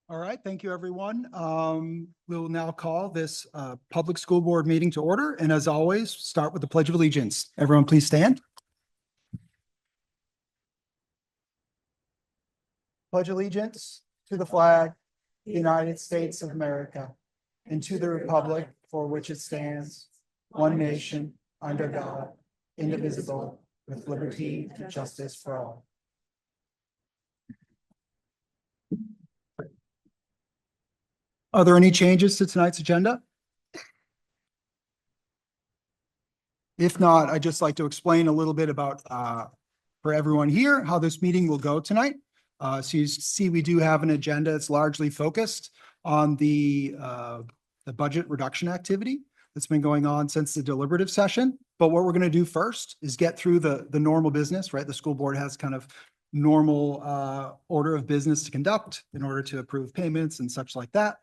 All right, thank you, everyone. We'll now call this public school board meeting to order. And as always, start with the Pledge of Allegiance. Everyone, please stand. Pledge allegiance to the flag, the United States of America, and to the republic for which it stands, one nation, under God, indivisible, with liberty and justice for all. Are there any changes to tonight's agenda? If not, I'd just like to explain a little bit about, for everyone here, how this meeting will go tonight. So you see, we do have an agenda. It's largely focused on the budget reduction activity that's been going on since the deliberative session. But what we're going to do first is get through the normal business, right? The school board has kind of normal order of business to conduct in order to approve payments and such like that.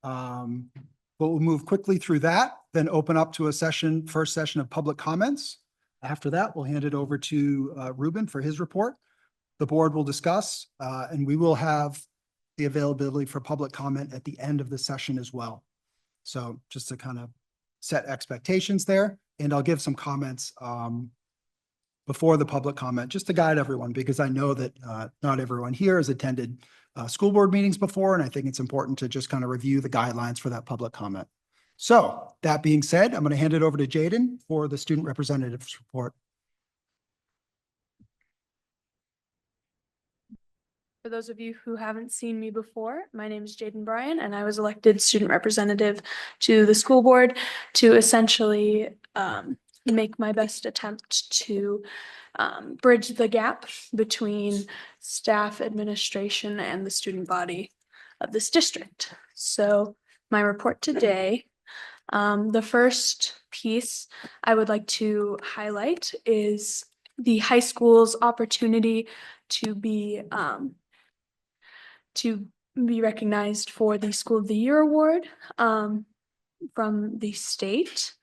But we'll move quickly through that, then open up to first session of public comments. After that, we'll hand it over to Ruben for his report. The board will discuss, and we will have the availability for public comment at the end of the session as well. So just to kind of set expectations there, and I'll give some comments before the public comment, just to guide everyone, because I know that not everyone here has attended school board meetings before, and I think it's important to just kind of review the guidelines for that public comment. So that being said, I'm going to hand it over to Jaden for the student representative's report. For those of you who haven't seen me before, my name is Jaden Bryan, and I was elected student representative to the school board to essentially make my best attempt to bridge the gap between staff, administration, and the student body of this district. So my report today, the first piece I would like to highlight is the high school's opportunity to be recognized for the School of the Year award from the state.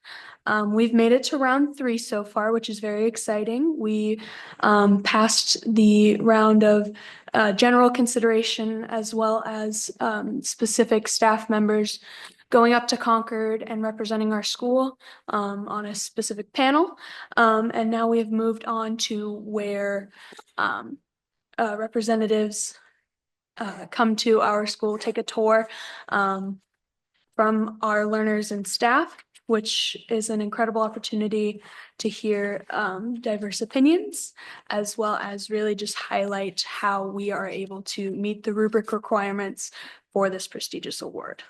We've made it to round 3 so far, which is very exciting. We passed the round of general consideration as well as specific staff members going up to Concord and representing our school on a specific panel. And now we have moved on to where representatives come to our school, take a tour from our learners and staff, which is an incredible opportunity to hear diverse opinions, as well as really just highlight how we are able to meet the rubric requirements for this prestigious award.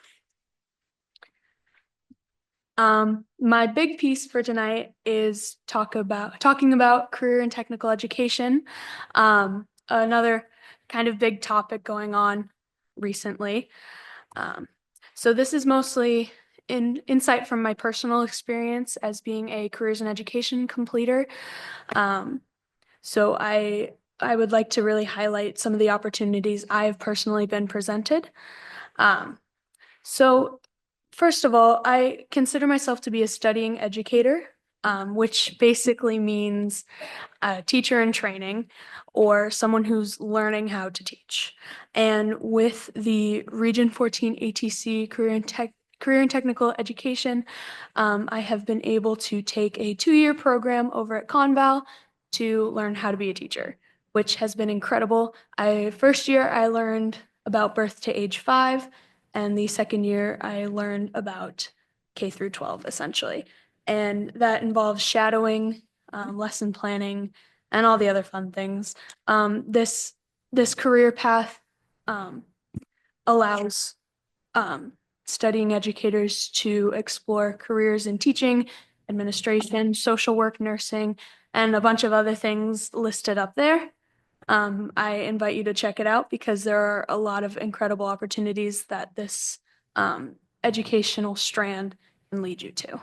My big piece for tonight is talking about career and technical education. Another kind of big topic going on recently. So this is mostly insight from my personal experience as being a careers and education completer. So I would like to really highlight some of the opportunities I have personally been presented. So first of all, I consider myself to be a studying educator, which basically means a teacher in training or someone who's learning how to teach. And with the Region 14 ATC Career and Technical Education, I have been able to take a 2-year program over at Conval to learn how to be a teacher, which has been incredible. First year, I learned about birth to age 5, and the second year, I learned about K through 12, essentially. And that involves shadowing, lesson planning, and all the other fun things. This career path allows studying educators to explore careers in teaching, administration, social work, nursing, and a bunch of other things listed up there. I invite you to check it out because there are a lot of incredible opportunities that this educational strand can lead you to.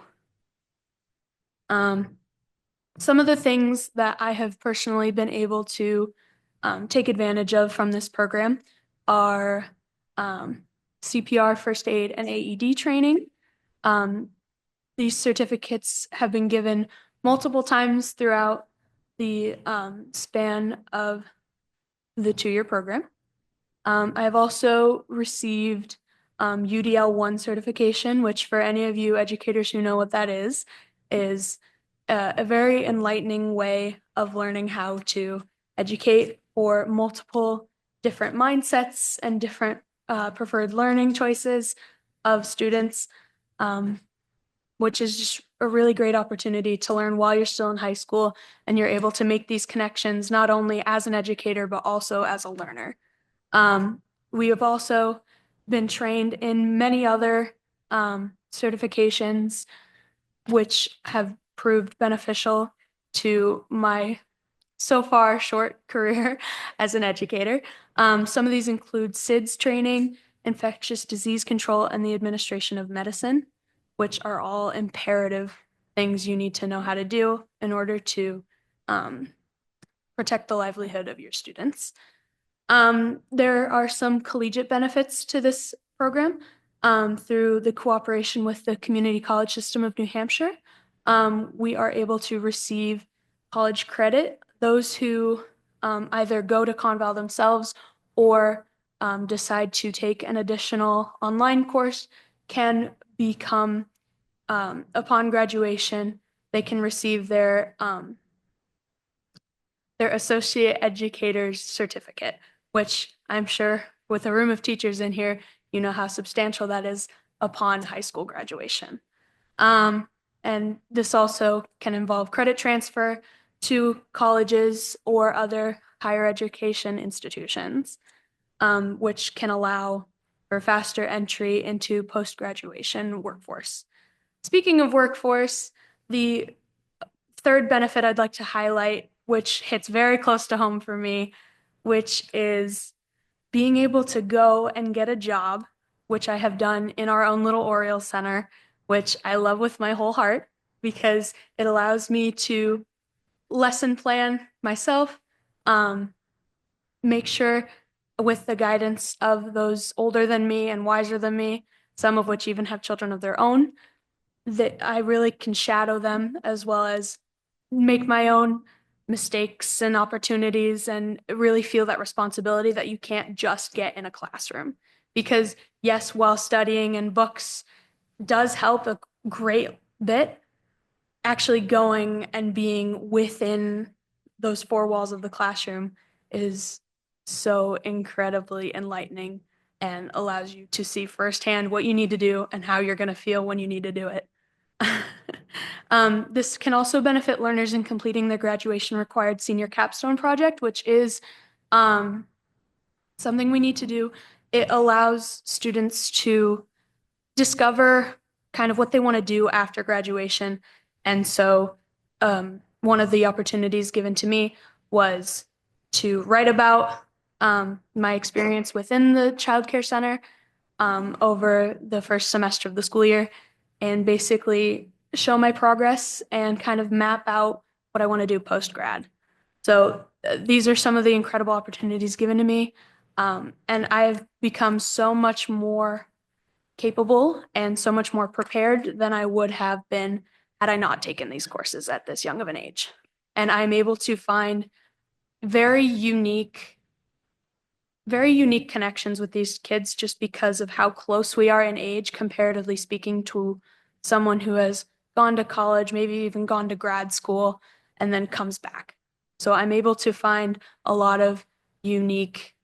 Some of the things that I have personally been able to take advantage of from this program are CPR, first aid, and AED training. These certificates have been given multiple times throughout the span of the 2-year program. I have also received UDL 1 certification, which for any of you educators who know what that is a very enlightening way of learning how to educate for multiple different mindsets and different preferred learning choices of students, which is just a really great opportunity to learn while you're still in high school and you're able to make these connections not only as an educator, but also as a learner. We have also been trained in many other certifications, which have proved beneficial to my so far short career as an educator. Some of these include SIDS training, infectious disease control, and the administration of medicine, which are all imperative things you need to know how to do in order to protect the livelihood of your students. There are some collegiate benefits to this program through the cooperation with the Community College System of New Hampshire. We are able to receive college credit. Those who either go to Conval themselves or decide to take an additional online course can become, upon graduation, they can receive their associate educator's certificate, which I'm sure with a room of teachers in here, you know how substantial that is upon high school graduation. And this also can involve credit transfer to colleges or other higher education institutions, which can allow for faster entry into post-graduation workforce. Speaking of workforce, the third benefit I'd like to highlight, which hits very close to home for me, which is being able to go and get a job, which I have done in our own little Oriole Center, which I love with my whole heart because it allows me to lesson plan myself, make sure with the guidance of those older than me and wiser than me, some of which even have children of their own, that I really can shadow them as well as make my own mistakes and opportunities and really feel that responsibility that you can't just get in a classroom. Because yes, while studying in books does help a great bit, actually going and being within those four walls of the classroom is so incredibly enlightening and allows you to see firsthand what you need to do and how you're going to feel when you need to do it. This can also benefit learners in completing their graduation required senior capstone project, which is something we need to do. It allows students to discover kind of what they want to do after graduation. And so one of the opportunities given to me was to write about my experience within the child care center over the first semester of the school year and basically show my progress and kind of map out what I want to do post-grad. So these are some of the incredible opportunities given to me. And I've become so much more capable and so much more prepared than I would have been had I not taken these courses at this young of an age. And I'm able to find very unique connections with these kids just because of how close we are in age, comparatively speaking to someone who has gone to college, maybe even gone to grad school, and then comes back. So I'm able to find a lot of unique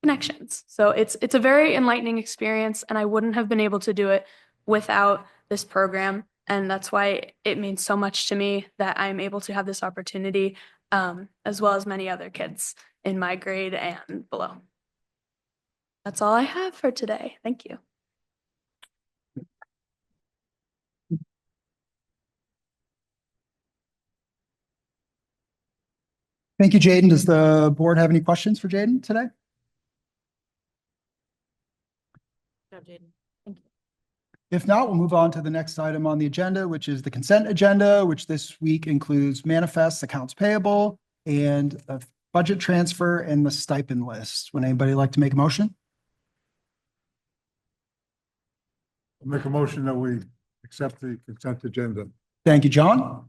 connections. So it's a very enlightening experience, and I wouldn't have been able to do it without this program. And that's why it means so much to me that I'm able to have this opportunity, as well as many other kids in my grade and below. That's all I have for today. Thank you. Thank you, Jaden. Does the board have any questions for Jaden today? No, Jaden. Thank you. If not, we'll move on to the next item on the agenda, which is the consent agenda, which this week includes manifests, accounts payable, and a budget transfer and the stipend list. Would anybody like to make a motion? I'll make a motion that we accept the consent agenda. Thank you, John.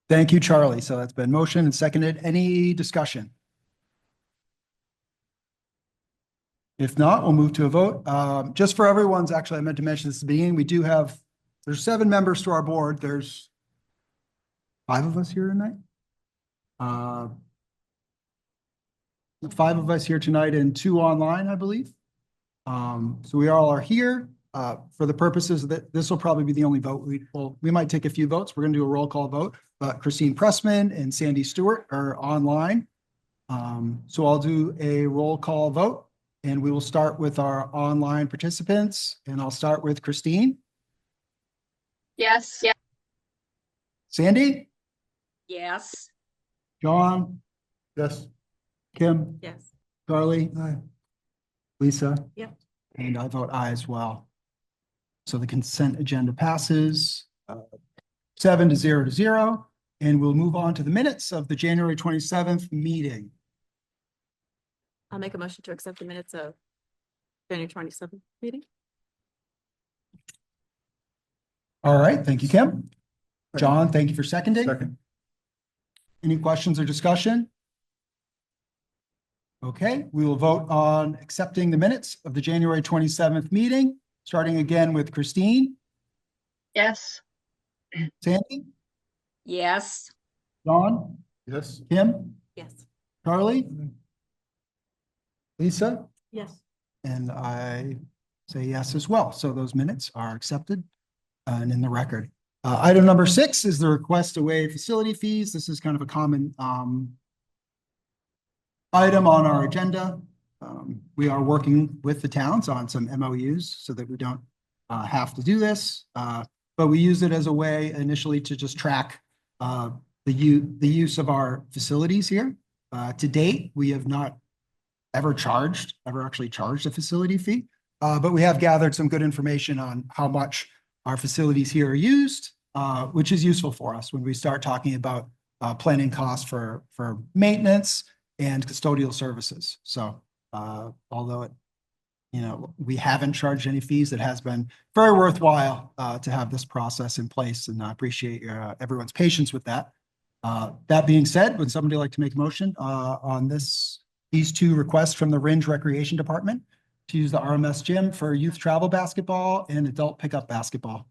Thank you, Charlie. So that's been motioned and seconded. Any discussion? If not, we'll move to a vote. Just for everyone's, actually, I meant to mention this at the beginning, we do have, there's 7 members to our board. There's 5 of us here tonight. 5 of us here tonight and 2 online, I believe. So we all are here. For the purposes that this will probably be the only vote. We might take a few votes. We're going to do a roll call vote, but Christine Pressman and Sandy Stewart are online. So I'll do a roll call vote and we will start with our online participants and I'll start with Christine. Yes. Yeah. Sandy, Yes. John, Yes. Kim, Yes. Charlie, Lisa. Yep. And I vote aye as well. So the consent agenda passes 7-0, and we'll move on to the minutes of the January 27th meeting. I'll make a motion to accept the minutes of January 27th meeting. All right, thank you, Kim. John, thank you for seconding. Second. Any questions or discussion? Okay, we will vote on accepting the minutes of the January 27th meeting, starting again with Christine, Yes. Sandy, Yes. John, Yes. Kim, Yes. Charlie, Lisa, Yes. and I say yes as well. So those minutes are accepted and in the record. Item number 6 is the request to waive facility fees. This is kind of a common item on our agenda. We are working with the towns on some MOUs so that we don't have to do this. But we use it as a way initially to just track the use of our facilities here. To date, we have not ever actually charged a facility fee. But we have gathered some good information on how much our facilities here are used, which is useful for us when we start talking about planning costs for maintenance and custodial services. So although we haven't charged any fees, it has been very worthwhile to have this process in place, and I appreciate everyone's patience with that. That being said, would somebody like to make a motion on these 2 requests from the Ringe Recreation Department to use the RMS gym for youth travel basketball and adult pickup basketball?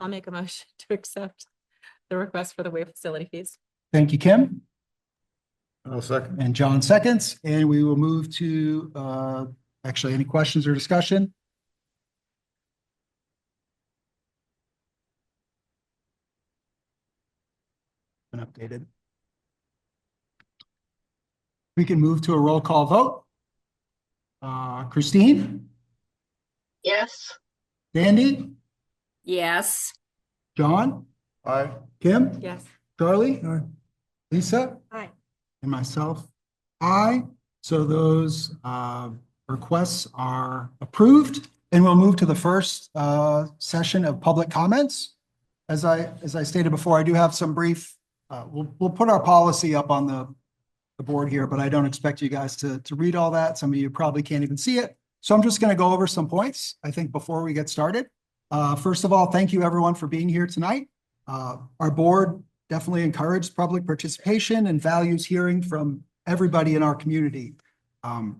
I'll make a motion to accept the request for the waive facility fees. Thank you, Kim. I'll second. And John seconds, and we will move to actually any questions or discussion? Been updated. We can move to a roll call vote. Christine, Yes. Sandy, Yes. John, Aye. Kim, Yes. Charlie, Lisa, Aye. and myself. Aye. So those requests are approved, and we'll move to the first session of public comments. As I stated before, I do have some brief. We'll put our policy up on the board here, but I don't expect you guys to read all that. Some of you probably can't even see it. So I'm just going to go over some points, I think, before we get started. First of all, thank you everyone for being here tonight. Our board definitely encouraged public participation and values hearing from everybody in our community.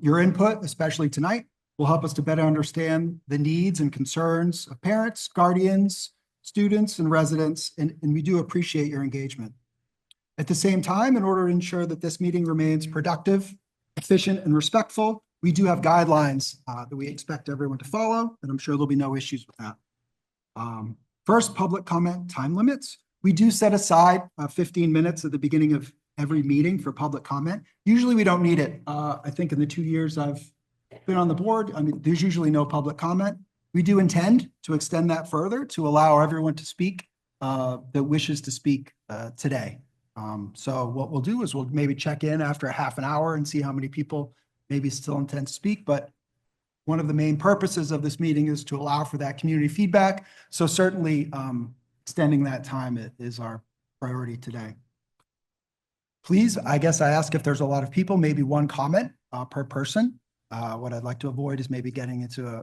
Your input, especially tonight, will help us to better understand the needs and concerns of parents, guardians, students, and residents, and we do appreciate your engagement. At the same time, in order to ensure that this meeting remains productive, efficient, and respectful, we do have guidelines that we expect everyone to follow, and I'm sure there'll be no issues with that. First, public comment time limits. We do set aside 15 minutes at the beginning of every meeting for public comment. Usually we don't need it. I think in the 2 years I've been on the board, there's usually no public comment. We do intend to extend that further to allow everyone to speak that wishes to speak today. So what we'll do is we'll maybe check in after a half an hour and see how many people maybe still intend to speak. But one of the main purposes of this meeting is to allow for that community feedback. So certainly extending that time is our priority today. Please, I guess I ask if there's a lot of people, maybe 1 comment per person. What I'd like to avoid is maybe getting into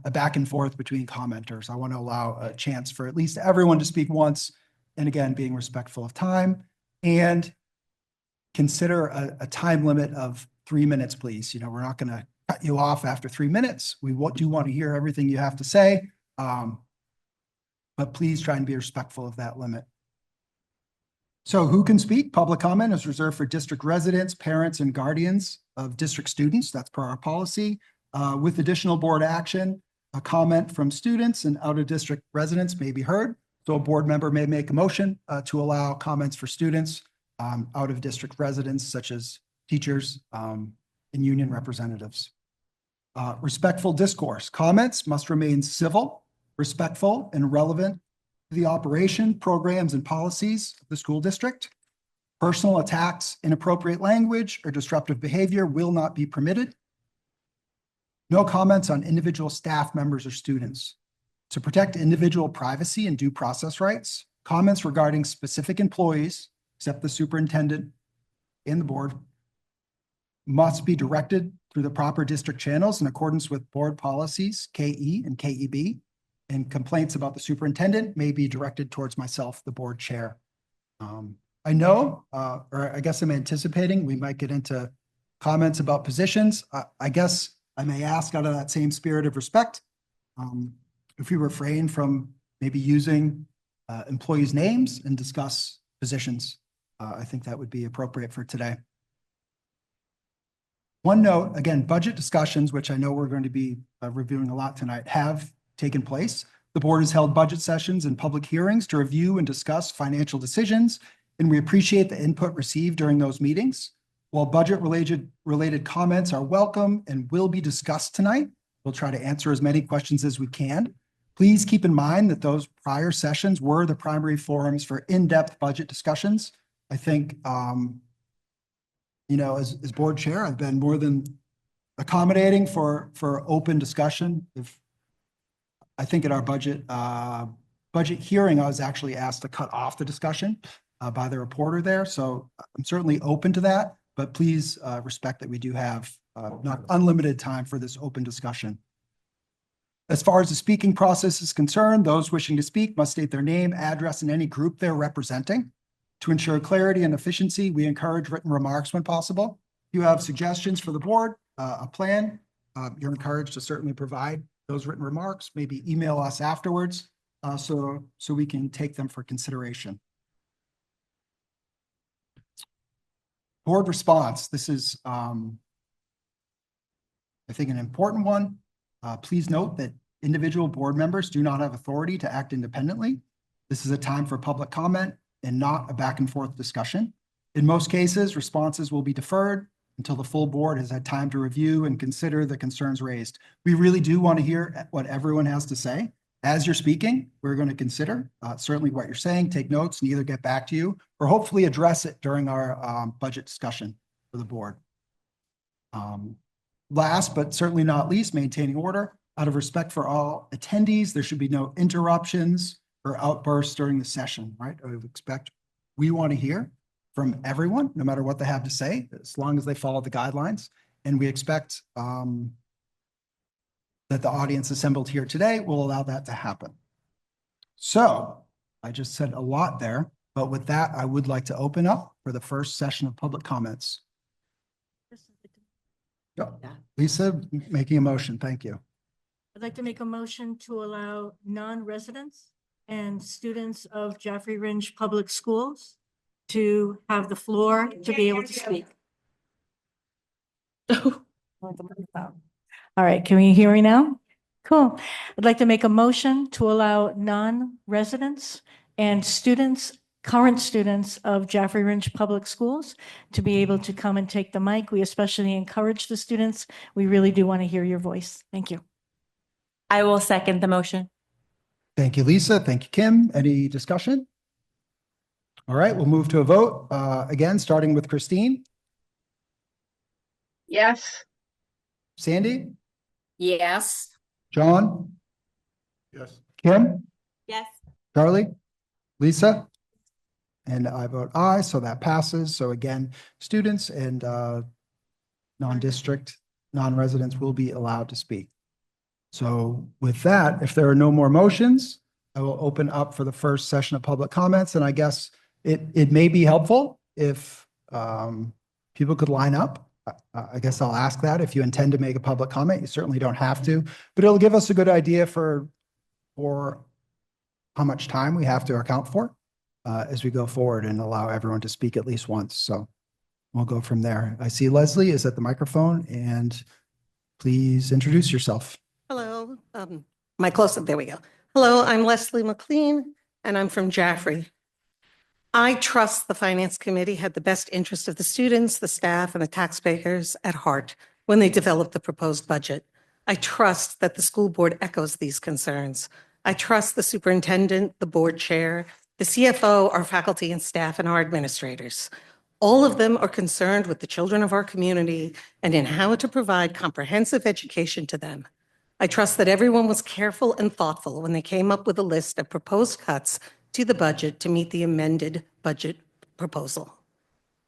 a back and forth between commenters. I want to allow a chance for at least everyone to speak once and again, being respectful of time, and consider a time limit of 3 minutes, please. You know, we're not going to cut you off after 3 minutes. We do want to hear everything you have to say. But please try and be respectful of that limit. So who can speak? Public comment is reserved for district residents, parents, and guardians of district students. That's per our policy. With additional board action, a comment from students and out-of-district residents may be heard. So a board member may make a motion to allow comments for students, out-of-district residents such as teachers and union representatives. Respectful discourse. Comments must remain civil, respectful, and relevant to the operation, programs, and policies of the school district. Personal attacks, inappropriate language, or disruptive behavior will not be permitted. No comments on individual staff members or students. To protect individual privacy and due process rights, comments regarding specific employees, except the superintendent and the board, must be directed through the proper district channels in accordance with board policies, KE and KEB, and complaints about the superintendent may be directed towards myself, the board chair. I know, or I guess I'm anticipating, we might get into comments about positions. I guess I may ask out of that same spirit of respect, if we refrain from maybe using employees' names and discuss positions. I think that would be appropriate for today. One note, again, budget discussions, which I know we're going to be reviewing a lot tonight, have taken place. The board has held budget sessions and public hearings to review and discuss financial decisions, and we appreciate the input received during those meetings. While budget-related comments are welcome and will be discussed tonight, we'll try to answer as many questions as we can. Please keep in mind that those prior sessions were the primary forums for in-depth budget discussions. I think, you know, as board chair, I've been more than accommodating for open discussion. I think at our budget hearing, I was actually asked to cut off the discussion by the reporter there. So I'm certainly open to that, but please respect that we do have not unlimited time for this open discussion. As far as the speaking process is concerned, those wishing to speak must state their name, address, and any group they're representing. To ensure clarity and efficiency, we encourage written remarks when possible. If you have suggestions for the board, a plan, you're encouraged to certainly provide those written remarks, maybe email us afterwards so we can take them for consideration. Board response. This is, I think, an important one. Please note that individual board members do not have authority to act independently. This is a time for public comment and not a back and forth discussion. In most cases, responses will be deferred until the full board has had time to review and consider the concerns raised. We really do want to hear what everyone has to say. As you're speaking, we're going to consider certainly what you're saying, take notes, and either get back to you or hopefully address it during our budget discussion for the board. Last, but certainly not least, maintaining order. Out of respect for all attendees, there should be no interruptions or outbursts during the session, right? I would expect we want to hear from everyone, no matter what they have to say, as long as they follow the guidelines. And we expect that the audience assembled here today will allow that to happen. So I just said a lot there, but with that, I would like to open up for the first session of public comments. Yeah. Lisa, making a motion. Thank you. I'd like to make a motion to allow non-residents and students of Jaffrey Ringe Public Schools to have the floor to be able to speak. All right, can you hear me now? Cool. I'd like to make a motion to allow non-residents and students, current students of Jaffrey Ringe Public Schools to be able to come and take the mic. We especially encourage the students. We really do want to hear your voice. Thank you. I will second the motion. Thank you, Lisa. Thank you, Kim. Any discussion? All right, we'll move to a vote. Again, starting with Christine, Yes. Sandy, Yes. John, Yes. Kim, Yes. Charlie, Lisa, and I vote aye, so that passes. So again, students and non-district, non-residents will be allowed to speak. So with that, if there are no more motions, I will open up for the first session of public comments, and I guess it may be helpful if people could line up. I guess I'll ask that. If you intend to make a public comment, you certainly don't have to, but it'll give us a good idea for how much time we have to account for as we go forward and allow everyone to speak at least once. So we'll go from there. I see Leslie is at the microphone, and please introduce yourself. Hello, my close-up, there we go. Hello, I'm Leslie McLean, and I'm from Jaffrey. I trust the Finance Committee had the best interest of the students, the staff, and the taxpayers at heart when they developed the proposed budget. I trust that the school board echoes these concerns. I trust the superintendent, the board chair, the CFO, our faculty and staff, and our administrators. All of them are concerned with the children of our community and in how to provide comprehensive education to them. I trust that everyone was careful and thoughtful when they came up with a list of proposed cuts to the budget to meet the amended budget proposal.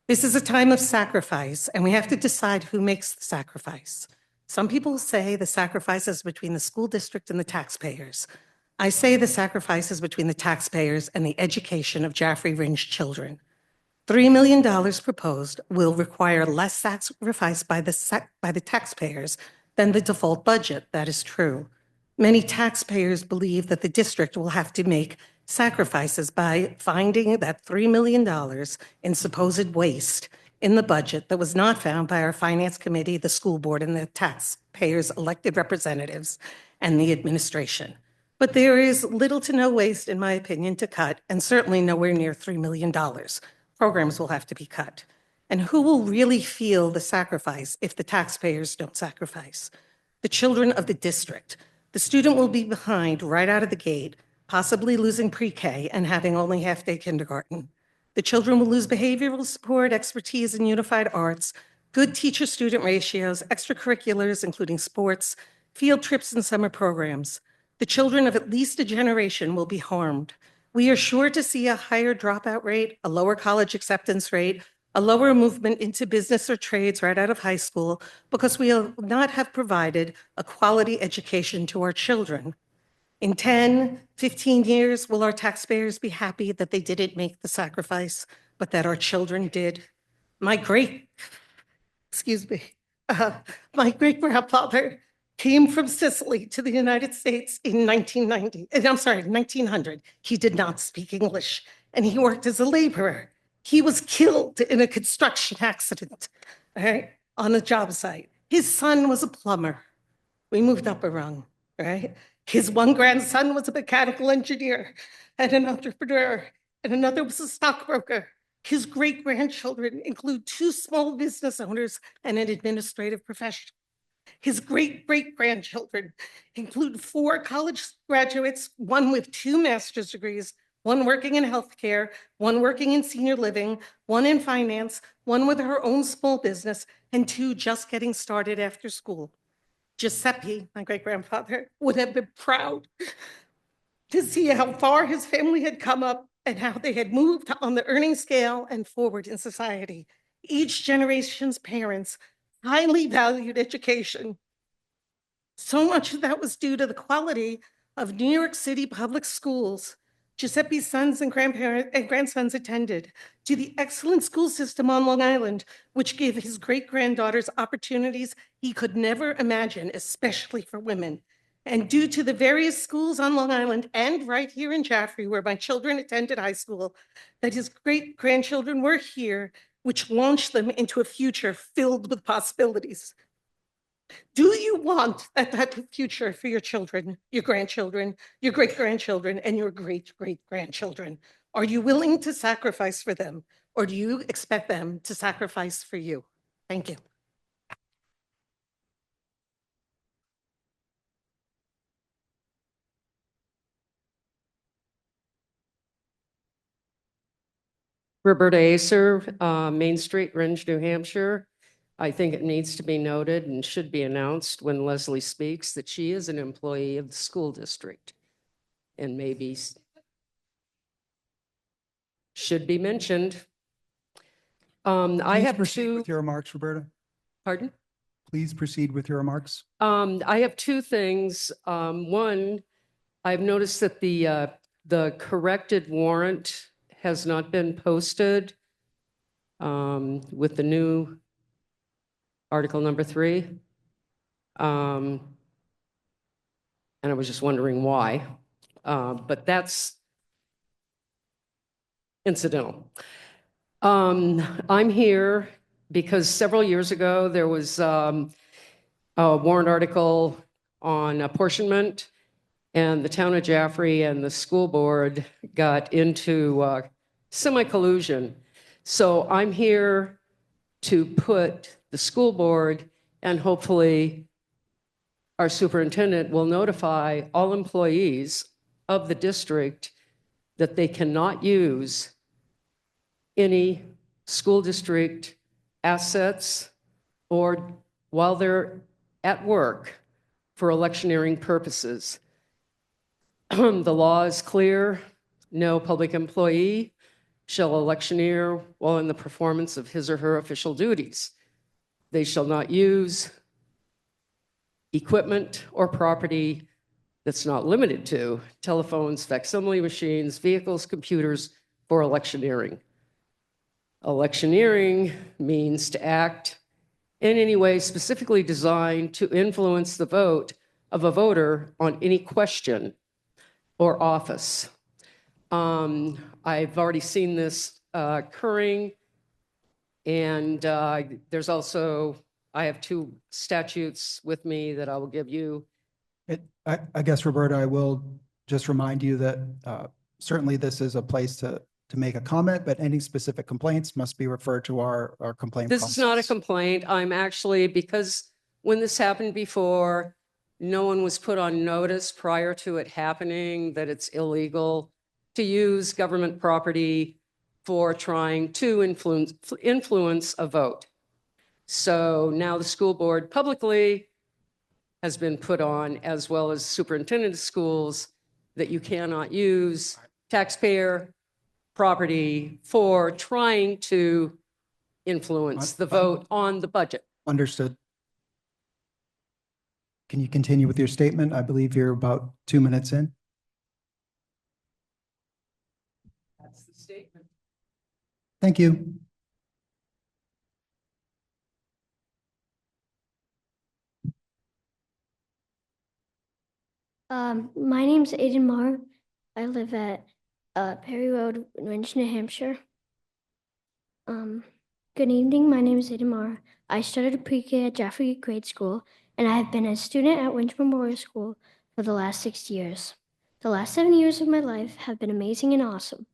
This is a time of sacrifice, and we have to decide who makes the sacrifice. Some people say the sacrifice is between the school district and the taxpayers. I say the sacrifice is between the taxpayers and the education of Jaffrey Ringe children. $3 million proposed will require less sacrifice by the taxpayers than the default budget. That is true. Many taxpayers believe that the district will have to make sacrifices by finding that $3 million in supposed waste in the budget that was not found by our Finance Committee, the school board, and the taxpayers' elected representatives and the administration. But there is little to no waste, in my opinion, to cut, and certainly nowhere near $3 million. Programs will have to be cut. And who will really feel the sacrifice if the taxpayers don't sacrifice? The children of the district. The student will be behind right out of the gate, possibly losing pre-K and having only half-day kindergarten. The children will lose behavioral support, expertise in unified arts, good teacher-student ratios, extracurriculars, including sports, field trips, and summer programs. The children of at least a generation will be harmed. We are sure to see a higher dropout rate, a lower college acceptance rate, a lower movement into business or trades right out of high school because we will not have provided a quality education to our children. In 10, 15 years, will our taxpayers be happy that they didn't make the sacrifice, but that our children did? My great-grandfather came from Sicily to the United States in 1900. He did not speak English, and he worked as a laborer. He was killed in a construction accident, all right, on a job site. His son was a plumber. We moved up a rung, right? His one grandson was a mechanical engineer and an entrepreneur, and another was a stockbroker. His great-grandchildren include 2 small business owners and an administrative professional. His great-great-grandchildren include 4 college graduates, one with 2 master's degrees, one working in healthcare, one working in senior living, one in finance, one with her own small business, and 2 just getting started after school. Giuseppe, my great-grandfather, would have been proud to see how far his family had come up and how they had moved on the earning scale and forward in society. Each generation's parents highly valued education. So much of that was due to the quality of New York City public schools Giuseppe's sons and grandsons attended, to the excellent school system on Long Island, which gave his great-granddaughters opportunities he could never imagine, especially for women. And due to the various schools on Long Island and right here in Jaffrey, where my children attended high school, that his great-grandchildren were here, which launched them into a future filled with possibilities. Do you want that type of future for your children, your grandchildren, your great-grandchildren, and your great-great-grandchildren? Are you willing to sacrifice for them, or do you expect them to sacrifice for you? Thank you. Roberta Acer, Main Street, Ringe, New Hampshire. I think it needs to be noted and should be announced when Leslie speaks that she is an employee of the school district and maybe should be mentioned. I Please have proceed two, with your remarks, Roberta. pardon? Please proceed with your remarks. I have 2 things. One, I've noticed that the The corrected warrant has not been posted with the new Article number 3. And I was just wondering why, but that's incidental. I'm here because several years ago, there was a warrant article on apportionment, and the town of Jaffrey and the school board got into semi-collusion. So I'm here to put the school board, and hopefully our superintendent will notify all employees of the district that they cannot use any school district assets or while they're at work for electioneering purposes. The law is clear. No public employee shall electioneer while in the performance of his or her official duties. They shall not use equipment or property that's not limited to telephones, facsimile machines, vehicles, computers for electioneering. Electioneering means to act in any way specifically designed to influence the vote of a voter on any question or office. I've already seen this occurring, and there's also, I have 2 statutes with me that I will give you. I guess, Roberta, I will just remind you that certainly this is a place to make a comment, but any specific complaints must be referred to our complaint. This is not a process. complaint. I'm actually, because when this happened before, no one was put on notice prior to it happening that it's illegal to use government property for trying to influence a vote. So now the school board publicly has been put on, as well as superintendent of schools, that you cannot use taxpayer property for trying to influence the vote on the budget. Understood. Can you continue with your statement? I believe you're about 2 minutes in. That's the statement. Thank you. My name's Aiden Marr. I live at Perry Road, Winch, New Hampshire. Good evening. My name is Aiden Marr. I started pre-K at Jaffrey Grade School, and I have been a student at Winch Memorial School for the last 6 years. The last 7 years of my life have been amazing and awesome.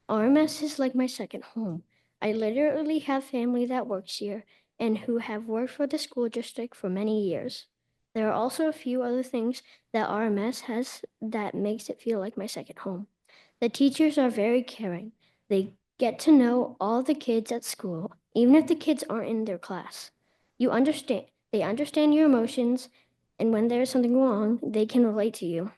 RMS is like my second home. I literally have family that works here and who have worked for the school district for many years. There are also a few other things that RMS has that makes it feel like my second home. The teachers are very caring. They get to know all the kids at school, even if the kids aren't in their class. They understand your emotions, and when there's something wrong, they can relate to you.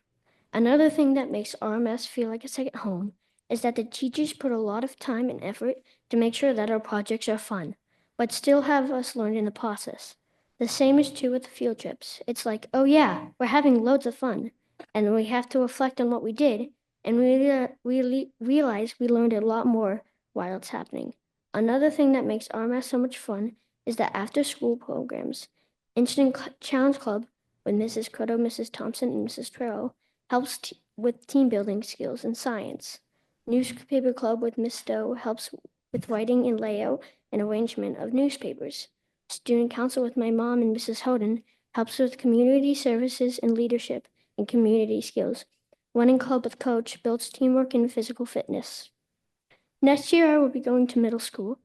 Another thing that makes RMS feel like a second home is that the teachers put a lot of time and effort to make sure that our projects are fun, but still have us learn in the process. The same is true with the field trips. It's like, oh yeah, we're having loads of fun, and then we have to reflect on what we did, and we realize we learned a lot more while it's happening. Another thing that makes RMS so much fun is the after-school programs. Instant Challenge Club with Mrs. Cotto, Mrs. Thompson, and Mrs. Trello helps with team building skills and science. Newspaper Club with Miss Stowe helps with writing and layout and arrangement of newspapers. Student Council with my mom and Mrs. Houghton helps with community services and leadership and community skills. Running Club with Coach builds teamwork and physical fitness. Next year, I will be going to middle school,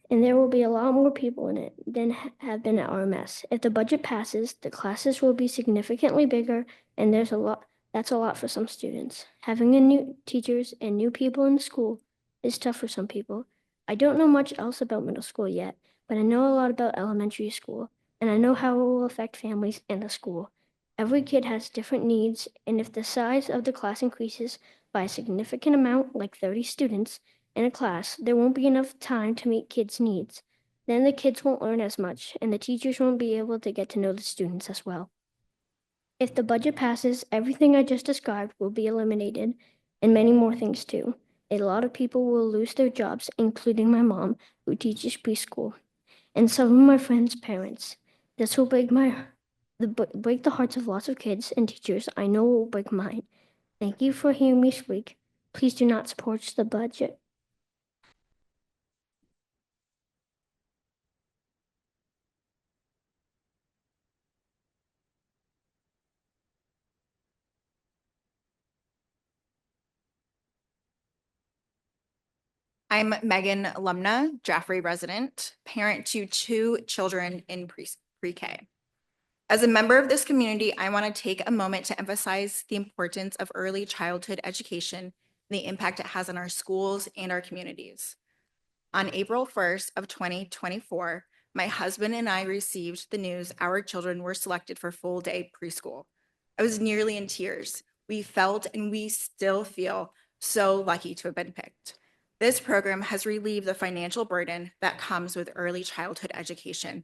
and there will be a lot more people in it than have been at RMS. If the budget passes, the classes will be significantly bigger, and that's a lot for some students. Having new teachers and new people in the school is tough for some people. I don't know much else about middle school yet, but I know a lot about elementary school, and I know how it will affect families and the school. Every kid has different needs, and if the size of the class increases by a significant amount, like 30 students in a class, there won't be enough time to meet kids' needs. Then the kids won't learn as much, and the teachers won't be able to get to know the students as well. If the budget passes, everything I just described will be eliminated, and many more things too. A lot of people will lose their jobs, including my mom, who teaches preschool, and some of my friends' parents. This will break break the hearts of lots of kids and teachers. I know it will break mine. Thank you for hearing me speak. Please do not support the budget. I'm Megan Lumna, Jaffrey resident, parent to 2 children in pre-K. As a member of this community, I want to take a moment to emphasize the importance of early childhood education and the impact it has on our schools and our communities. On April 1st of 2024, my husband and I received the news our children were selected for full-day preschool. I was nearly in tears. We felt and we still feel so lucky to have been picked. This program has relieved the financial burden that comes with early childhood education,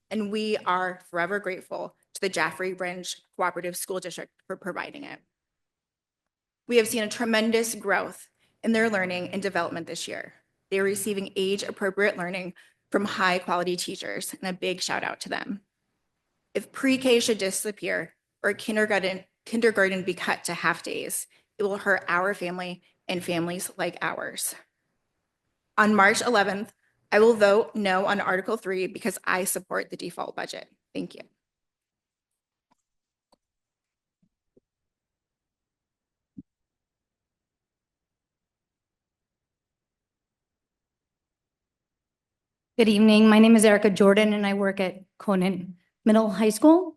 and we are forever grateful to the Jaffrey Ringe Cooperative School District for providing it. We have seen a tremendous growth in their learning and development this year. They are receiving age-appropriate learning from high-quality teachers, and a big shout out to them. If pre-K should disappear or kindergarten be cut to half days, it will hurt our family and families like ours. On March 11th, I will vote no on Article 3 because I support the default budget. Thank you. Good evening. My name is Erica Jordan, and I work at Conant Middle High School.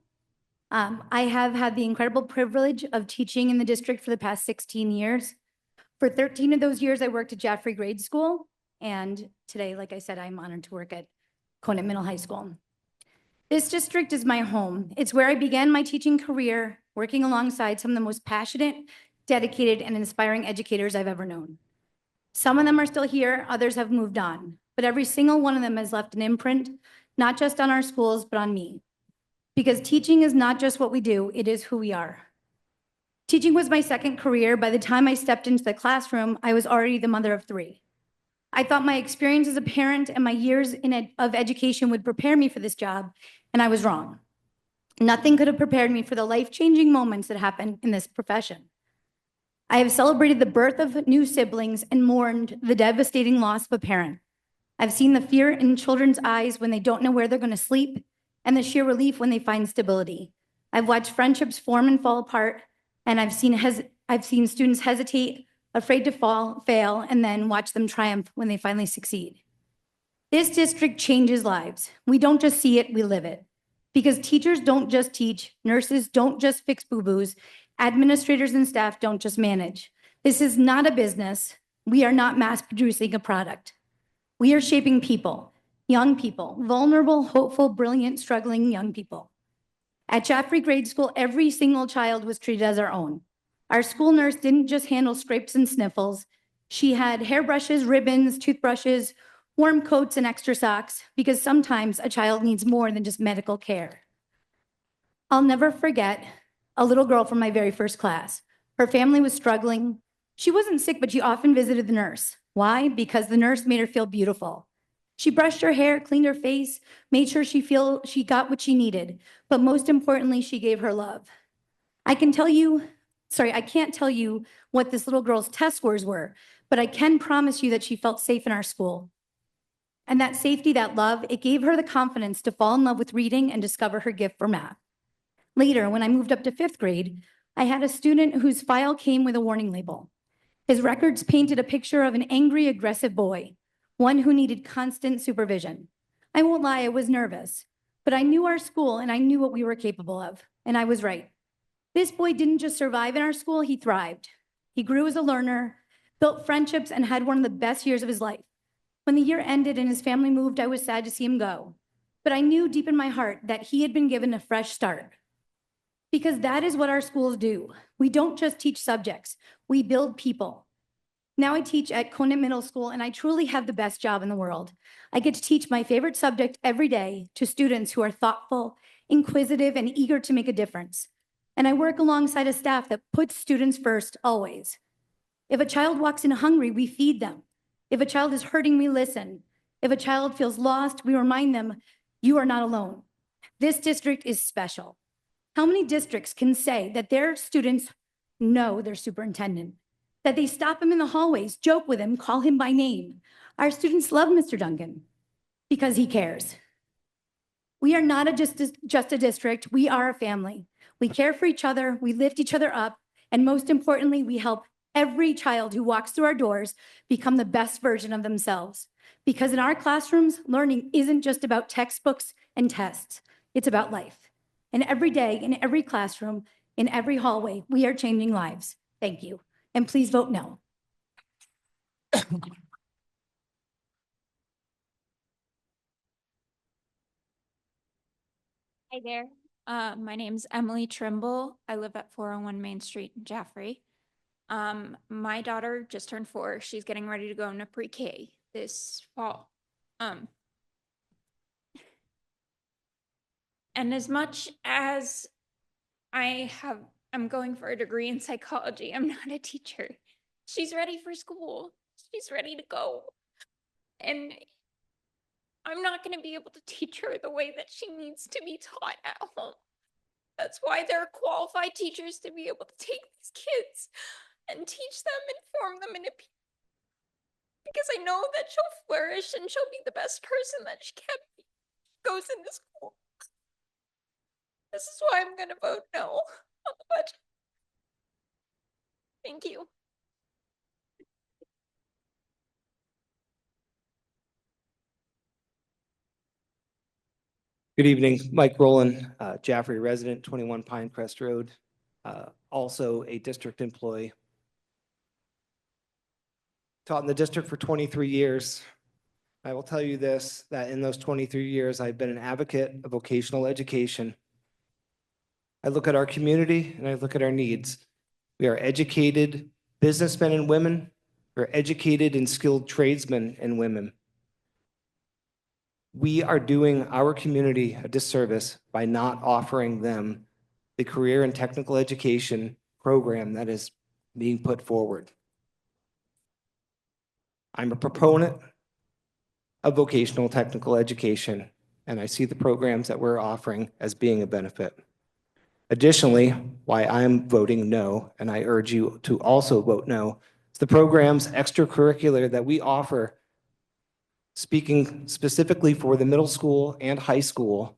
I have had the incredible privilege of teaching in the district for the past 16 years. For 13 of those years, I worked at Jaffrey Grade School. And today, like I said, I'm honored to work at Conant Middle High School. This district is my home. It's where I began my teaching career, working alongside some of the most passionate, dedicated, and inspiring educators I've ever known. Some of them are still here, others have moved on, but every single one of them has left an imprint, not just on our schools, but on me. Because teaching is not just what we do, it is who we are. Teaching was my second career. By the time I stepped into the classroom, I was already the mother of 3. I thought my experience as a parent and my years of education would prepare me for this job, and I was wrong. Nothing could have prepared me for the life-changing moments that happen in this profession. I have celebrated the birth of new siblings and mourned the devastating loss of a parent. I've seen the fear in children's eyes when they don't know where they're going to sleep, and the sheer relief when they find stability. I've watched friendships form and fall apart, and I've seen students hesitate, afraid to fail, and then watch them triumph when they finally succeed. This district changes lives. We don't just see it, we live it. Because teachers don't just teach, nurses don't just fix boo-boos, administrators and staff don't just manage. This is not a business. We are not mass producing a product. We are shaping people, young people, vulnerable, hopeful, brilliant, struggling young people. At Jaffrey Grade School, every single child was treated as our own. Our school nurse didn't just handle scrapes and sniffles. She had hairbrushes, ribbons, toothbrushes, warm coats, and extra socks, because sometimes a child needs more than just medical care. I'll never forget a little girl from my very first class. Her family was struggling. She wasn't sick, but she often visited the nurse. Why? Because the nurse made her feel beautiful. She brushed her hair, cleaned her face, made sure she got what she needed, but most importantly, she gave her love. I can't tell you what this little girl's test scores were, but I can promise you that she felt safe in our school. And that safety, that love, it gave her the confidence to fall in love with reading and discover her gift for math. Later, when I moved up to 5th grade, I had a student whose file came with a warning label. His records painted a picture of an angry, aggressive boy, one who needed constant supervision. I won't lie, I was nervous, but I knew our school and I knew what we were capable of, and I was right. This boy didn't just survive in our school, he thrived. He grew as a learner, built friendships, and had one of the best years of his life. When the year ended and his family moved, I was sad to see him go. But I knew deep in my heart that he had been given a fresh start. Because that is what our schools do. We don't just teach subjects, we build people. Now I teach at Conant Middle School, and I truly have the best job in the world. I get to teach my favorite subject every day to students who are thoughtful, inquisitive, and eager to make a difference. and I work alongside a staff that puts students first always. If a child walks in hungry, we feed them. If a child is hurting, we listen. If a child feels lost, we remind them, you are not alone. This district is special. How many districts can say that their students know their superintendent, that they stop him in the hallways, joke with him, call him by name? Our students love Mr. Duncan because he cares. We are not just a district, we are a family. We care for each other, we lift each other up, and most importantly, we help every child who walks through our doors become the best version of themselves. Because in our classrooms, learning isn't just about textbooks and tests, it's about life. And every day, in every classroom, in every hallway, we are changing lives. Thank you. And please vote no. Hi there. My name's Emily Trimble. I live at 401 Main Street in Jaffrey. My daughter just turned 4. She's getting ready to go into pre-K this fall. And as much as I'm going for a degree in psychology, I'm not a teacher. She's ready for school. She's ready to go. And I'm not going to be able to teach her the way that she needs to be taught at home. That's why there are qualified teachers to be able to take these kids and teach them and form them into people. Because I know that she'll flourish and she'll be the best person that she can be. Goes into school. This is why I'm going to vote no on the budget. Thank you. Good evening, Mike Rowland, Jaffrey resident, 21 Pinecrest Road, also a district employee. Taught in the district for 23 years. I will tell you this, that in those 23 years, I've been an advocate of vocational education. I look at our community and I look at our needs. We are educated businessmen and women. We're educated and skilled tradesmen and women. We are doing our community a disservice by not offering them the career and technical education program that is being put forward. I'm a proponent of vocational technical education, and I see the programs that we're offering as being a benefit. Additionally, why I'm voting no, and I urge you to also vote no, is the programs extracurricular that we offer, speaking specifically for the middle school and high school,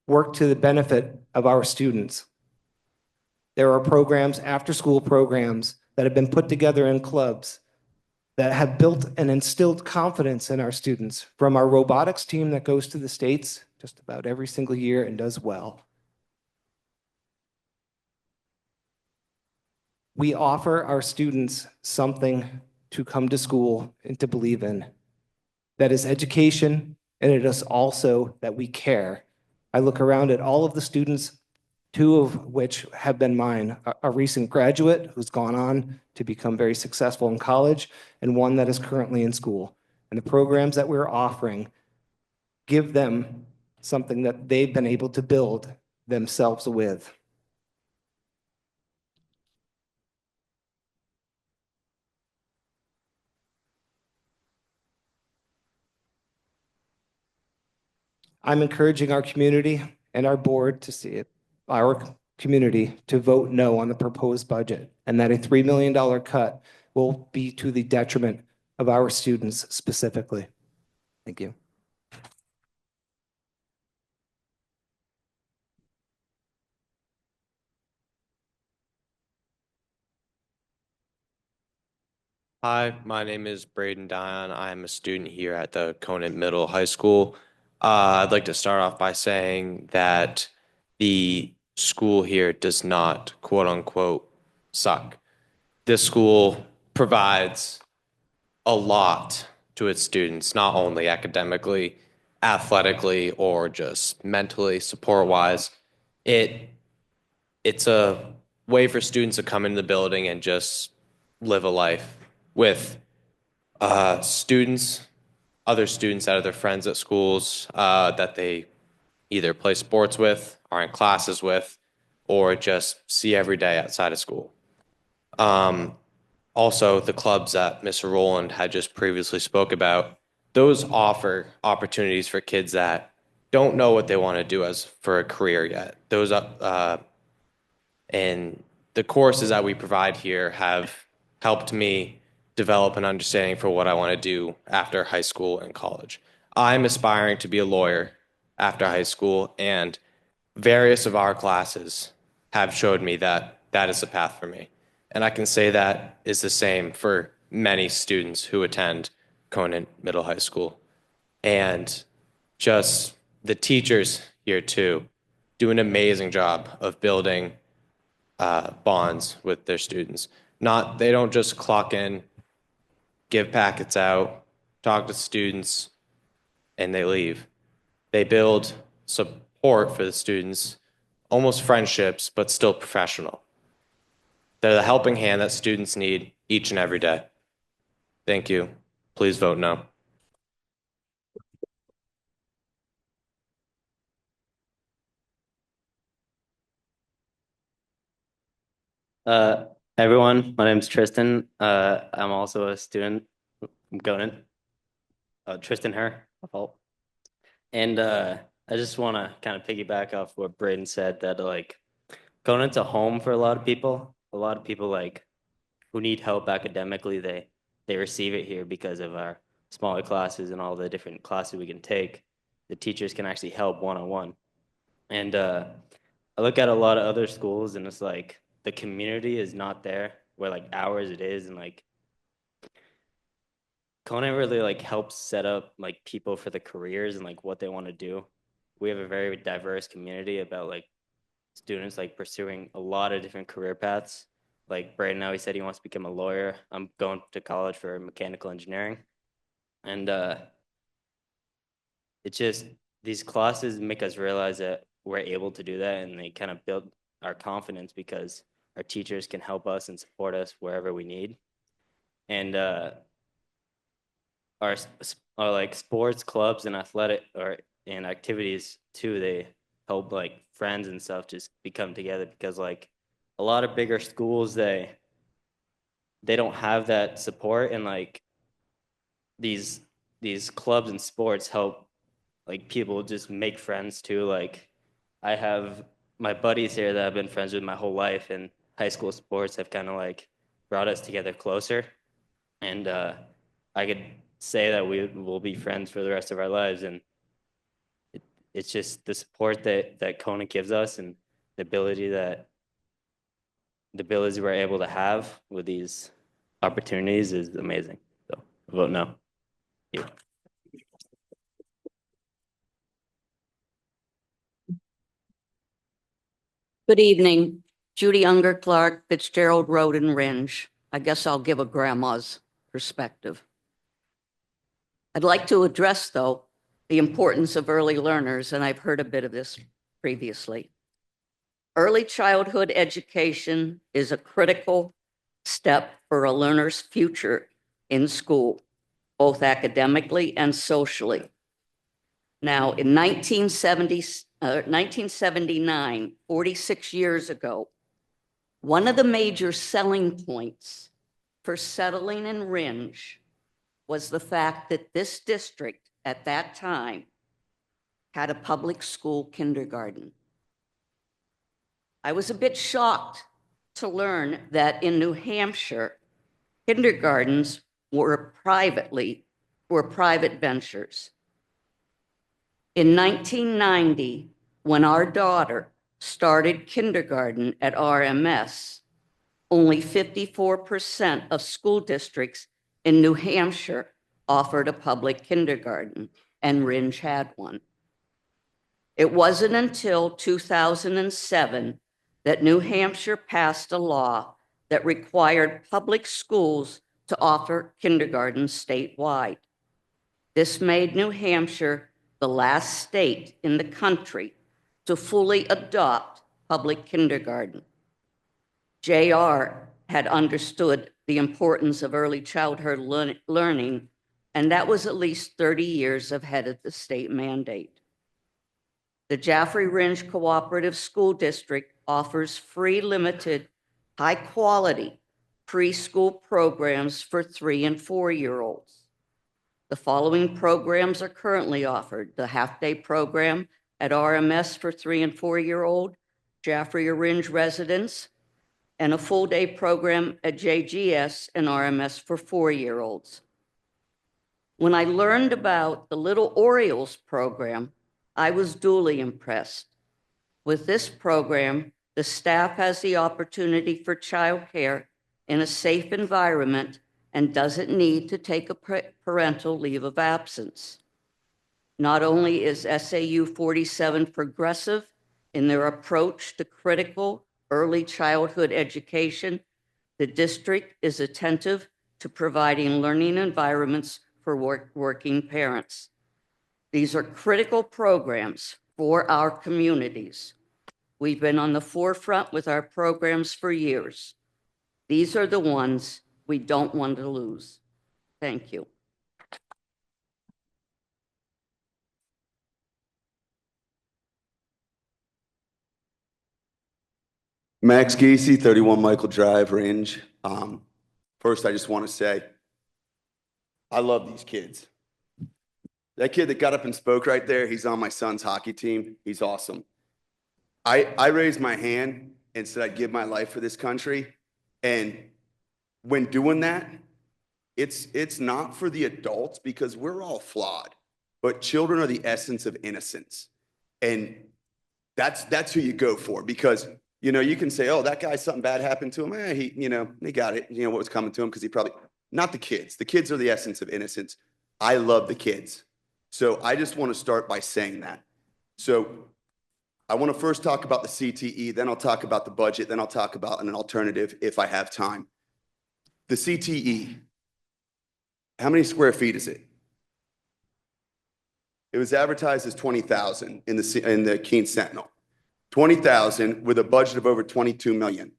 work to the benefit of our students. There are programs, after-school programs, that have been put together in clubs that have built and instilled confidence in our students, from our robotics team that goes to the States just about every single year and does well. We offer our students something to come to school and to believe in. That is education, and it is also that we care. I look around at all of the students, 2 of which have been mine, a recent graduate who's gone on to become very successful in college, and one that is currently in school. And the programs that we're offering give them something that they've been able to build themselves with. I'm encouraging our community and our board to see it, our community to vote no on the proposed budget, and that a $3 million cut will be to the detriment of our students specifically. Thank you. Hi, my name is Braden Dion. I'm a student here at the Conant Middle High School. I'd like to start off by saying that the school here does not, quote unquote, suck. This school provides a lot to its students, not only academically, athletically, or just mentally, support-wise. It's a way for students to come into the building and just live a life with students, other students that are their friends at schools that they either play sports with, are in classes with, or just see every day outside of school. Also, the clubs that Mr. Rowland had just previously spoke about, those offer opportunities for kids that don't know what they want to do as for a career yet. Those and the courses that we provide here have helped me develop an understanding for what I want to do after high school and college. I'm aspiring to be a lawyer after high school, and various of our classes have showed me that that is the path for me. And I can say that is the same for many students who attend Conant Middle High School. And just the teachers here too do an amazing job of building bonds with their students. They don't just clock in, give packets out, talk to students, and they leave. They build support for the students, almost friendships, but still professional. They're the helping hand that students need each and every day. Thank you. Please vote no. Everyone, my name is Tristan. I'm also a student from Conant. Tristan Herr, my fault. And I just want to kind of piggyback off what Braden said, that like Conant's a home for a lot of people. A lot of people like who need help academically, they receive it here because of our smaller classes and all the different classes we can take. The teachers can actually help one-on-one. And I look at a lot of other schools and it's like the community is not there where like ours it is, and like Conant really like helps set up like people for the careers and like what they want to do. We have a very diverse community about like students like pursuing a lot of different career paths. Like Braden now, he said he wants to become a lawyer. I'm going to college for mechanical engineering. And it's just these classes make us realize that we're able to do that, and they kind of build our confidence because our teachers can help us and support us wherever we need. And our like sports clubs and athletic and activities too, they help like friends and stuff just become together, because like a lot of bigger schools, they don't have that support, and like these clubs and sports help like people just make friends too. Like I have my buddies here that I've been friends with my whole life, and high school sports have kind of like brought us together closer. And I could say that we will be friends for the rest of our lives. And it's just the support that Conant gives us, and the abilities we're able to have with these opportunities is amazing. So vote no. Thank you. Good evening, Judy Unger Clark, Fitzgerald Road in Rindge. I guess I'll give a grandma's perspective. I'd like to address, though, the importance of early learners, and I've heard a bit of this previously. Early childhood education is a critical step for a learner's future in school, both academically and socially. Now, in 1979, 46 years ago, one of the major selling points for settling in Rindge was the fact that this district at that time had a public school kindergarten. I was a bit shocked to learn that in New Hampshire, kindergartens were private ventures. In 1990, when our daughter started kindergarten at RMS, only 54% of school districts in New Hampshire offered a public kindergarten, and Rindge had one. It wasn't until 2007 that New Hampshire passed a law that required public schools to offer kindergarten statewide. This made New Hampshire the last state in the country to fully adopt public kindergarten. JR had understood the importance of early childhood learning, and that was at least 30 years ahead of the state mandate. The Jaffrey Rindge Cooperative School District offers free, limited, high-quality preschool programs for 3 and 4-year-olds. The following programs are currently offered: the half-day program at RMS for 3 and 4-year-old Jaffrey Orange residents, and a full-day program at JGS and RMS for 4-year-olds. When I learned about the Little Orioles program, I was duly impressed. With this program, the staff has the opportunity for childcare in a safe environment and doesn't need to take a parental leave of absence. Not only is SAU 47 progressive in their approach to critical early childhood education, the district is attentive to providing learning environments for working parents. These are critical programs for our communities. We've been on the forefront with our programs for years. These are the ones we don't want to lose. Thank you. Max Gacy, 31 Michael Drive, Range. First, I just want to say, I love these kids. That kid that got up and spoke right there, he's on my son's hockey team. He's awesome. I raised my hand and said I'd give my life for this country. And when doing that, it's not for the adults because we're all flawed, but children are the essence of innocence. And that's who you go for, because you know, you can say, oh, that guy, something bad happened to him. He got it. You know, what was coming to him because he probably, not the kids. The kids are the essence of innocence. I love the kids. So I just want to start by saying that. So I want to first talk about the CTE, then I'll talk about the budget, then I'll talk about an alternative if I have time. The CTE, how many square feet is it? It was advertised as 20,000 in the Keene Sentinel. 20,000 with a budget of over 22 million.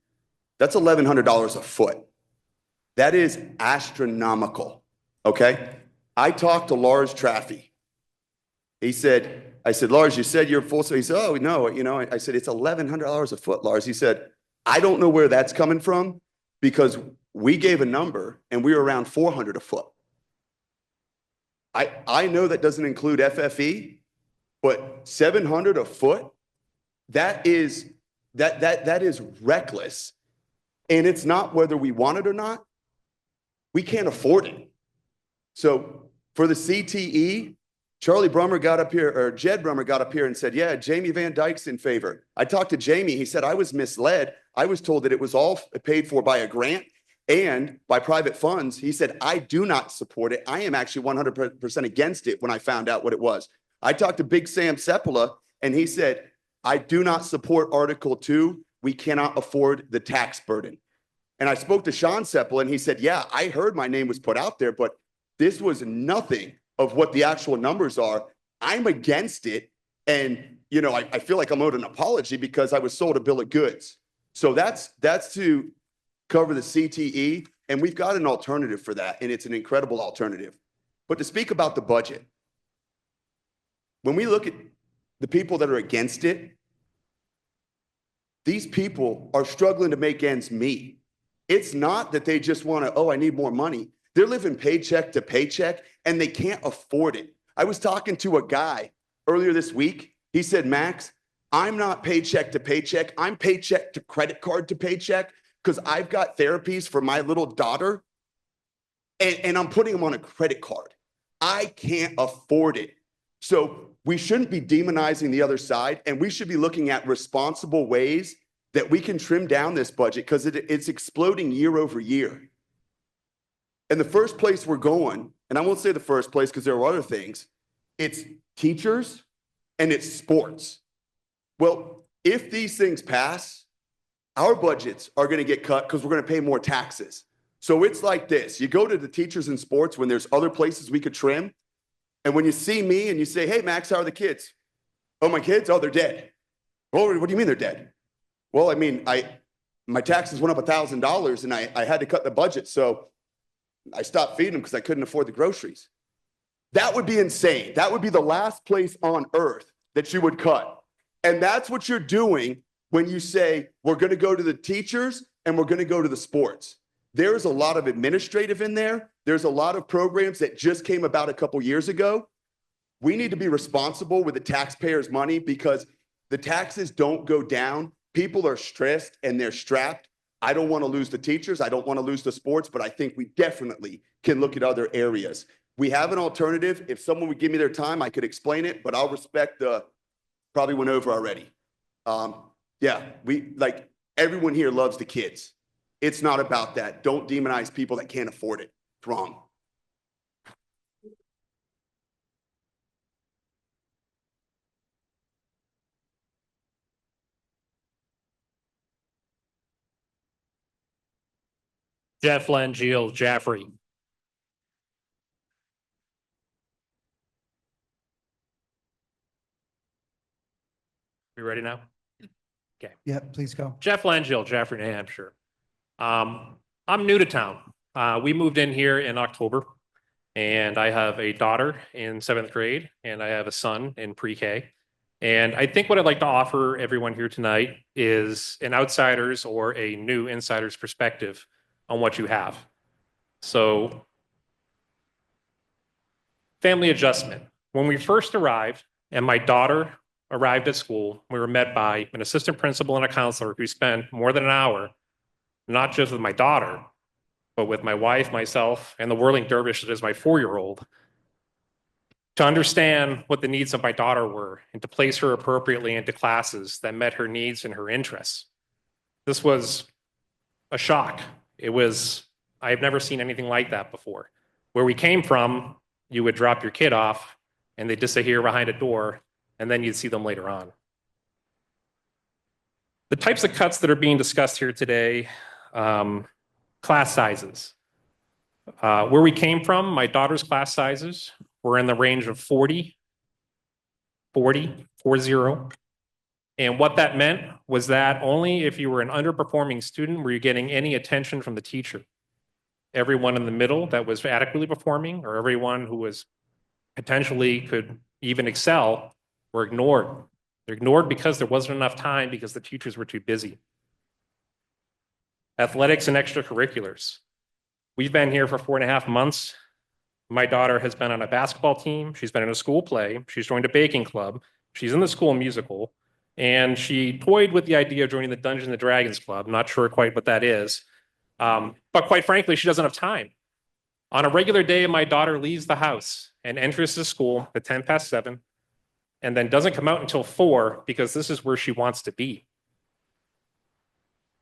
That's $1,100 a foot. That is astronomical, okay? I talked to Lars Traffy. I said, Lars, you said you're full. So he said, oh, no, I said, it's $1,100 a foot, Lars. He said, I don't know where that's coming from because we gave a number and we were around 400 a foot. I know that doesn't include FFE, but 700 a foot, that is reckless. And it's not whether we want it or not. We can't afford it. So for the CTE, Charlie Brummer got up here, or Jed Brummer got up here and said, yeah, Jamie Van Dyke's in favor. I talked to Jamie. He said, I was misled. I was told that it was all paid for by a grant and by private funds. He said, I do not support it. I am actually 100% against it when I found out what it was. I talked to Big Sam Seppala, and he said, I do not support Article 2. We cannot afford the tax burden. And I spoke to Sean Seppala, and he said, yeah, I heard my name was put out there, but this was nothing of what the actual numbers are. I'm against it. And, you know, I feel like I'm owed an apology because I was sold a bill of goods. So that's to cover the CTE. And we've got an alternative for that. And it's an incredible alternative. But to speak about the budget, when we look at the people that are against it, these people are struggling to make ends meet. It's not that they just want to, oh, I need more money. They're living paycheck to paycheck and they can't afford it. I was talking to a guy earlier this week. He said, Max, I'm not paycheck to paycheck. I'm paycheck to credit card to paycheck because I've got therapies for my little daughter and I'm putting them on a credit card. I can't afford it. So we shouldn't be demonizing the other side, and we should be looking at responsible ways that we can trim down this budget because it's exploding year over year. And the first place we're going, and I won't say the first place because there are other things, it's teachers and it's sports. Well, if these things pass, our budgets are going to get cut because we're going to pay more taxes. So it's like this. You go to the teachers in sports when there's other places we could trim. And when you see me and you say, hey, Max, how are the kids? Oh, my kids? Oh, they're dead. Well, what do you mean they're dead? Well, I mean, my taxes went up $1,000 and I had to cut the budget. So I stopped feeding them because I couldn't afford the groceries. That would be insane. That would be the last place on earth that you would cut. And that's what you're doing when you say, we're going to go to the teachers and we're going to go to the sports. There's a lot of administrative in there. There's a lot of programs that just came about a couple years ago. We need to be responsible with the taxpayers' money because the taxes don't go down. People are stressed and they're strapped. I don't want to lose the teachers. I don't want to lose the sports, but I think we definitely can look at other areas. We have an alternative. If someone would give me their time, I could explain it, but I'll respect the, probably went over already. Yeah, we like everyone here loves the kids. It's not about that. Don't demonize people that can't afford it. It's wrong. Jeff Langiel, Jaffrey. You ready now? Okay. Yeah, please go. Jeff Langiel, Jaffrey, New Hampshire. I'm new to town. We moved in here in October, and I have a daughter in 7th grade, and I have a son in pre-K. And I think what I'd like to offer everyone here tonight is an outsider's or a new insider's perspective on what you have. So, family adjustment. When we first arrived and my daughter arrived at school, we were met by an assistant principal and a counselor who spent more than an hour, not just with my daughter, but with my wife, myself, and the whirling dervish that is my 4-year-old, to understand what the needs of my daughter were and to place her appropriately into classes that met her needs and her interests. This was a shock. I've never seen anything like that before. Where we came from, you would drop your kid off and they'd disappear behind a door, and then you'd see them later on. The types of cuts that are being discussed here today, class sizes. Where we came from, my daughter's class sizes were in the range of 40. And what that meant was that only if you were an underperforming student were you getting any attention from the teacher. Everyone in the middle that was adequately performing, or everyone who was potentially could even excel, were ignored. They're ignored because there wasn't enough time because the teachers were too busy. Athletics and extracurriculars. We've been here for 4.5 months. My daughter has been on a basketball team. She's been in a school play. She's joined a baking club. She's in the school musical. And she toyed with the idea of joining the Dungeons and Dragons Club. I'm not sure quite what that is. But quite frankly, she doesn't have time. On a regular day, my daughter leaves the house and enters the school at 7:10, and then doesn't come out until 4 because this is where she wants to be.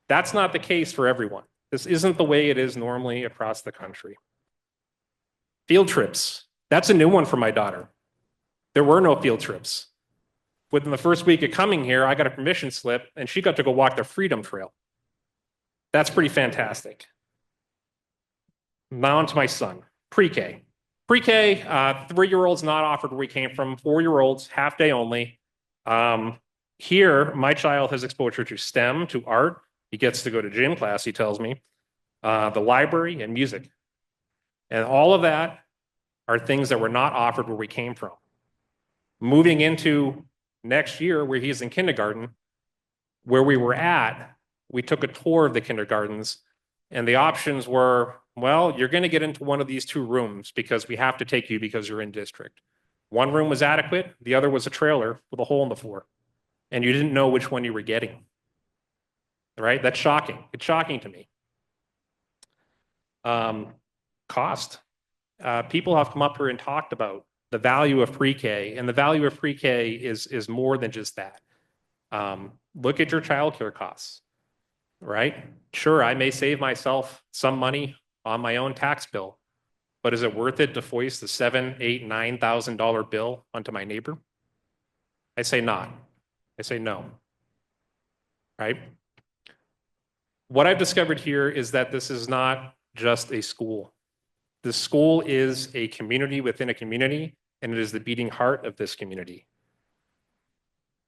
That's not the case for everyone. This isn't the way it is normally across the country. Field trips. That's a new one for my daughter. There were no field trips. Within the first week of coming here, I got a permission slip and she got to go walk the Freedom Trail. That's pretty fantastic. Now on to my son, pre-K. Pre-K, 3-year-olds not offered where we came from, 4-year-olds, half day only. Here, my child has exposure to STEM, to art. He gets to go to gym class, he tells me, the library and music. And all of that are things that were not offered where we came from. Moving into next year, where he's in kindergarten, where we were at, we took a tour of the kindergartens, and the options were, well, you're going to get into one of these 2 rooms because we have to take you because you're in district. One room was adequate, the other was a trailer with a hole in the floor, and you didn't know which one you were getting. Right? That's shocking. It's shocking to me. Cost. People have come up here and talked about the value of pre-K, and the value of pre-K is more than just that. Look at your childcare costs, right? Sure, I may save myself some money on my own tax bill, but is it worth it to foist the $7,000, $8,000, $9,000 bill onto my neighbor? I say not. I say no, right? What I've discovered here is that this is not just a school. The school is a community within a community, and it is the beating heart of this community.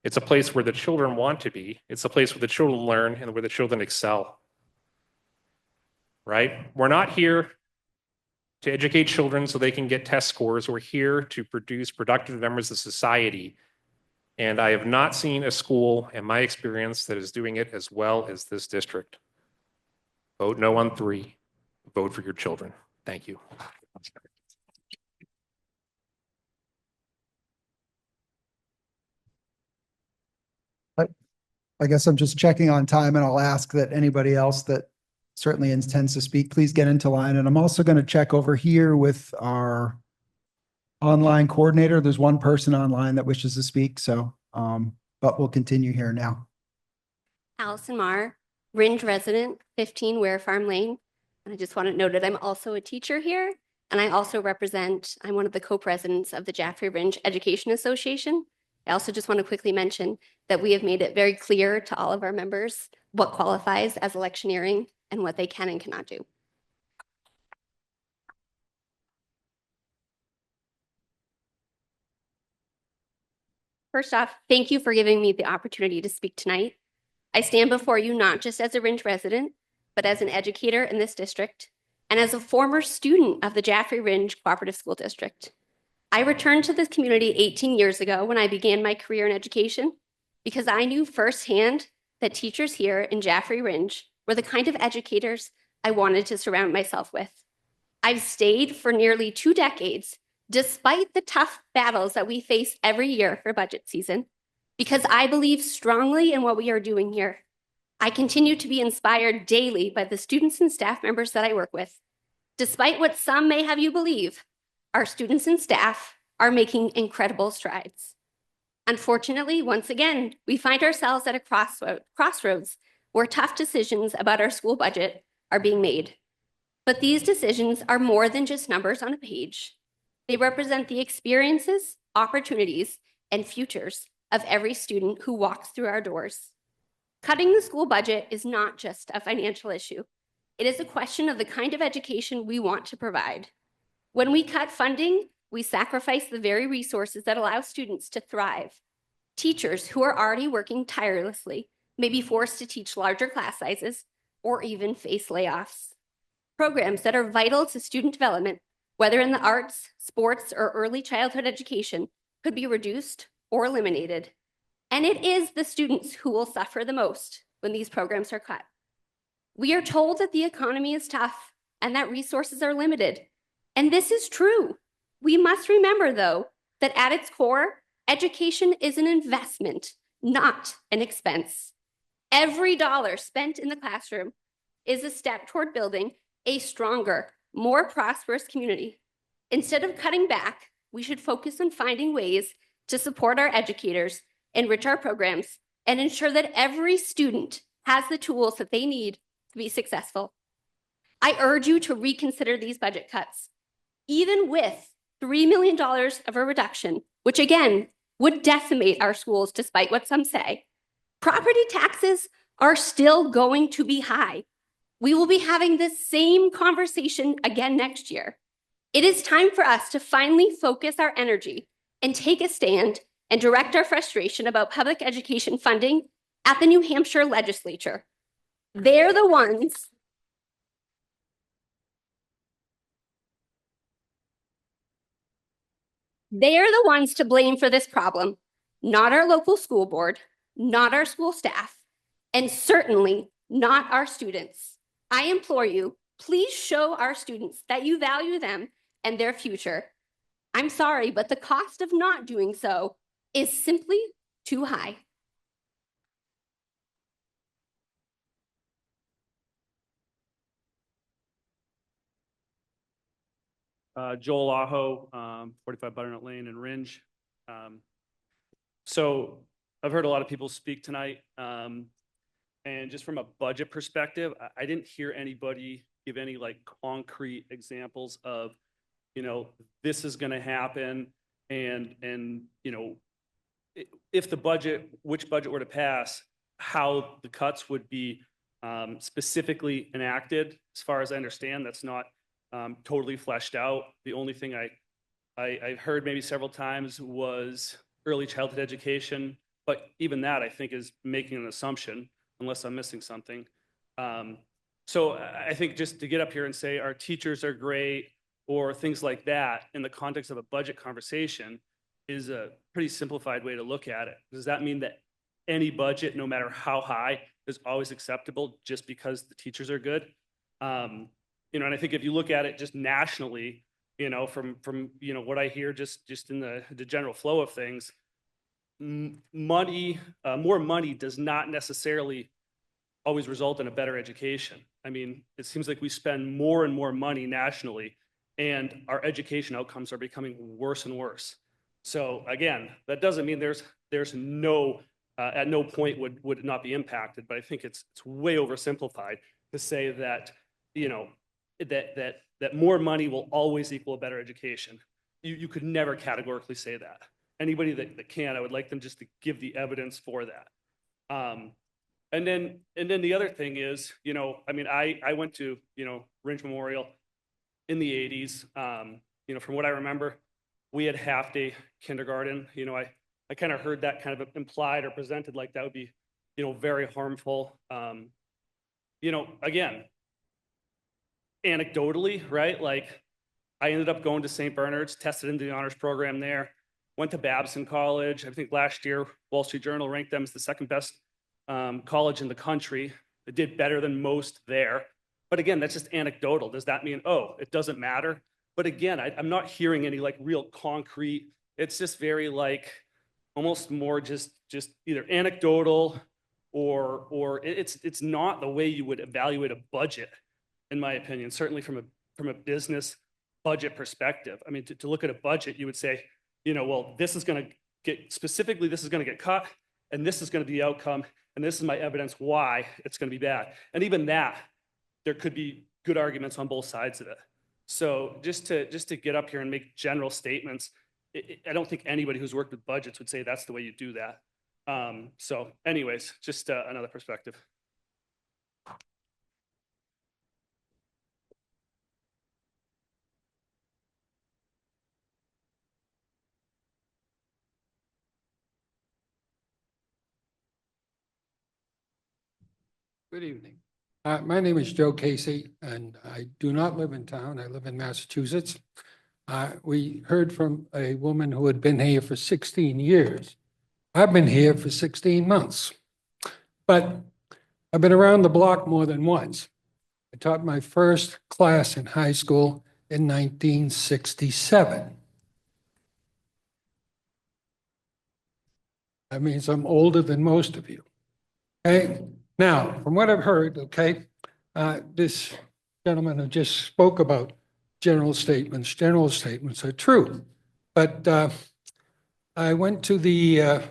It's a place where the children want to be. It's a place where the children learn and where the children excel. Right? We're not here to educate children so they can get test scores. We're here to produce productive members of society And I have not seen a school in my experience that is doing it as well as this district. Vote no on 3. Vote for your children. Thank you. I guess I'm just checking on time, and I'll ask that anybody else that certainly intends to speak, please get into line. And I'm also going to check over here with our online coordinator. There's one person online that wishes to speak, so, but we'll continue here now. Allison Marr, Ringe resident, 15 Ware Farm Lane. And I just want to note that I'm also a teacher here, and I also represent, I'm one of the co-presidents of the Jaffrey Ringe Education Association. I also just want to quickly mention that we have made it very clear to all of our members what qualifies as electioneering and what they can and cannot do. First off, thank you for giving me the opportunity to speak tonight. I stand before you not just as a Ringe resident, but as an educator in this district and as a former student of the Jaffrey Ringe Cooperative School District. I returned to this community 18 years ago when I began my career in education because I knew firsthand that teachers here in Jaffrey Ringe were the kind of educators I wanted to surround myself with. I've stayed for nearly 2 decades, despite the tough battles that we face every year for budget season, because I believe strongly in what we are doing here. I continue to be inspired daily by the students and staff members that I work with. Despite what some may have you believe, our students and staff are making incredible strides. Unfortunately, once again, we find ourselves at a crossroads where tough decisions about our school budget are being made. But these decisions are more than just numbers on a page. They represent the experiences, opportunities, and futures of every student who walks through our doors. Cutting the school budget is not just a financial issue. It is a question of the kind of education we want to provide. When we cut funding, we sacrifice the very resources that allow students to thrive. Teachers who are already working tirelessly may be forced to teach larger class sizes or even face layoffs. Programs that are vital to student development, whether in the arts, sports, or early childhood education, could be reduced or eliminated. And it is the students who will suffer the most when these programs are cut. We are told that the economy is tough and that resources are limited. And this is true. We must remember, though, that at its core, education is an investment, not an expense. Every dollar spent in the classroom is a step toward building a stronger, more prosperous community. Instead of cutting back, we should focus on finding ways to support our educators, enrich our programs, and ensure that every student has the tools that they need to be successful. I urge you to reconsider these budget cuts. Even with $3 million of a reduction, which again would decimate our schools despite what some say, property taxes are still going to be high. We will be having this same conversation again next year. It is time for us to finally focus our energy and take a stand and direct our frustration about public education funding at the New Hampshire legislature. They're the ones to blame for this problem, not our local school board, not our school staff, and certainly not our students. I implore you, please show our students that you value them and their future. I'm sorry, but the cost of not doing so is simply too high. Joel Aho, 45 Butternut Lane in Ringe. So I've heard a lot of people speak tonight. And just from a budget perspective, I didn't hear anybody give any like concrete examples of, you know, this is going to happen. And, you know, if the budget, which budget were to pass, how the cuts would be specifically enacted. As far as I understand, that's not totally fleshed out. The only thing I heard maybe several times was early childhood education, but even that I think is making an assumption unless I'm missing something. So I think just to get up here and say our teachers are great or things like that in the context of a budget conversation is a pretty simplified way to look at it. Does that mean that any budget, no matter how high, is always acceptable just because the teachers are good? You know, and I think if you look at it just nationally, you know, from you know what I hear just in the general flow of things, money, more money does not necessarily always result in a better education. I mean, it seems like we spend more and more money nationally, and our education outcomes are becoming worse and worse. So again, that doesn't mean there's no at no point would it not be impacted, but I think it's way oversimplified to say that, you know, that more money will always equal a better education. You could never categorically say that. Anybody that can, I would like them just to give the evidence for that. And then the other thing is, you know, I mean, I went to, you know, Ringe Memorial in the 80s. You know, from what I remember, we had half-day kindergarten. You know, I kind of heard that kind of implied or presented like that would be, you know, very harmful. You know, again, anecdotally, right? Like I ended up going to St. Bernard's, tested into the honors program there, went to Babson College. I think last year, Wall Street Journal ranked them as the second best college in the country. It did better than most there. But again, that's just anecdotal. Does that mean, oh, it doesn't matter? But again, I'm not hearing any like real concrete. It's just very like almost more just either anecdotal or it's not the way you would evaluate a budget, in my opinion, certainly from a business budget perspective. I mean, to look at a budget, you would say, you know, well, this is going to get specifically, this is going to get cut, and this is going to be the outcome, and this is my evidence why it's going to be bad. And even that, there could be good arguments on both sides of it. So just to get up here and make general statements, I don't think anybody who's worked with budgets would say that's the way you do that. So anyways, just another perspective. Good evening. My name is Joe Casey, and I do not live in town. I live in Massachusetts. We heard from a woman who had been here for 16 years. I've been here for 16 months, but I've been around the block more than once. I taught my first class in high school in 1967. That means I'm older than most of you. Okay? Now, from what I've heard, okay, this gentleman who just spoke about general statements are true. But I went to the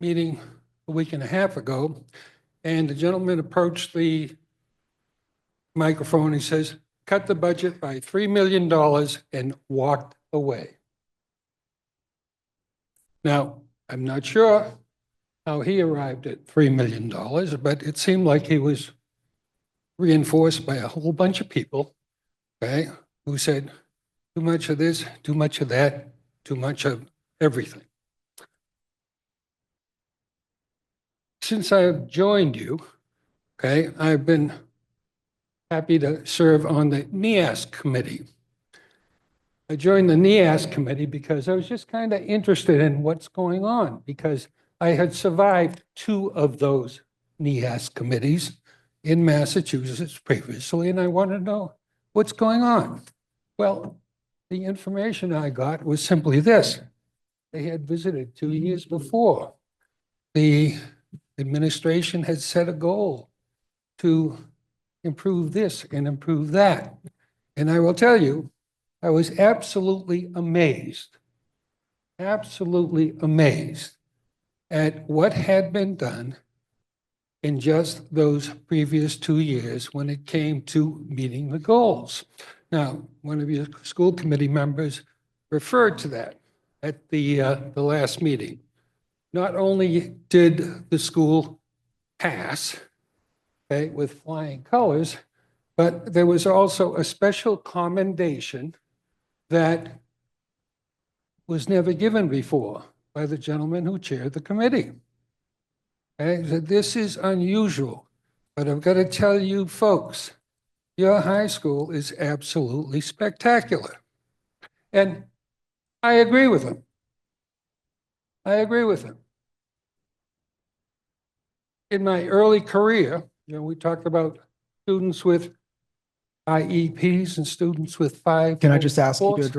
meeting a week and a half ago, and the gentleman approached the microphone. He says, cut the budget by $3 million and walked away. Now, I'm not sure how he arrived at $3 million, but it seemed like he was reinforced by a whole bunch of people, okay, who said, too much of this, too much of that, too much of everything. Since I've joined you, okay, I've been happy to serve on the NEAS committee. I joined the NEAS committee because I was just kind of interested in what's going on, because I had survived 2 of those NEAS committees in Massachusetts previously, and I wanted to know what's going on. Well, the information I got was simply this. They had visited 2 years before. The administration had set a goal to improve this and improve that. And I will tell you, I was absolutely amazed at what had been done in just those previous 2 years when it came to meeting the goals. Now, one of your school committee members referred to that at the last meeting. Not only did the school pass, okay, with flying colors, but there was also a special commendation that was never given before by the gentleman who chaired the committee. Okay, so this is unusual, but I've got to tell you folks, your high school is absolutely spectacular. And I agree with him. I agree with him. In my early career, we talked about students with IEPs and students with 5. Can I just ask you to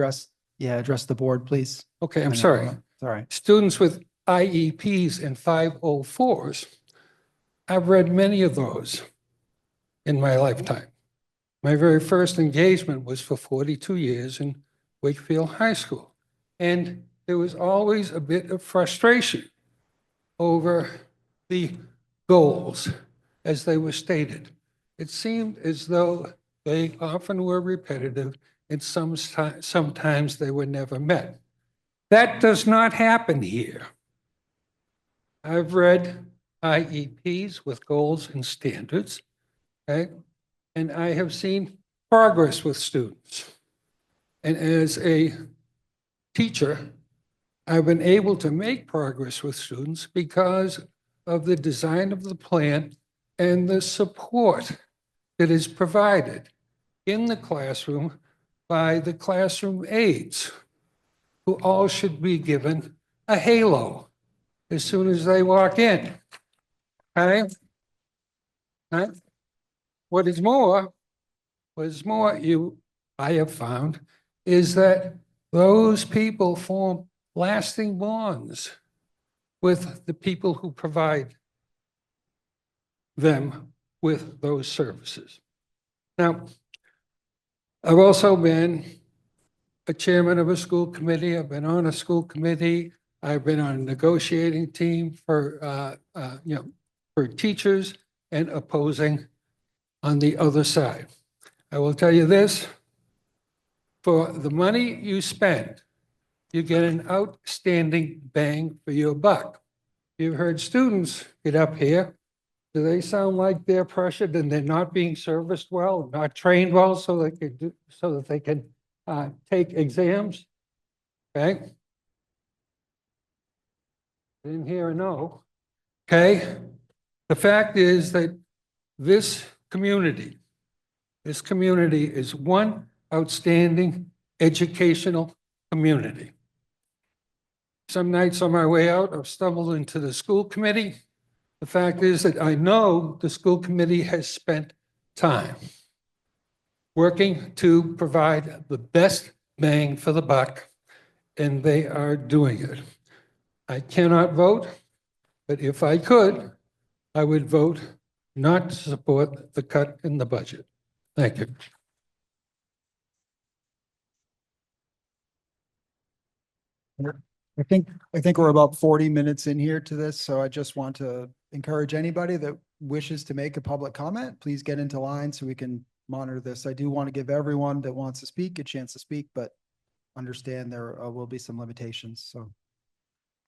address the board, please? Okay, I I'm know, sorry. it's all right. Students with IEPs and 504s, I've read many of those in my lifetime. My very first engagement was for 42 years in Wakefield High School. And there was always a bit of frustration over the goals as they were stated. It seemed as though they often were repetitive and sometimes they were never met. That does not happen here. I've read IEPs with goals and standards, okay? And I have seen progress with students. And as a teacher, I've been able to make progress with students because of the design of the plan and the support that is provided in the classroom by the classroom aides, who all should be given a halo as soon as they walk in. Okay? Right? What is more, I have found, is that those people form lasting bonds with the people who provide them with those services. Now, I've also been a chairman of a school committee. I've been on a school committee. I've been on a negotiating team for teachers and opposing on the other side. I will tell you this, for the money you spend, you get an outstanding bang for your buck. You've heard students get up here. Do they sound like they're pressured and they're not being serviced well, not trained well so that they can take exams? Okay. Didn't hear a no. Okay. The fact is that this community is one outstanding educational community. Some nights on my way out, I've stumbled into the school committee. The fact is that I know the school committee has spent time working to provide the best bang for the buck, and they are doing it. I cannot vote, but if I could, I would vote not to support the cut in the budget. Thank you. I think we're about 40 minutes in here to this, so I just want to encourage anybody that wishes to make a public comment, please get into line so we can monitor this. I do want to give everyone that wants to speak a chance to speak, but understand there will be some limitations, so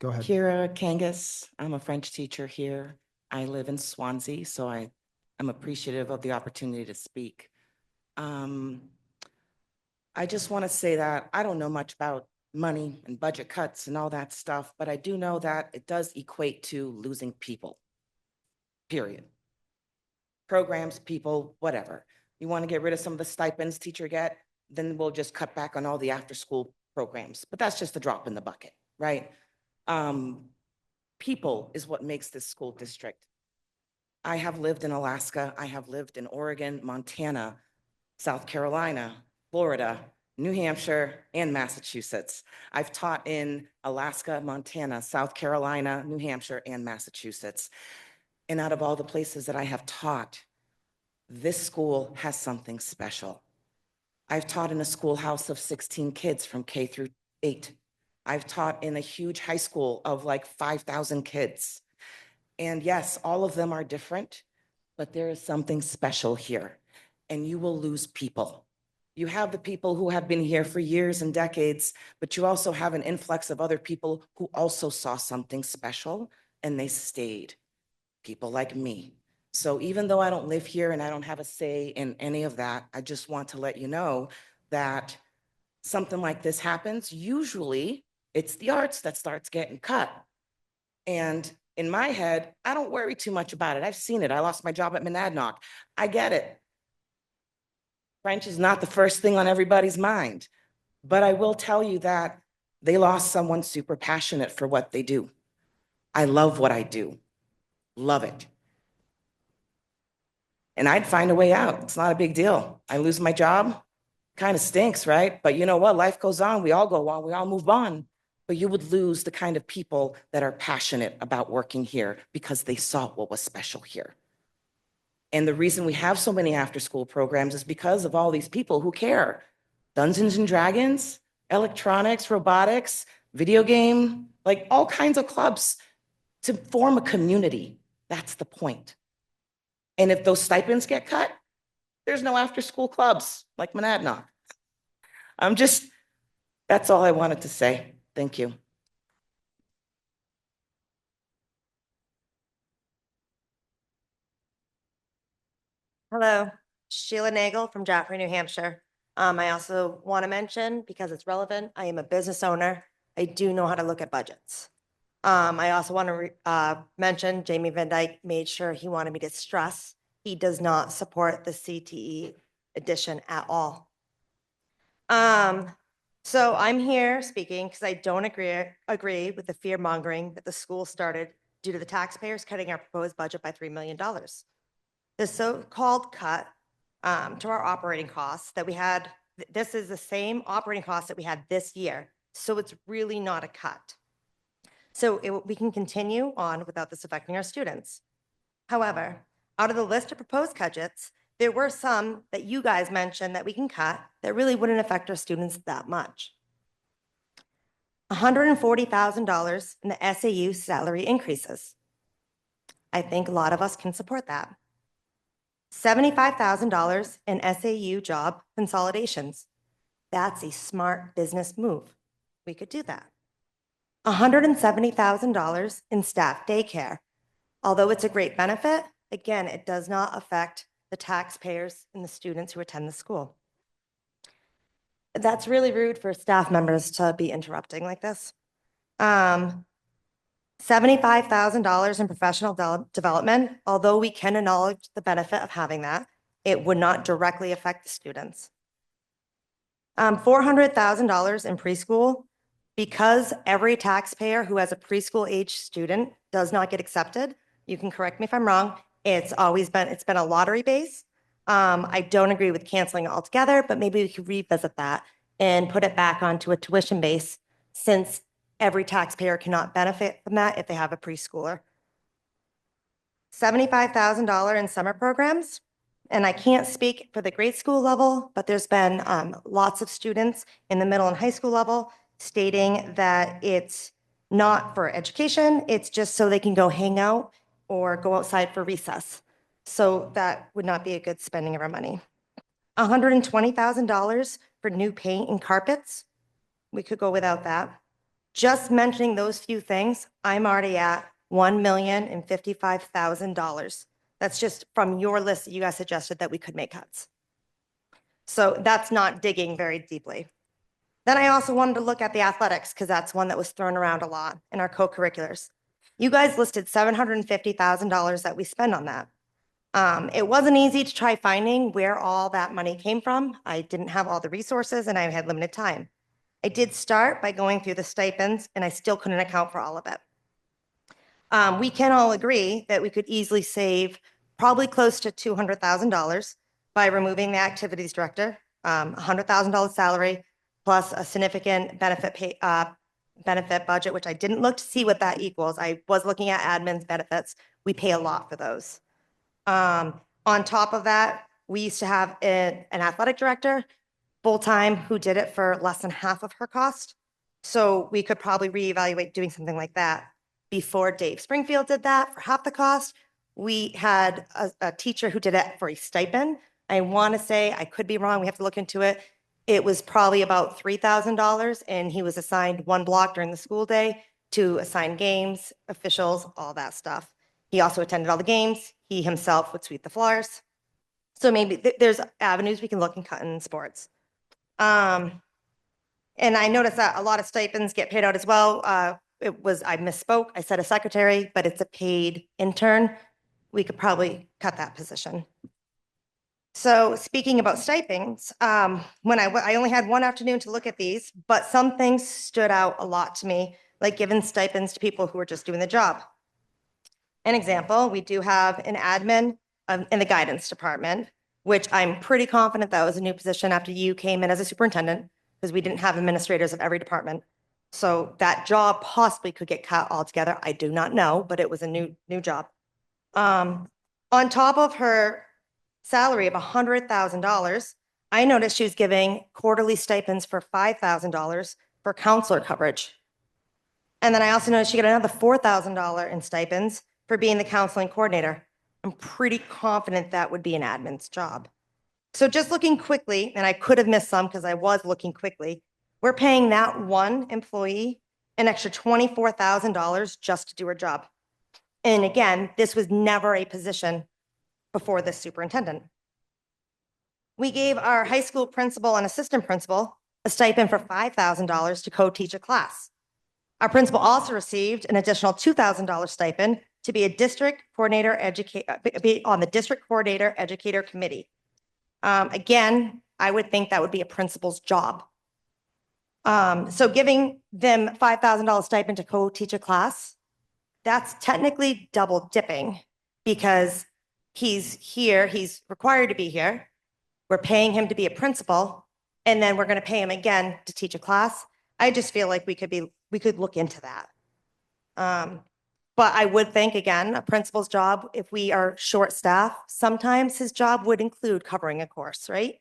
go ahead. Kira Kangas, I'm a French teacher here. I live in Swansea, so I'm appreciative of the opportunity to speak. I just want to say that I don't know much about money and budget cuts and all that stuff, but I do know that it does equate to losing people, period. Programs, people, whatever. You want to get rid of some of the stipends teacher get, then we'll just cut back on all the after-school programs. But that's just a drop in the bucket, right? People is what makes this school district. I have lived in Alaska. I have lived in Oregon, Montana, South Carolina, Florida, New Hampshire, and Massachusetts. I've taught in Alaska, Montana, South Carolina, New Hampshire, and Massachusetts. And out of all the places that I have taught, this school has something special. I've taught in a schoolhouse of 16 kids from K through 8. I've taught in a huge high school of like 5,000 kids. And yes, all of them are different, but there is something special here, and you will lose people. You have the people who have been here for years and decades, but you also have an influx of other people who also saw something special and they stayed. People like me. So even though I don't live here and I don't have a say in any of that, I just want to let you know that something like this happens. Usually it's the arts that starts getting cut. And in my head, I don't worry too much about it. I've seen it. I lost my job at Monadnock. I get it. French is not the first thing on everybody's mind, but I will tell you that they lost someone super passionate for what they do. I love what I do. Love it. And I'd find a way out. It's not a big deal. I lose my job, kind of stinks, right? But you know what? Life goes on. We all go on. We all move on. But you would lose the kind of people that are passionate about working here because they saw what was special here. And the reason we have so many after-school programs is because of all these people who care. Dungeons and Dragons, electronics, robotics, video game, like all kinds of clubs to form a community. That's the point. And if those stipends get cut, there's no after-school clubs like Monadnock. That's all I wanted to say. Thank you. Hello, Sheila Nagel from Jaffrey, New Hampshire. I also want to mention, because it's relevant, I am a business owner. I do know how to look at budgets. I also want to mention Jamie Van Dyke made sure he wanted me to stress he does not support the CTE addition at all. So I'm here speaking because I don't agree with the fear mongering that the school started due to the taxpayers cutting our proposed budget by $3 million. The so-called cut to our operating costs that we had, this is the same operating costs that we had this year. So it's really not a cut. So we can continue on without this affecting our students. However, out of the list of proposed cuts, there were some that you guys mentioned that we can cut that really wouldn't affect our students that much. $140,000 in the SAU salary increases. I think a lot of us can support that. $75,000 in SAU job consolidations. That's a smart business move. We could do that. $170,000 in staff daycare. Although it's a great benefit, again, it does not affect the taxpayers and the students who attend the school. That's really rude for staff members to be interrupting like this. $75,000 in professional development. Although we can acknowledge the benefit of having that, it would not directly affect the students. $400,000 in preschool. Because every taxpayer who has a preschool age student does not get accepted, you can correct me if I'm wrong, it's been a lottery base. I don't agree with canceling it altogether, but maybe we could revisit that and put it back onto a tuition base, since every taxpayer cannot benefit from that if they have a preschooler. $75,000 in summer programs. And I can't speak for the grade school level, but there's been lots of students in the middle and high school level stating that it's not for education, it's just so they can go hang out or go outside for recess. So that would not be a good spending of our money. $120,000 for new paint and carpets. We could go without that. Just mentioning those few things, I'm already at $1,055,000. That's just from your list that you guys suggested that we could make cuts. So that's not digging very deeply. Then I also wanted to look at the athletics, because that's one that was thrown around a lot in our co-curriculars. You guys listed $750,000 that we spend on that. It wasn't easy to try finding where all that money came from. I didn't have all the resources and I had limited time. I did start by going through the stipends and I still couldn't account for all of it. We can all agree that we could easily save probably close to $200,000 by removing the activities director, $100,000 salary, plus a significant benefit budget, which I didn't look to see what that equals. I was looking at admin's benefits. We pay a lot for those. On top of that, we used to have an athletic director, full-time, who did it for less than half of her cost. So we could probably reevaluate doing something like that. Before Dave Springfield did that for half the cost, we had a teacher who did it for a stipend. I want to say, I could be wrong, we have to look into it. It was probably about $3,000, and he was assigned one block during the school day to assign games, officials, all that stuff. He also attended all the games. He himself would sweep the floors. So maybe there's avenues we can look and cut in sports. And I noticed that a lot of stipends get paid out as well. I misspoke. I said a secretary, but it's a paid intern. We could probably cut that position. So speaking about stipends, when I only had one afternoon to look at these, but some things stood out a lot to me like giving stipends to people who are just doing the job. An example, we do have an admin in the guidance department, which I'm pretty confident that was a new position after you came in as a superintendent, because we didn't have administrators of every department. So that job possibly could get cut altogether. I do not know, but it was a new job. On top of her salary of $100,000, I noticed she was giving quarterly stipends for $5,000 for counselor coverage. And then I also noticed she got another $4,000 in stipends for being the counseling coordinator. I'm pretty confident that would be an admin's job. So just looking quickly, and I could have missed some because I was looking quickly, we're paying that one employee an extra $24,000 just to do her job. And again, this was never a position before this superintendent. We gave our high school principal and assistant principal a stipend for $5,000 to co-teach a class. Our principal also received an additional $2,000 stipend to be a district coordinator be on the district coordinator educator committee. Again, I would think that would be a principal's job. So giving them $5,000 stipend to co-teach a class, that's technically double dipping because he's here, he's required to be here. We're paying him to be a principal, and then we're going to pay him again to teach a class. I just feel like we could look into that. But I would think, again, a principal's job, if we are short staffed, sometimes his job would include covering a course, right?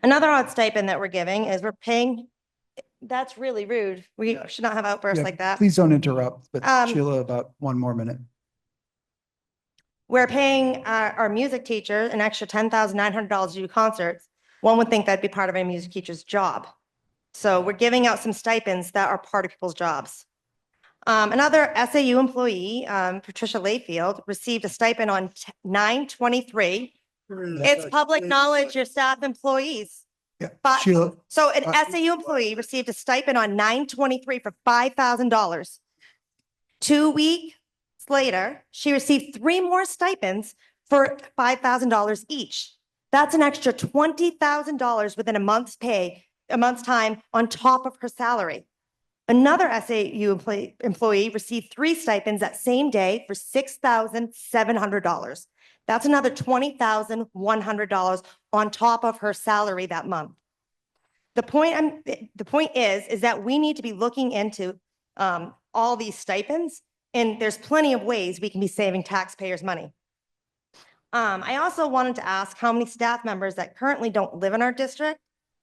Another odd stipend that we're giving is we're paying, that's really rude. We should not have outbursts Yeah, like that. Please don't interrupt, but Um, Sheila, about one more minute. We're paying our music teacher an extra $10,900 to do concerts. One would think that'd be part of a music teacher's job. So we're giving out some stipends that are part of people's jobs. Another SAU employee, Patricia Layfield, received a stipend on 9/23. It's public knowledge, your staff employees. Yeah, But, Sheila, so an SAU employee received a stipend on 9/23 for $5,000. 2 weeks later, she received 3 more stipends for $5,000 each. That's an extra $20,000 within a month's time on top of her salary. Another SAU employee received 3 stipends that same day for $6,700. That's another $20,100 on top of her salary that month. The point is that we need to be looking into all these stipends, and there's plenty of ways we can be saving taxpayers' money. I also wanted to ask how many staff members that currently don't live in our district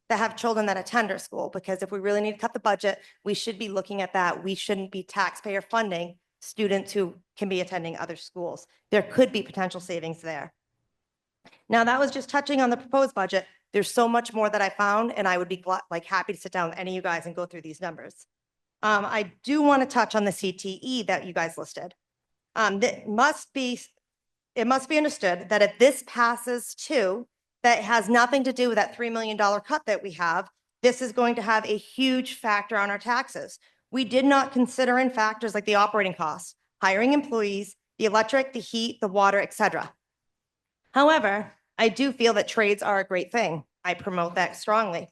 that have children that attend our school, because if we really need to cut the budget, we should be looking at that. We shouldn't be taxpayer funding students who can be attending other schools. There could be potential savings there. Now, that was just touching on the proposed budget. There's so much more that I found, and I would be happy to sit down with any of you guys and go through these numbers. I do want to touch on the CTE that you guys listed. It must be understood that if this passes too, that has nothing to do with that $3 million cut that we have. This is going to have a huge factor on our taxes. We did not consider in factors like the operating costs, hiring employees, the electric, the heat, the water, etc. However, I do feel that trades are a great thing. I promote that strongly.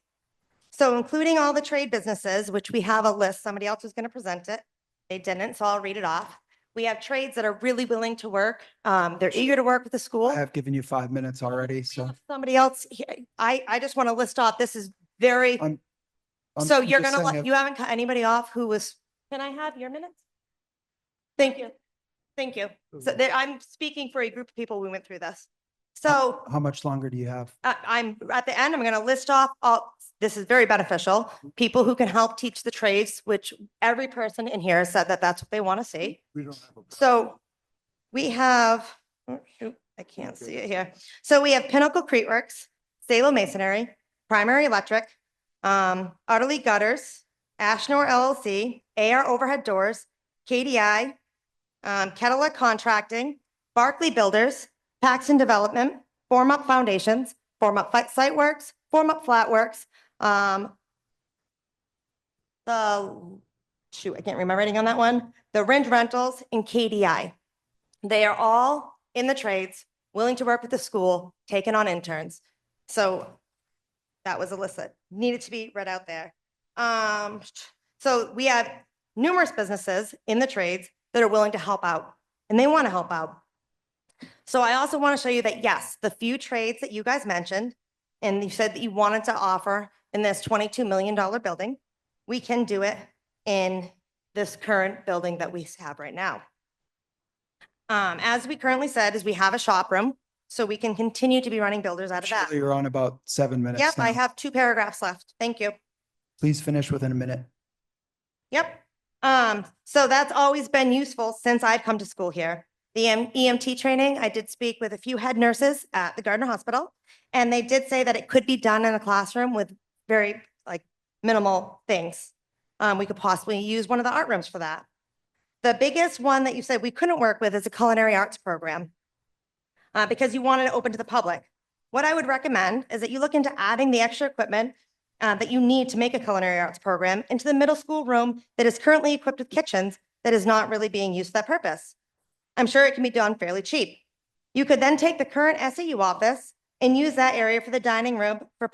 So including all the trade businesses, which we have a list, somebody else was going to present it. They didn't, so I'll read it off. We have trades that are really willing to work. They're eager to work with the school. I have given you 5 minutes already, so. Somebody else, I just want to list off, this is very, I'm so you're just gonna saying you haven't cut anybody off who was, can I have your minutes? Thank you. Thank you. So I'm speaking for a group of people who went through this. So How much longer do you have? I'm at the end, I'm going to list off all, this is very beneficial, people who can help teach the trades, which every person in here said that that's what they want to see. We don't have a. So we have, oh, shoot, I can't see it here. So we have Pinnacle Crete Works, Salo Masonry, Primary Electric, Utterly Gutters, Ashnor LLC, AR Overhead Doors, KDI, Kettler Contracting, Barclay Builders, Paxton Development, Form Up Foundations, Form Up Site Works, Form Up Flat Works, I can't read my writing on that one. The Ringe Rentals and KDI. They are all in the trades, willing to work with the school, taking on interns. So that was a list that needed to be read out there. So we have numerous businesses in the trades that are willing to help out, and they want to help out. So I also want to show you that, yes, the few trades that you guys mentioned, and you said that you wanted to offer in this $22 million building, we can do it in this current building that we have right now. As we currently said, is we have a shop room, so we can continue to be running builders out of that. Sheila, you're on about 7 minutes Yep, I now. have 2 paragraphs left. Thank you. Please finish within a minute. Yep. So that's always been useful since I've come to school here. The EMT training, I did speak with a few head nurses at the Gardner Hospital, and they did say that it could be done in a classroom with very minimal things. We could possibly use one of the art rooms for that. The biggest one that you said we couldn't work with is a culinary arts program because you wanted it open to the public. What I would recommend is that you look into adding the extra equipment that you need to make a culinary arts program into the middle school room that is currently equipped with kitchens that is not really being used for that purpose. I'm sure it can be done fairly cheap. You could then take the current SAU office and use that area for the dining room for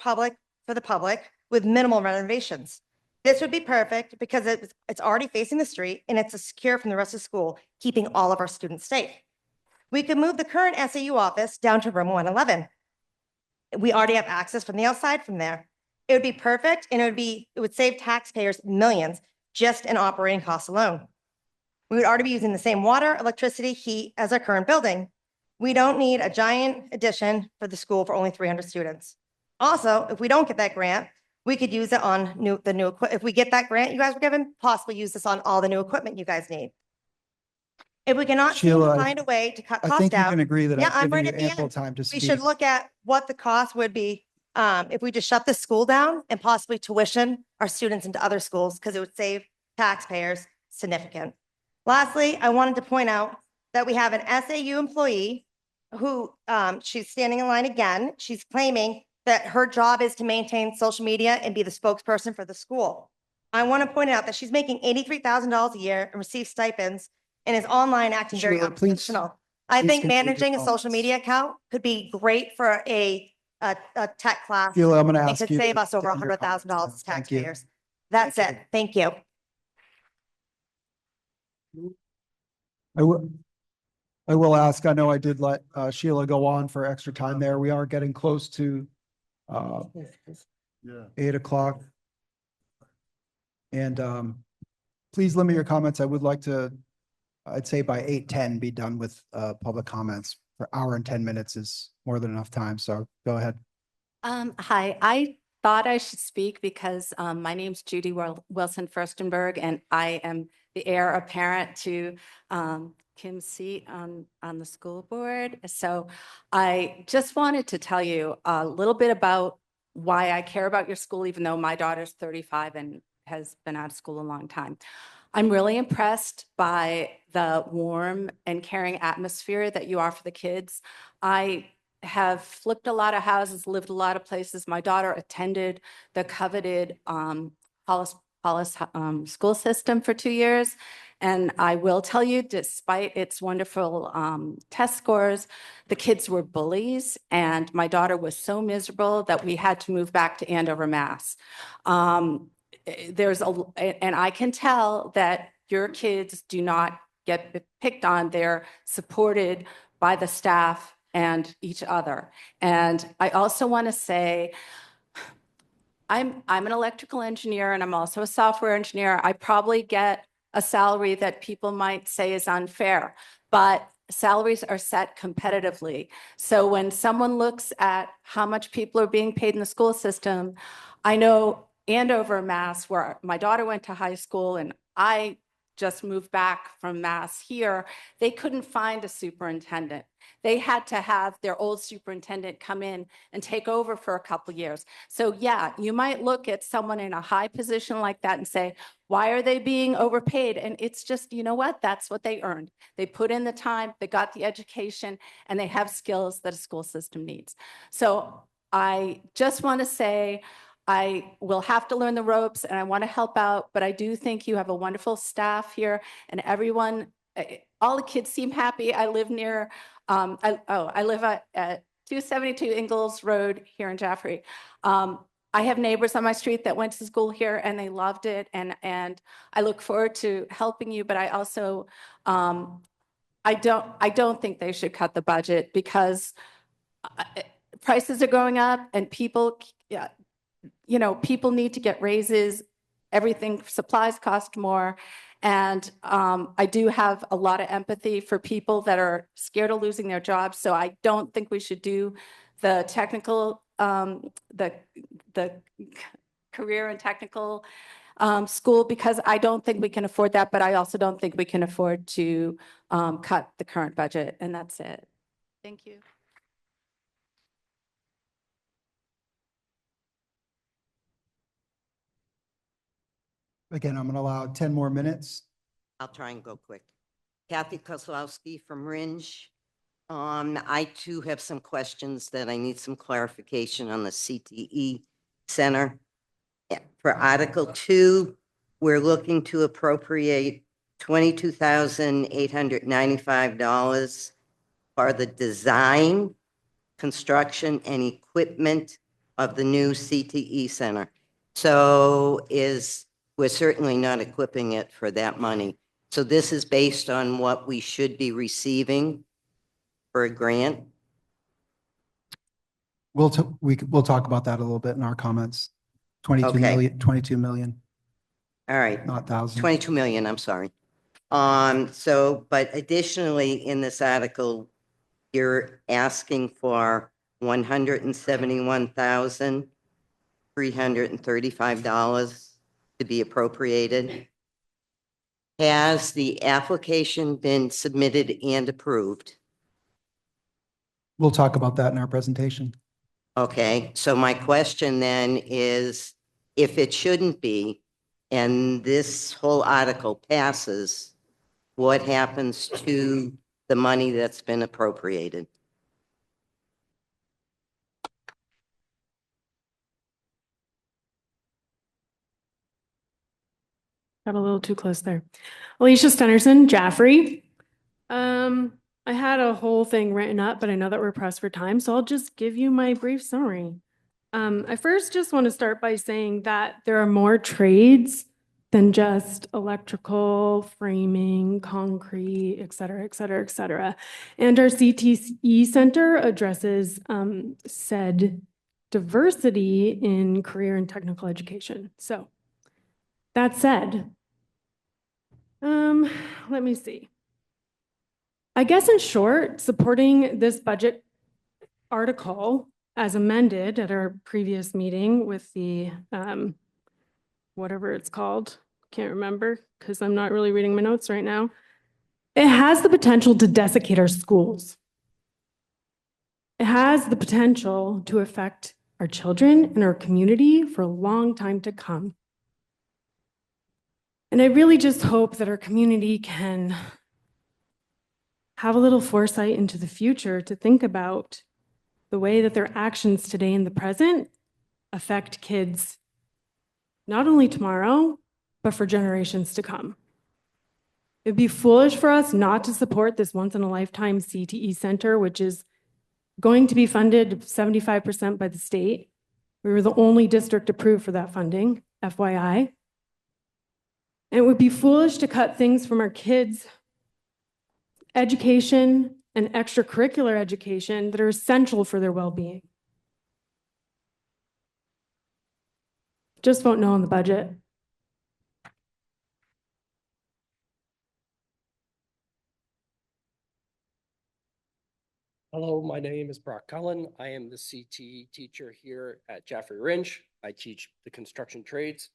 the public with minimal renovations. This would be perfect because it's already facing the street and it's secure from the rest of school, keeping all of our students safe. We could move the current SAU office down to room 111. We already have access from the outside from there. It would be perfect, and it would save taxpayers millions just in operating costs alone. We would already be using the same water, electricity, heat as our current building. We don't need a giant addition for the school for only 300 students. Also, if we don't get that grant, we could use it on the new equipment. If we get that grant you guys were given, possibly use this on all the new equipment you guys need. If we cannot seem to Sheila, find a way to cut I costs think you down. can agree that Yeah, I've I'm right given at you the ample end. time to We speak. should look at what the cost would be if we just shut the school down and possibly tuition our students into other schools, because it would save taxpayers significant. Lastly, I wanted to point out that we have an SAU employee who she's standing in line again. She's claiming that her job is to maintain social media and be the spokesperson for the school. I want to point out that she's making $83,000 a year and receives stipends and is online acting very Sheila, please- unprofessional. I please think conclude your managing a social comments. media account could be great for a tech class. Sheila, I'm going to It ask could you. save to us over end your comments $100,000 now. as Thank you. taxpayers. That's it. Thank you. I will ask, I know I did let Sheila go on for extra time there. We are getting close to Yeah. 8 o'clock. And please limit your comments. I would like to, I'd say by 8:10 be done with public comments. For hour and 10 minutes is more than enough time. So go ahead. Hi, I thought I should speak because my name's Judy Wilson Furstenberg, and I am the heir apparent to Kim's seat on the school board. So I just wanted to tell you a little bit about why I care about your school, even though my daughter's 35 and has been out of school a long time. I'm really impressed by the warm and caring atmosphere that you are for the kids. I have flipped a lot of houses, lived a lot of places. My daughter attended the coveted Hollis school system for 2 years. And I will tell you, despite its wonderful test scores, the kids were bullies. And my daughter was so miserable that we had to move back to Andover, Mass. And I can tell that your kids do not get picked on. They're supported by the staff and each other. And I also want to say, I'm an electrical engineer and I'm also a software engineer. I probably get a salary that people might say is unfair, but salaries are set competitively. So when someone looks at how much people are being paid in the school system, I know Andover, Mass, where my daughter went to high school and I just moved back from Mass here, they couldn't find a superintendent. They had to have their old superintendent come in and take over for a couple years. So yeah, you might look at someone in a high position like that and say, why are they being overpaid? And it's just, you know what? That's what they earned. They put in the time, they got the education, and they have skills that a school system needs. So I just want to say, I will have to learn the ropes and I want to help out, but I do think you have a wonderful staff here and everyone, all the kids seem happy. I live near, I live at 272 Ingalls Road here in Jaffrey. I have neighbors on my street that went to school here and they loved it. And I look forward to helping you, but I also, I don't think they should cut the budget because prices are going up and people, yeah, you know, people need to get raises. Everything, supplies cost more. And I do have a lot of empathy for people that are scared of losing their jobs. So I don't think we should do the technical, the career and technical school because I don't think we can afford that, but I also don't think we can afford to cut the current budget. And that's it. Thank you. Again, I'm going to allow 10 more minutes. I'll try and go quick. Kathy Kozlowski from Ringe. I too have some questions that I need some clarification on the CTE Center. For Article 2, we're looking to appropriate $22,895 for the design, construction, and equipment of the new CTE Center. So we're certainly not equipping it for that money. So this is based on what we should be receiving for a grant? We'll talk about that a little bit in our comments. 22 Okay. million, 22 million, All right. not thousand. 22 million, I'm sorry. But additionally, in this article, you're asking for $171,335 to be appropriated. Has the application been submitted and approved? We'll talk about that in our presentation. Okay, so my question then is, if it shouldn't be, and this whole article passes, what happens to the money that's been appropriated? Got a little too close there. Alicia Stennerson, Jaffrey. I had a whole thing written up, but I know that we're pressed for time, so I'll just give you my brief summary. I first just want to start by saying that there are more trades than just electrical, framing, concrete, et cetera, et cetera, et cetera. And our CTE Center addresses said diversity in career and technical education. So that said, let me see. I guess in short, supporting this budget article as amended at our previous meeting with the, whatever it's called, can't remember because I'm not really reading my notes right now. It has the potential to desiccate our schools. It has the potential to affect our children and our community for a long time to come. And I really just hope that our community can have a little foresight into the future to think about the way that their actions today in the present affect kids, not only tomorrow, but for generations to come. It'd be foolish for us not to support this once-in-a-lifetime CTE Center, which is going to be funded 75% by the state. We were the only district approved for that funding, FYI. And it would be foolish to cut things from our kids' education and extracurricular education that are essential for their well-being. Just vote no on the budget. Hello, my name is Brock Cullen. I am the CTE teacher here at Jaffrey Ringe. I teach the construction trades.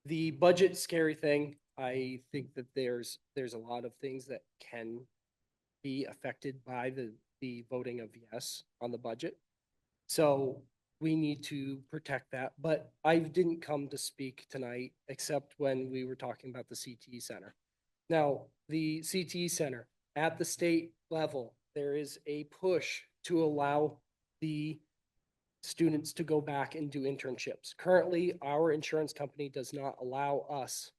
The budget scary thing, I think that there's a lot of things that can be affected by the voting of yes on the budget. So we need to protect that. But I didn't come to speak tonight except when we were talking about the CTE Center. Now, the CTE Center at the state level, there is a push to allow the students to go back and do internships. Currently, our insurance company does not allow us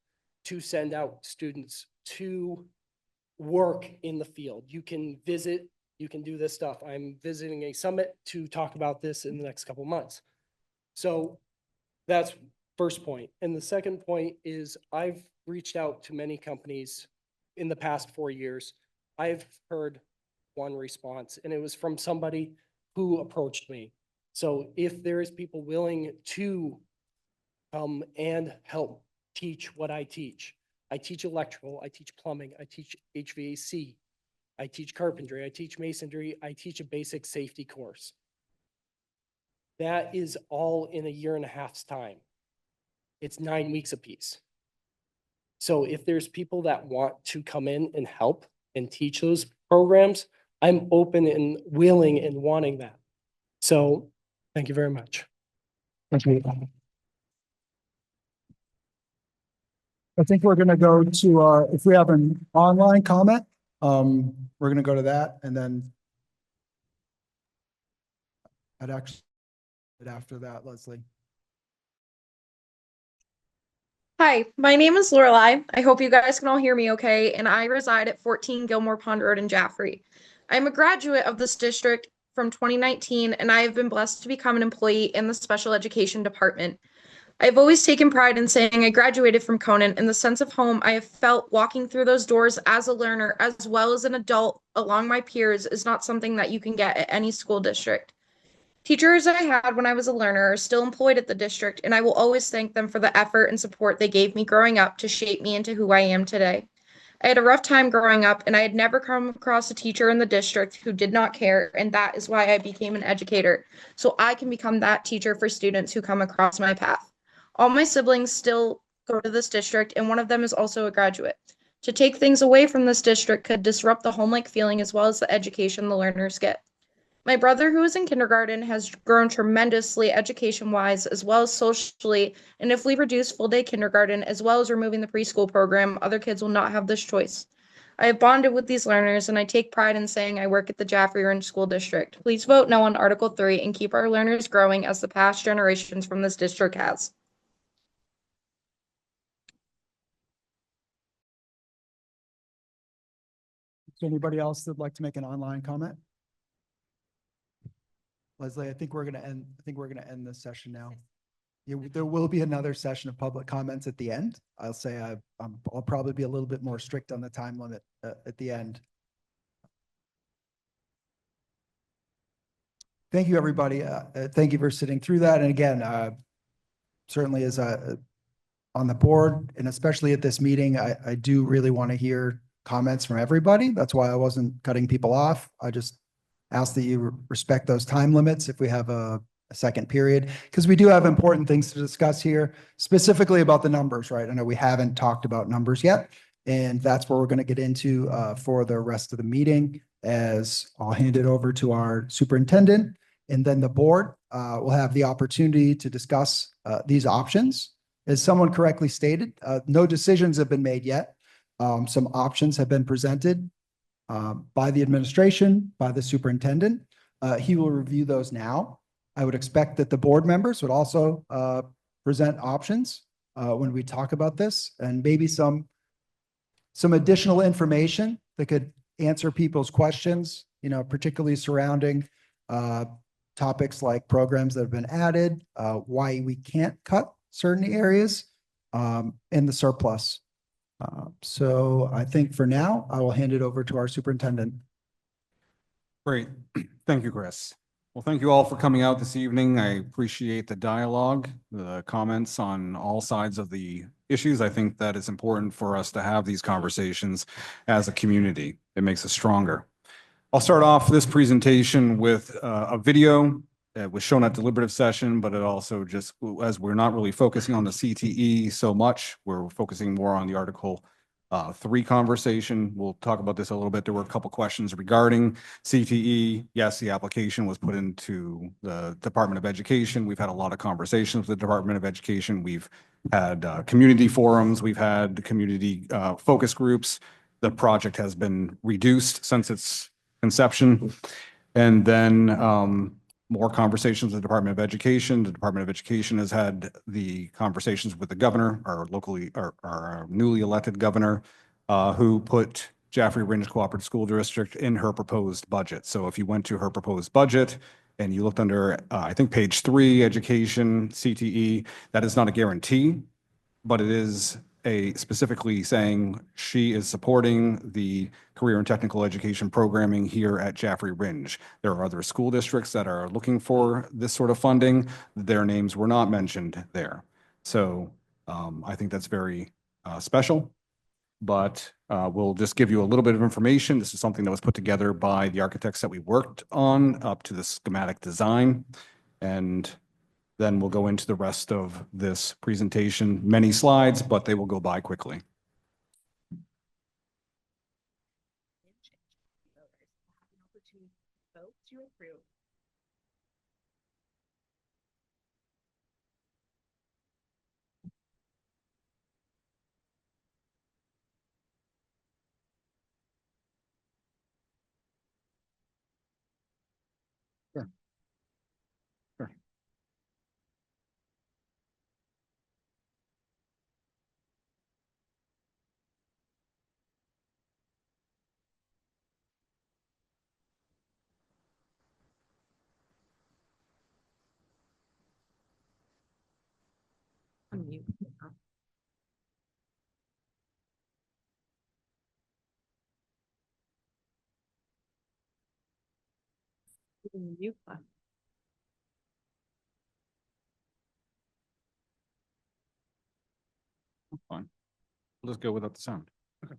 to send out students to work in the field. You can visit, you can do this stuff. I'm visiting a summit to talk about this in the next couple months. So that's first point. And the second point is I've reached out to many companies in the past 4 years. I've heard one response, and it was from somebody who approached me. So if there is people willing to come and help teach what I teach electrical, I teach plumbing, I teach HVAC, I teach carpentry, I teach masonry, I teach a basic safety course. That is all in a year and a half's time. It's 9 weeks apiece. So if there's people that want to come in and help and teach those programs, I'm open and willing and wanting that. So thank you very much. Thank you. I think we're going to go to, if we have an online comment, we're going to go to that, and then I'd actually, after that, Leslie. Hi, my name is Lorelai. I hope you guys can all hear me okay, and I reside at 14 Gilmore Pond Road in Jaffrey. I'm a graduate of this district from 2019, and I have been blessed to become an employee in the special education department. I've always taken pride in saying I graduated from Conant, and the sense of home I have felt walking through those doors as a learner, as well as an adult along my peers, is not something that you can get at any school district. Teachers I had when I was a learner are still employed at the district, and I will always thank them for the effort and support they gave me growing up to shape me into who I am today. I had a rough time growing up, and I had never come across a teacher in the district who did not care, and that is why I became an educator, so I can become that teacher for students who come across my path. All my siblings still go to this district, and one of them is also a graduate. To take things away from this district could disrupt the home-like feeling as well as the education the learners get. My brother, who is in kindergarten, has grown tremendously education-wise as well as socially, and if we reduce full-day kindergarten as well as removing the preschool program, other kids will not have this choice. I have bonded with these learners, and I take pride in saying I work at the Jaffrey Orange School District. Please vote no on Article 3 and keep our learners growing as the past generations from this district has. Is there anybody else that'd like to make an online comment? Leslie, I think we're going to end this session now. There will be another session of public comments at the end. I'll say I'll probably be a little bit more strict on the time limit at the end. Thank you, everybody. Thank you for sitting through that. And again, certainly as on the board, and especially at this meeting, I do really want to hear comments from everybody. That's why I wasn't cutting people off. I just ask that you respect those time limits if we have a second period, because we do have important things to discuss here, specifically about the numbers, right? I know we haven't talked about numbers yet, and that's what we're going to get into for the rest of the meeting, as I'll hand it over to our superintendent, and then the board will have the opportunity to discuss these options. As someone correctly stated, no decisions have been made yet. Some options have been presented by the administration, by the superintendent. He will review those now. I would expect that the board members would also present options when we talk about this, and maybe some additional information that could answer people's questions, particularly surrounding topics like programs that have been added, why we can't cut certain areas, and the surplus. So I think for now, I will hand it over to our superintendent. Great. Thank you, Chris. Well, thank you all for coming out this evening. I appreciate the dialogue, the comments on all sides of the issues. I think that it's important for us to have these conversations as a community. It makes us stronger. I'll start off this presentation with a video. It was shown at deliberative session, but it also just, as we're not really focusing on the CTE so much, we're focusing more on the Article 3 conversation. We'll talk about this a little bit. There were a couple questions regarding CTE. Yes, the application was put into the Department of Education. We've had a lot of conversations with the Department of Education. We've had community forums. We've had community focus groups. The project has been reduced since its inception. And then more conversations with the Department of Education. The Department of Education has had the conversations with the governor, our newly elected governor, who put Jaffrey Ringe Cooperative School District in her proposed budget. So if you went to her proposed budget, and you looked under, I think, page 3, education, CTE, that is not a guarantee, but it is specifically saying she is supporting the career and technical education programming here at Jaffrey Ringe. There are other school districts that are looking for this sort of funding. Their names were not mentioned there. So I think that's very special, but we'll just give you a little bit of information. This is something that was put together by the architects that we worked on up to the schematic design. And then we'll go into the rest of this presentation. Many slides, but they will go by quickly. Sure. Sure. Fine. We'll just go without the sound. Okay.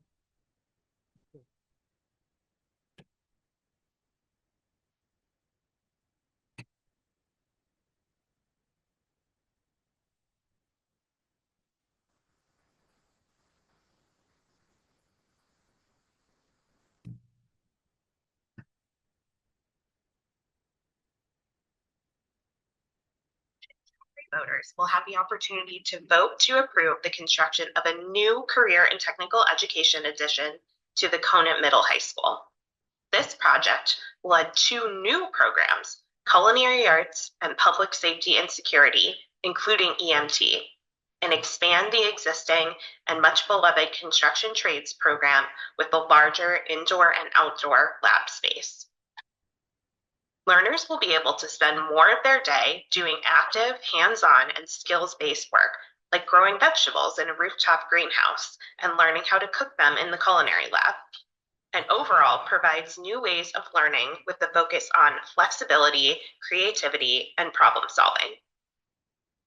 Voters will have the opportunity to vote to approve the construction of a new career and technical education addition to the Conant Middle High School. This project will add 2 new programs, culinary arts and public safety and security, including EMT, and expand the existing and much beloved construction trades program with a larger indoor and outdoor lab space. Learners will be able to spend more of their day doing active, hands-on, and skills-based work, like growing vegetables in a rooftop greenhouse and learning how to cook them in the culinary lab. And overall provides new ways of learning with the focus on flexibility, creativity, and problem solving.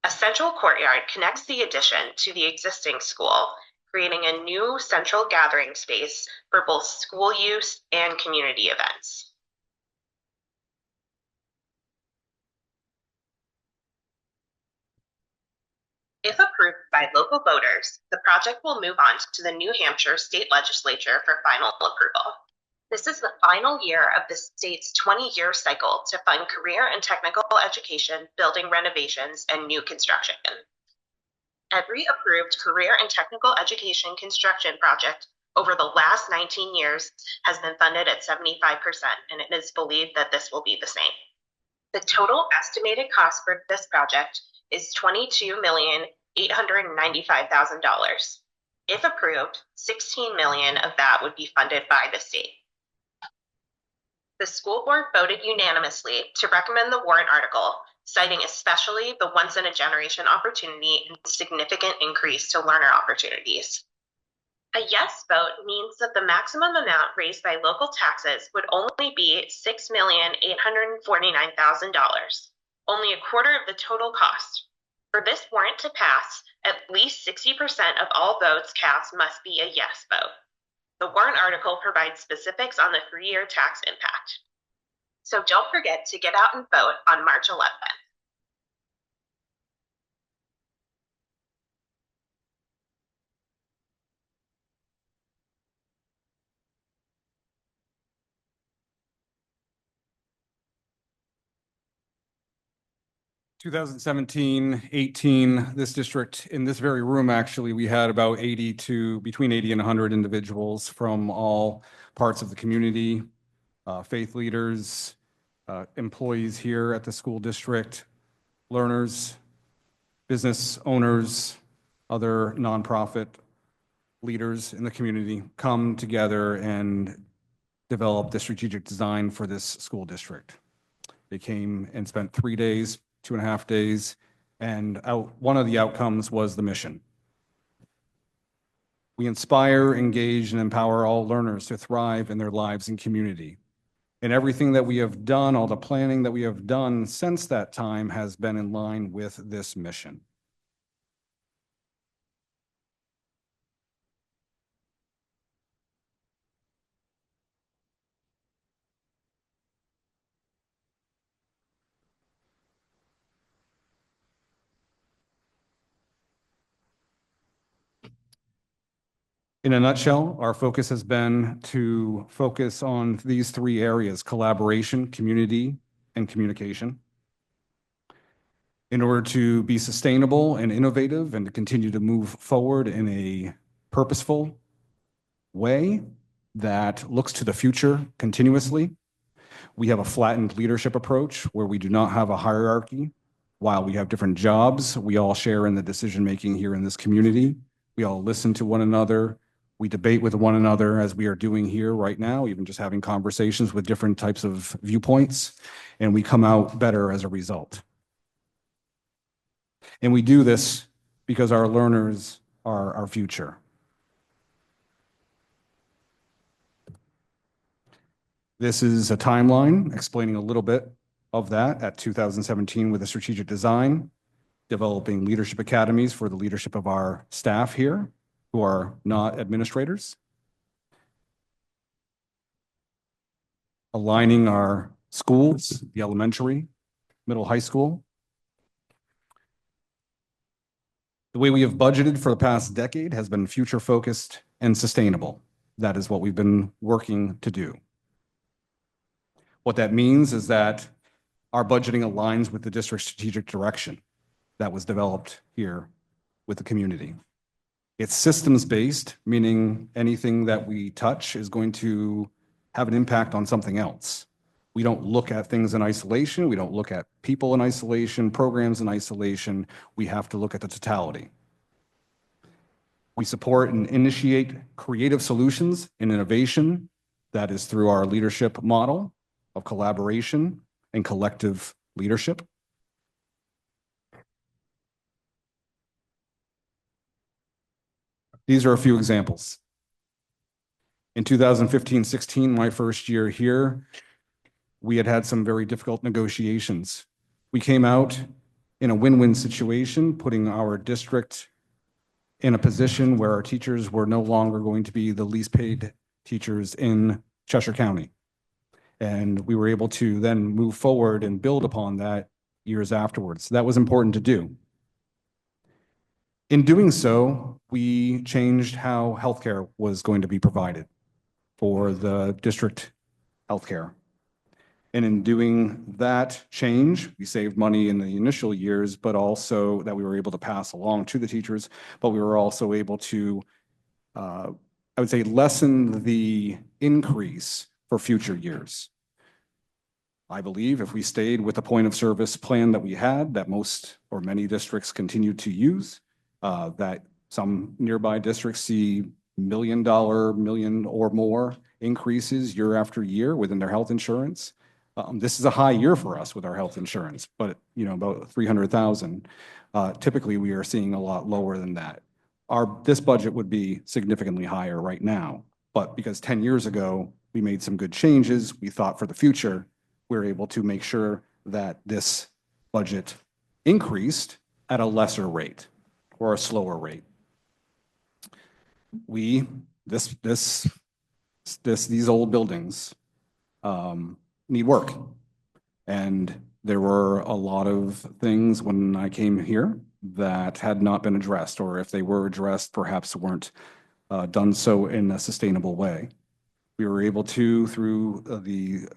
A central courtyard connects the addition to the existing school, creating a new central gathering space for both school use and community events. If approved by local voters, the project will move on to the New Hampshire State Legislature for final approval. This is the final year of the state's 20-year cycle to fund career and technical education, building renovations, and new construction. Every approved career and technical education construction project over the last 19 years has been funded at 75%, and it is believed that this will be the same. The total estimated cost for this project is $22,895,000. If approved, $16 million of that would be funded by the state. The school board voted unanimously to recommend the warrant article, citing especially the once-in-a-generation opportunity and significant increase to learner opportunities. A yes vote means that the maximum amount raised by local taxes would only be $6,849,000, only a quarter of the total cost. For this warrant to pass, at least 60% of all votes cast must be a yes vote. The warrant article provides specifics on the 3-year tax impact. So don't forget to get out and vote on March 11th. In 2017-18, this district, in this very room, actually, we had about between 80 and 100 individuals from all parts of the community, faith leaders, employees here at the school district, learners, business owners, other nonprofit leaders in the community come together and develop the strategic design for this school district. They came and spent 3 days, 2.5 days, and one of the outcomes was the mission. We inspire, engage, and empower all learners to thrive in their lives and community. And everything that we have done, all the planning that we have done since that time has been in line with this mission. In a nutshell, our focus has been to focus on these 3 areas: collaboration, community, and communication. In order to be sustainable and innovative and to continue to move forward in a purposeful way that looks to the future continuously, we have a flattened leadership approach where we do not have a hierarchy. While we have different jobs, we all share in the decision-making here in this community. We all listen to one another. We debate with one another as we are doing here right now, even just having conversations with different types of viewpoints, and we come out better as a result. And we do this because our learners are our future. This is a timeline explaining a little bit of that at 2017 with a strategic design, developing leadership academies for the leadership of our staff here, who are not administrators, aligning our schools, the elementary, middle, high school. The way we have budgeted for the past decade has been future-focused and sustainable. That is what we've been working to do. What that means is that our budgeting aligns with the district's strategic direction that was developed here with the community. It's systems-based, meaning anything that we touch is going to have an impact on something else. We don't look at things in isolation. We don't look at people in isolation, programs in isolation. We have to look at the totality. We support and initiate creative solutions and innovation. That is through our leadership model of collaboration and collective leadership. These are a few examples. In 2015-16, my first year here, we had some very difficult negotiations. We came out in a win-win situation, putting our district in a position where our teachers were no longer going to be the least paid teachers in Cheshire County. And we were able to then move forward and build upon that years afterwards. That was important to do. In doing so, we changed how healthcare was going to be provided for the district healthcare. And in doing that change, we saved money in the initial years, but also that we were able to pass along to the teachers, but we were also able to, I would say, lessen the increase for future years. I believe if we stayed with the point of service plan that we had, that most or many districts continue to use, that some nearby districts see $1 million or more increases year after year within their health insurance. This is a high year for us with our health insurance, but about 300,000. Typically, we are seeing a lot lower than that. This budget would be significantly higher right now, but because 10 years ago we made some good changes, we thought for the future we're able to make sure that this budget increased at a lesser rate or a slower rate. These old buildings need work. And there were a lot of things when I came here that had not been addressed, or if they were addressed, perhaps weren't done so in a sustainable way. We were able to, through the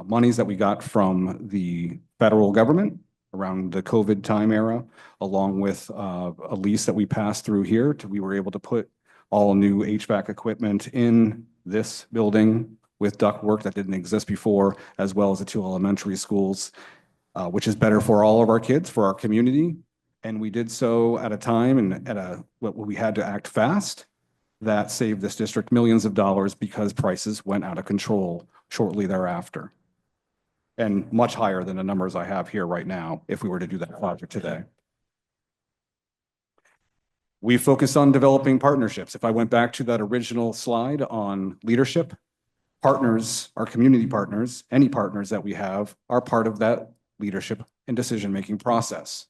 monies that we got from the federal government around the COVID time era, along with a lease that we passed through here, we were able to put all new HVAC equipment in this building with ductwork that didn't exist before, as well as the 2 elementary schools, which is better for all of our kids, for our community. And we did so at a time and what we had to act fast that saved this district millions of dollars because prices went out of control shortly thereafter. and much higher than the numbers I have here right now if we were to do that project today. We focused on developing partnerships. If I went back to that original slide on leadership, partners, our community partners, any partners that we have are part of that leadership and decision-making process.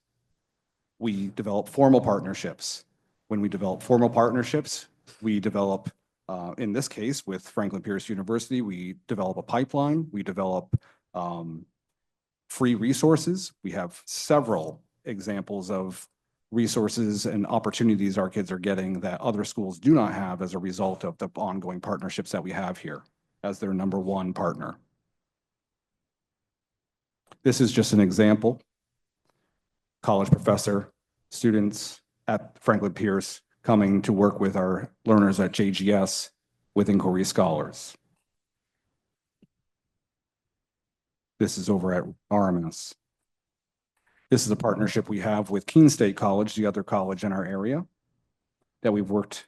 We develop formal partnerships. When we develop formal partnerships, we develop, in this case, with Franklin Pierce University, we develop a pipeline, we develop free resources. We have several examples of resources and opportunities our kids are getting that other schools do not have as a result of the ongoing partnerships that we have here as their number one partner. This is just an example. College professor, students at Franklin Pierce coming to work with our learners at JGS with Inquiry Scholars. This is over at RMS. This is a partnership we have with Keene State College, the other college in our area that we've worked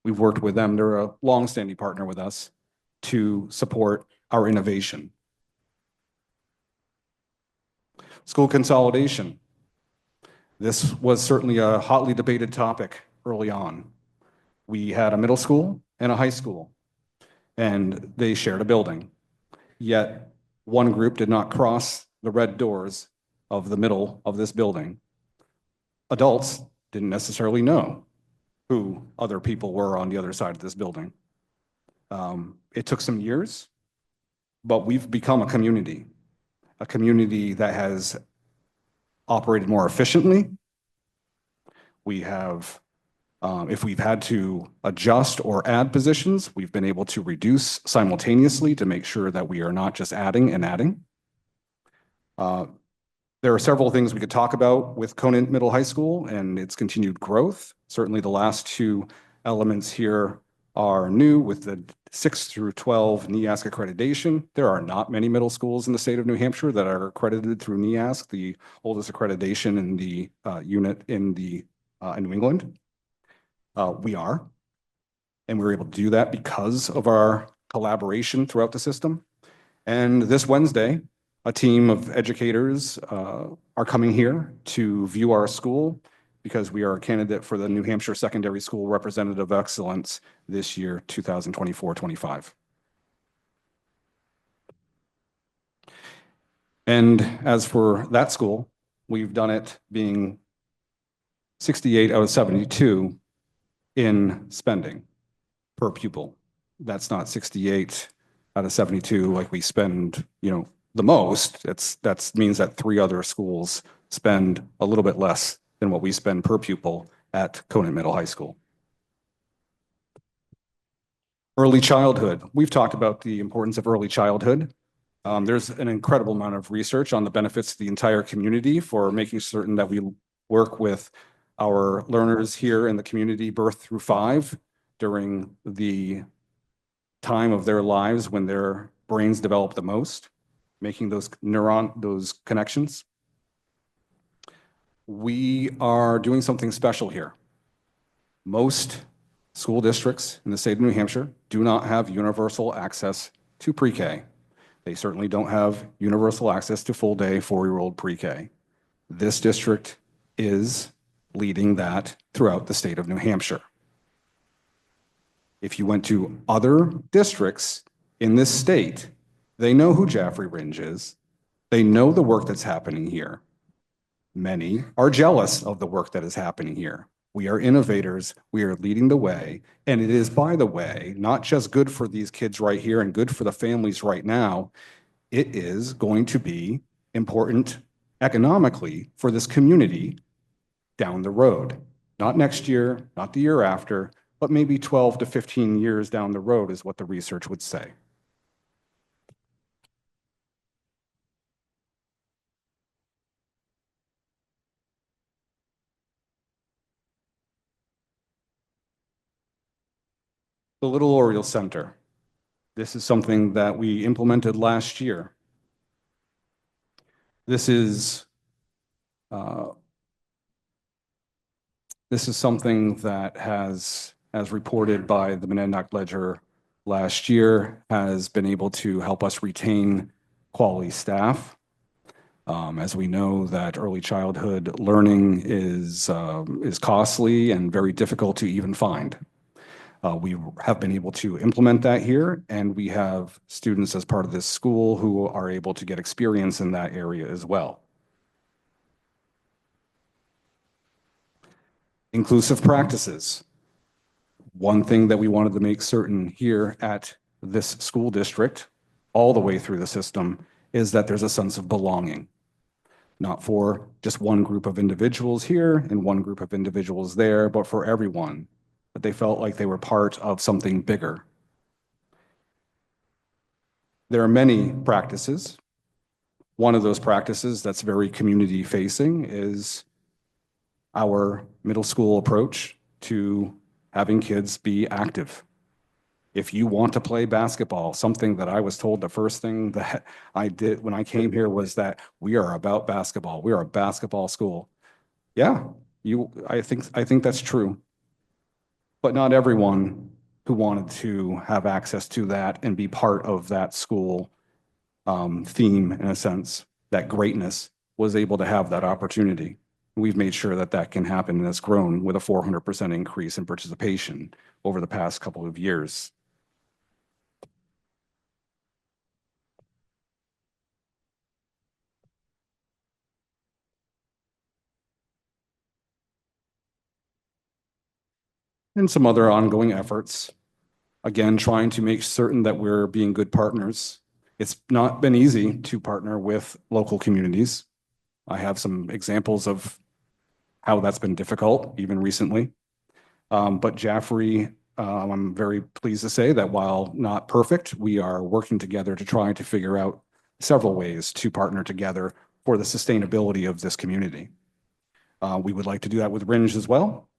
with them. They're a longstanding partner with us to support our innovation. School consolidation. This was certainly a hotly debated topic early on. We had a middle school and a high school, and they shared a building. Yet one group did not cross the red doors of the middle of this building. Adults didn't necessarily know who other people were on the other side of this building. It took some years, but we've become a community that has operated more efficiently. We have, if we've had to adjust or add positions, we've been able to reduce simultaneously to make sure that we are not just adding and adding. There are several things we could talk about with Conant Middle High School and its continued growth. Certainly the last two elements here are new with the 6 through 12 NEASC accreditation. There are not many middle schools in the state of New Hampshire that are accredited through NEASC, the oldest accreditation in the unit in New England. We are, and we were able to do that because of our collaboration throughout the system. And this Wednesday, a team of educators are coming here to view our school because we are a candidate for the New Hampshire Secondary School Representative Excellence this year, 2024-25. And as for that school, we've done it being 68 out of 72 in spending per pupil. That's not 68 out of 72 like we spend, the most. That means that 3 other schools spend a little bit less than what we spend per pupil at Conant Middle High School. Early childhood. We've talked about the importance of early childhood. There's an incredible amount of research on the benefits to the entire community for making certain that we work with our learners here in the community birth through 5 during the time of their lives when their brains develop the most, making those connections. We are doing something special here. Most school districts in the state of New Hampshire do not have universal access to pre-K. They certainly don't have universal access to full-day 4-year-old pre-K. This district is leading that throughout the state of New Hampshire. If you went to other districts in this state, they know who Jaffrey Ringe is. They know the work that's happening here. Many are jealous of the work that is happening here. We are innovators. We are leading the way. And it is, by the way, not just good for these kids right here and good for the families right now. It is going to be important economically for this community down the road. Not next year, not the year after, but maybe 12 to 15 years down the road is what the research would say. The Little Oriole Center. This is something that we implemented last year. This is something that has, as reported by the Monadnock Ledger last year, has been able to help us retain quality staff. As we know that early childhood learning is costly and very difficult to even find. We have been able to implement that here, and we have students as part of this school who are able to get experience in that area as well. Inclusive practices. One thing that we wanted to make certain here at this school district, all the way through the system, is that there's a sense of belonging. Not for just one group of individuals here and one group of individuals there, but for everyone, that they felt like they were part of something bigger. There are many practices. One of those practices that's very community facing is our middle school approach to having kids be active. If you want to play basketball, something that I was told the first thing that I did when I came here was that we are about basketball. We are a basketball school. Yeah, I think that's true. But not everyone who wanted to have access to that and be part of that school theme, in a sense, that greatness, was able to have that opportunity. We've made sure that that can happen, and it's grown with a 400% increase in participation over the past couple of years. And some other ongoing efforts. Again, trying to make certain that we're being good partners. It's not been easy to partner with local communities. I have some examples of how that's been difficult, even recently. But Jaffrey, I'm very pleased to say that while not perfect, we are working together to try to figure out several ways to partner together for the sustainability of this community. We would like to do that with Ringe as well.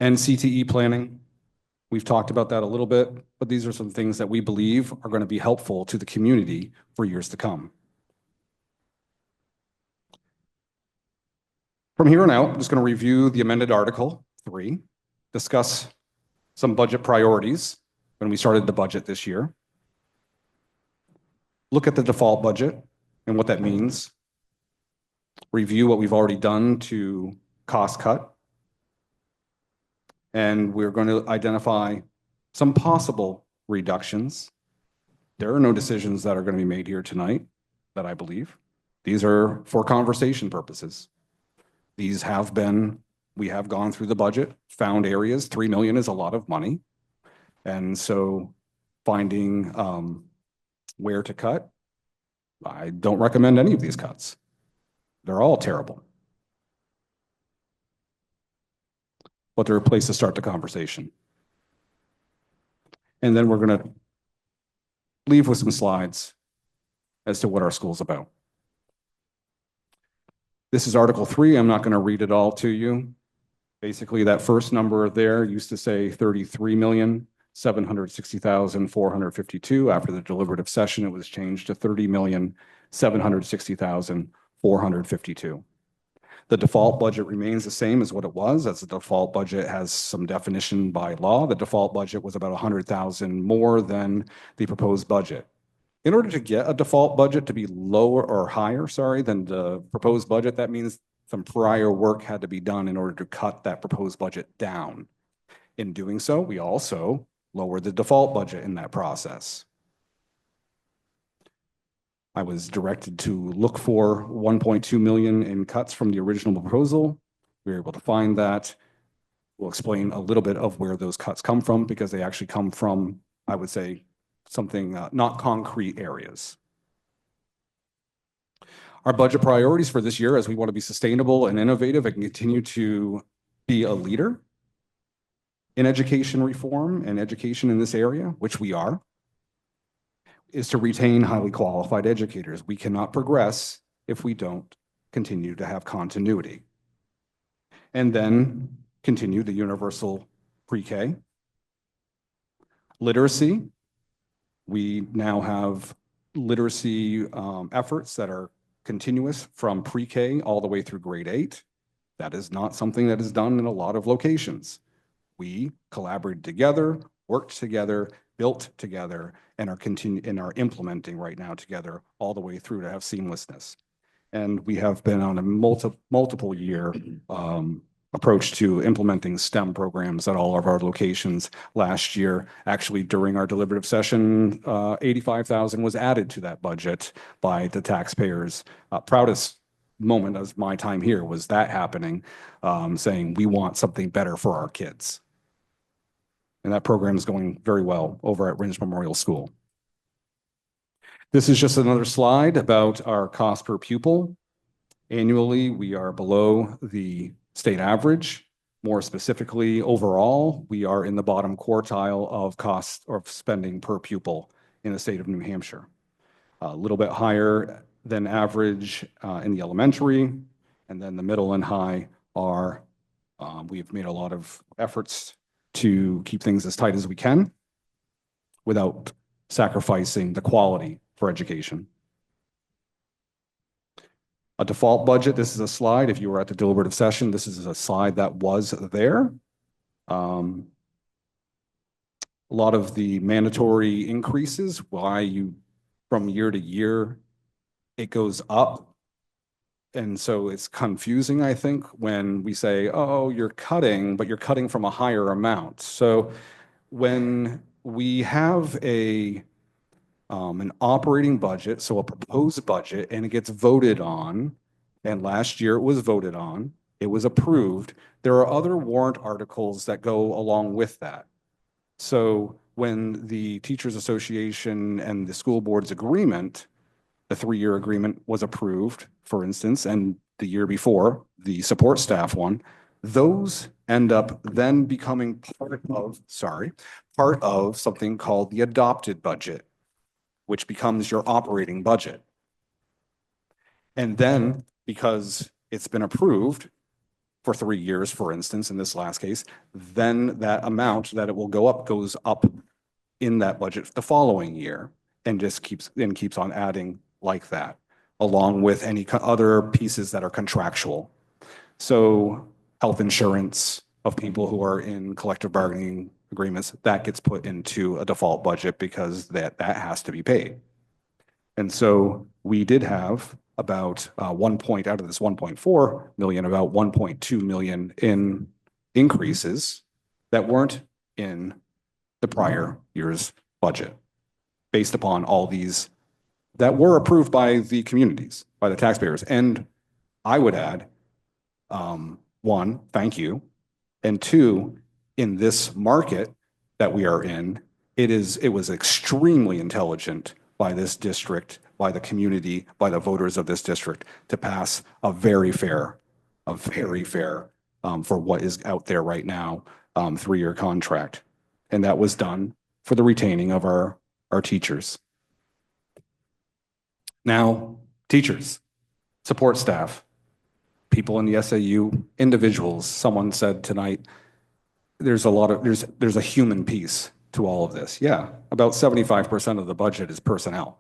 And CTE planning, we've talked about that a little bit, but these are some things that we believe are going to be helpful to the community for years to come. From here on out, I'm just going to review the amended Article 3, discuss some budget priorities when we started the budget this year, look at the default budget and what that means, review what we've already done to cost cut, and we're going to identify some possible reductions. There are no decisions that are going to be made here tonight that I believe. These are for conversation purposes. These have been, we have gone through the budget, found areas. 3 million is a lot of money. And so finding where to cut, I don't recommend any of these cuts. They're all terrible. But they're a place to start the conversation. And then we're going to leave with some slides as to what our school's about. This is Article 3. I'm not going to read it all to you. Basically, that first number there used to say 33,760,452. After the deliberative session, it was changed to 30,760,452. The default budget remains the same as what it was, as the default budget has some definition by law. The default budget was about 100,000 more than the proposed budget. In order to get a default budget to be lower or higher, than the proposed budget, that means some prior work had to be done in order to cut that proposed budget down. In doing so, we also lowered the default budget in that process. I was directed to look for 1.2 million in cuts from the original proposal. We were able to find that. We'll explain a little bit of where those cuts come from, because they actually come from, I would say, something not concrete areas. Our budget priorities for this year, as we want to be sustainable and innovative and continue to be a leader in education reform and education in this area, which we are, is to retain highly qualified educators. We cannot progress if we don't continue to have continuity. And then continue the universal pre-K. Literacy. We now have literacy efforts that are continuous from pre-K all the way through grade 8. That is not something that is done in a lot of locations. We collaborated together, worked together built together and are implementing right now together all the way through to have seamlessness. And we have been on a multiple year approach to implementing STEM programs at all of our locations. Last year, actually during our deliberative session, 85,000 was added to that budget by the taxpayers. Proudest moment of my time here was that happening, saying we want something better for our kids. And that program is going very well over at Ringe Memorial School. This is just another slide about our cost per pupil. Annually, we are below the state average. More specifically, overall, we are in the bottom quartile of cost of spending per pupil in the state of New Hampshire. A little bit higher than average in the elementary, and then the middle and high are, we've made a lot of efforts to keep things as tight as we can without sacrificing the quality for education. A default budget, this is a slide. If you were at the deliberative session, this is a slide that was there. A lot of the mandatory increases, from year to year, it goes up. And so it's confusing, I think, when we say, oh, you're cutting, but you're cutting from a higher amount. So when we have an operating budget, so a proposed budget, and it gets voted on, and last year it was voted on, it was approved, there are other warrant articles that go along with that. So when the Teachers Association and the school board's agreement, the 3-year agreement was approved, for instance, and the year before, the support staff one, those end up then becoming part of something called the adopted budget, which becomes your operating budget. And then, because it's been approved for 3 years, for instance, in this last case, then that amount that it will go up goes up in that budget the following year, and just keeps on adding like that, along with any other pieces that are contractual. So health insurance of people who are in collective bargaining agreements, that gets put into a default budget because that has to be paid. And so we did have about out of this 1.4 million, about 1.2 million in increases that weren't in the prior year's budget, based upon all these that were approved by the communities, by the taxpayers. And I would add, 1, thank you. And 2, in this market that we are in, it was extremely intelligent by this district, by the community, by the voters of this district to pass a very fair, for what is out there right now, 3-year contract. And that was done for the retaining of our teachers. Now, teachers, support staff, people in the SAU, individuals. Someone said tonight, there's a human piece to all of this. Yeah, about 75% of the budget is personnel.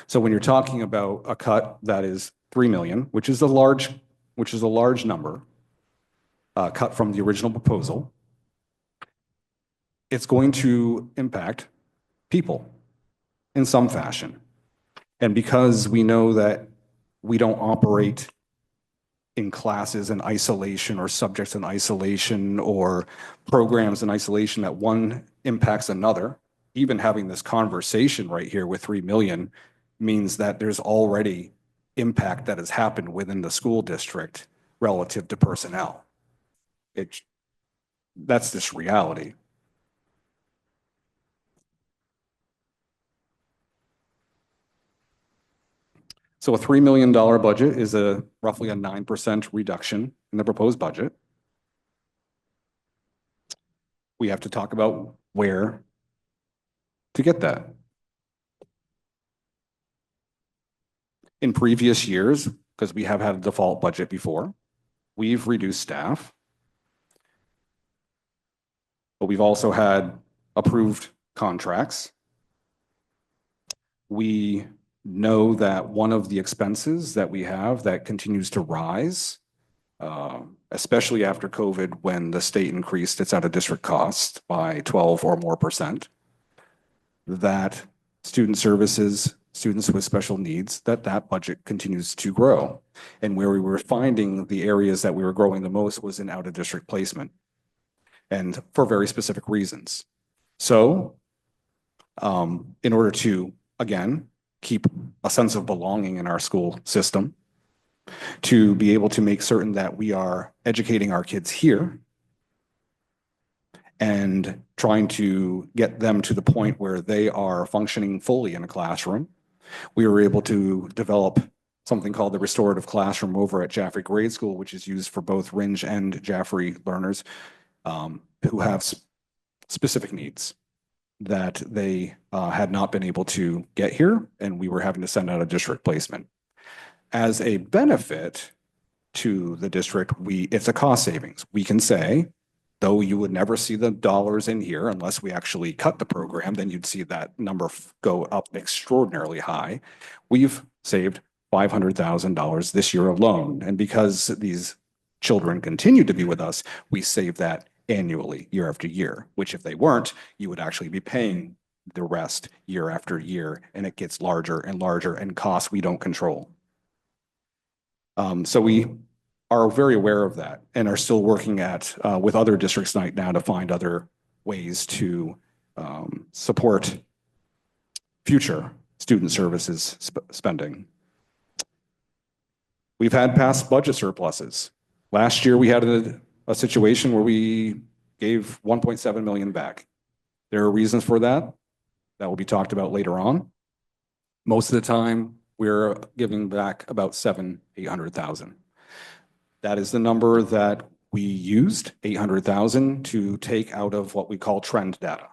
So when you're talking about a cut that is 3 million, which is a large number, cut from the original proposal, it's going to impact people in some fashion. And because we know that we don't operate in classes in isolation or subjects in isolation or programs in isolation, that one impacts another, even having this conversation right here with 3 million means that there's already impact that has happened within the school district relative to personnel. That's just reality. So a $3 million budget is roughly a 9% reduction in the proposed budget. We have to talk about where to get that. In previous years, because we have had a default budget before, we've reduced staff, but we've also had approved contracts. We know that one of the expenses that we have that continues to rise, especially after COVID, when the state increased its out-of-district cost by 12 or more %, that student services, students with special needs, that budget continues to grow. And where we were finding the areas that we were growing the most was in out-of-district placement, and for very specific reasons. So in order to, again, keep a sense of belonging in our school system, to be able to make certain that we are educating our kids here and trying to get them to the point where they are functioning fully in a classroom, we were able to develop something called the restorative classroom over at Jaffrey Grade School, which is used for both Ringe and Jaffrey learners who have specific needs that they had not been able to get here, and we were having to send out a district placement. As a benefit to the district, it's a cost savings. We can say, though you would never see the dollars in here unless we actually cut the program, then you'd see that number go up extraordinarily high. We've saved $500,000 this year alone. And because these children continue to be with us, we save that annually, year after year, which if they weren't, you would actually be paying the rest year after year, and it gets larger and larger, and costs we don't control. So we are very aware of that and are still working with other districts right now to find other ways to support future student services spending. We've had past budget surpluses. Last year, we had a situation where we gave 1.7 million back. There are reasons for that. That will be talked about later on. Most of the time, we're giving back about $800,000. That is the number that we used, 800,000, to take out of what we call trend data.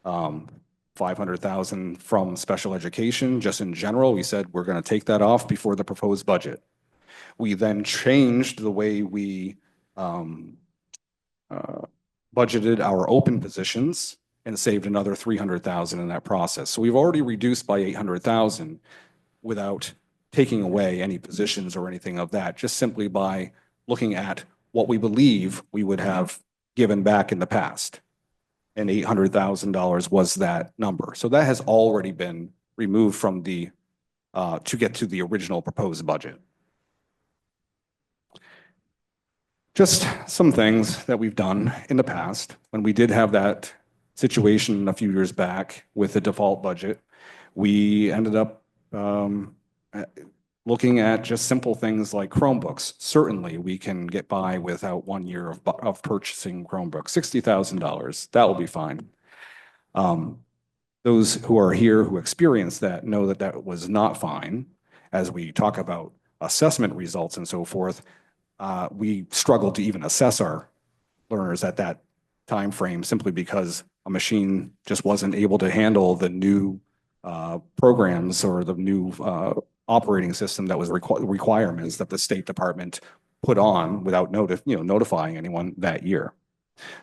500,000 from special education, just in general. We said we're going to take that off before the proposed budget. We then changed the way we budgeted our open positions and saved another 300,000 in that process. So we've already reduced by 800,000 without taking away any positions or anything of that, just simply by looking at what we believe we would have given back in the past. And $800,000 was that number. So that has already been removed from the, to get to the original proposed budget. Just some things that we've done in the past. When we did have that situation a few years back with the default budget, we ended up looking at just simple things like Chromebooks. Certainly, we can get by without 1 year of purchasing Chromebooks, $60,000. That will be fine. Those who are here who experienced that know that that was not fine. As we talk about assessment results and so forth, we struggled to even assess our learners at that time frame simply because a machine just wasn't able to handle the new programs or the new operating system that was requirements that the State Department put on without notifying anyone that year.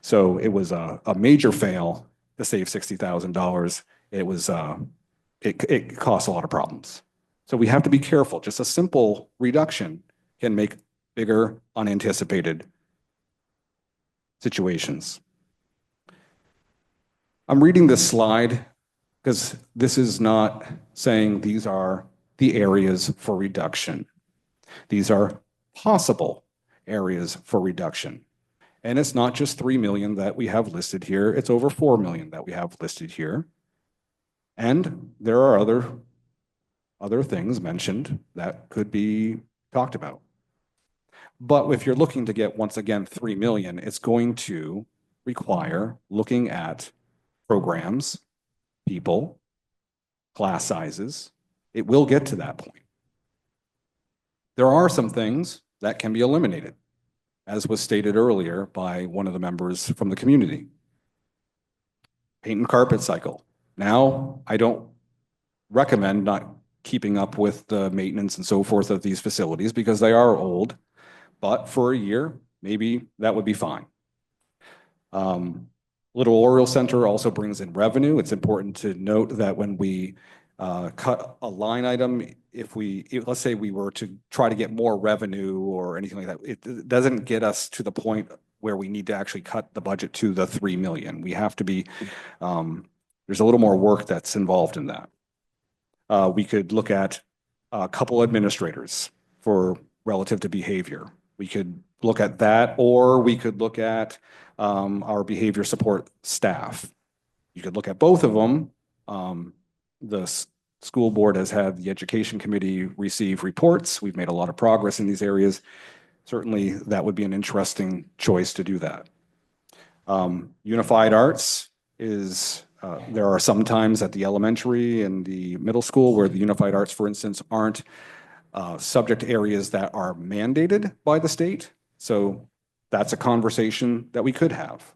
So it was a major fail to save $60,000. It was it cost a lot of problems. So we have to be careful. Just a simple reduction can make bigger unanticipated situations. I'm reading this slide because this is not saying these are the areas for reduction. These are possible areas for reduction. And it's not just 3 million that we have listed here, it's over 4 million that we have listed here. And there are other things mentioned that could be talked about. But if you're looking to get, once again, 3 million, it's going to require looking at programs, people, class sizes. It will get to that point. There are some things that can be eliminated, as was stated earlier by one of the members from the community. Paint and carpet cycle. Now, I don't recommend not keeping up with the maintenance and so forth of these facilities because they are old, but for a year, maybe that would be fine. Little Oriole Center also brings in revenue. It's important to note that when we cut a line item, let's say we were to try to get more revenue or anything like that, it doesn't get us to the point where we need to actually cut the budget to the 3 million. We have to be, There's a little more work that's involved in that. We could look at a couple administrators for relative to behavior. We could look at that, or we could look at our behavior support staff. You could look at both of them. School board has had the education committee receive reports. We've made a lot of progress in these areas. Certainly, that would be an interesting choice to do that. Unified arts is, there are some times at the elementary and the middle school where the unified arts, for instance, aren't subject areas that are mandated by the state. So that's a conversation that we could have.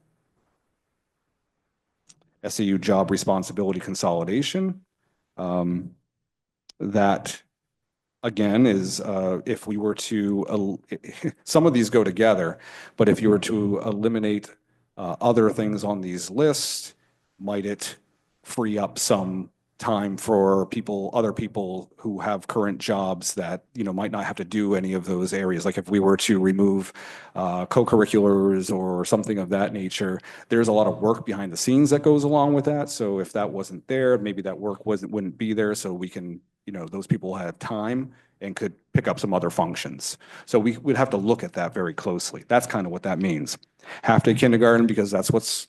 SAU job responsibility consolidation. That again is if we were to, some of these go together, but if you were to eliminate other things on these lists, might it free up some time for other people who have current jobs that, might not have to do any of those areas? Like if we were to remove co-curriculars or something of that nature, there's a lot of work behind the scenes that goes along with that. So if that wasn't there, maybe that work wouldn't be there. So we can, those people have time and could pick up some other functions. So we would have to look at that very closely. That's kind of what that means. Half-day kindergarten, because that's what's,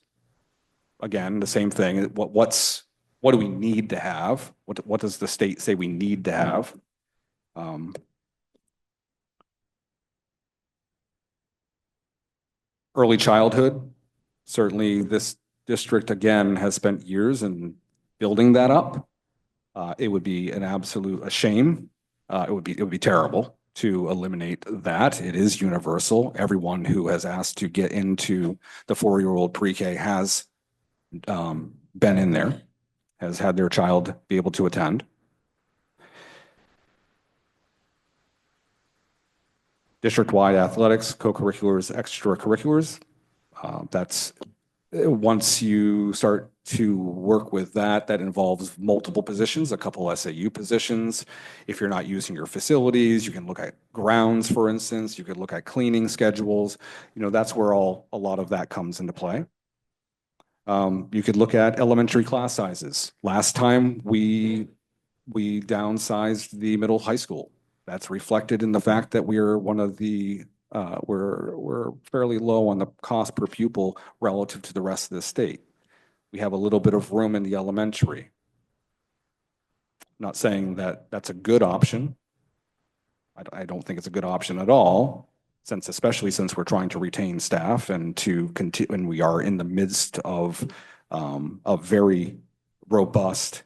again, the same thing. What do we need to have? What does the state say we need to have? Early childhood, certainly this district, again, has spent years in building that up. It would be a shame. It would be terrible to eliminate that. It is universal. Everyone who has asked to get into the 4-year-old pre-K has been in there, has had their child be able to attend. District-wide athletics, co-curriculars, extracurriculars. That's once you start to work with that involves multiple positions, a couple SAU positions. If you're not using your facilities, you can look at grounds, for instance. You could look at cleaning schedules. That's where a lot of that comes into play. You could look at elementary class sizes. Last time we downsized the middle high school. That's reflected in the fact that we're one of the we're fairly low on the cost per pupil relative to the rest of the state. We have a little bit of room in the elementary. Not saying that that's a good option. I don't think it's a good option at all, especially since we're trying to retain staff and to continue, and we are in the midst of a very robust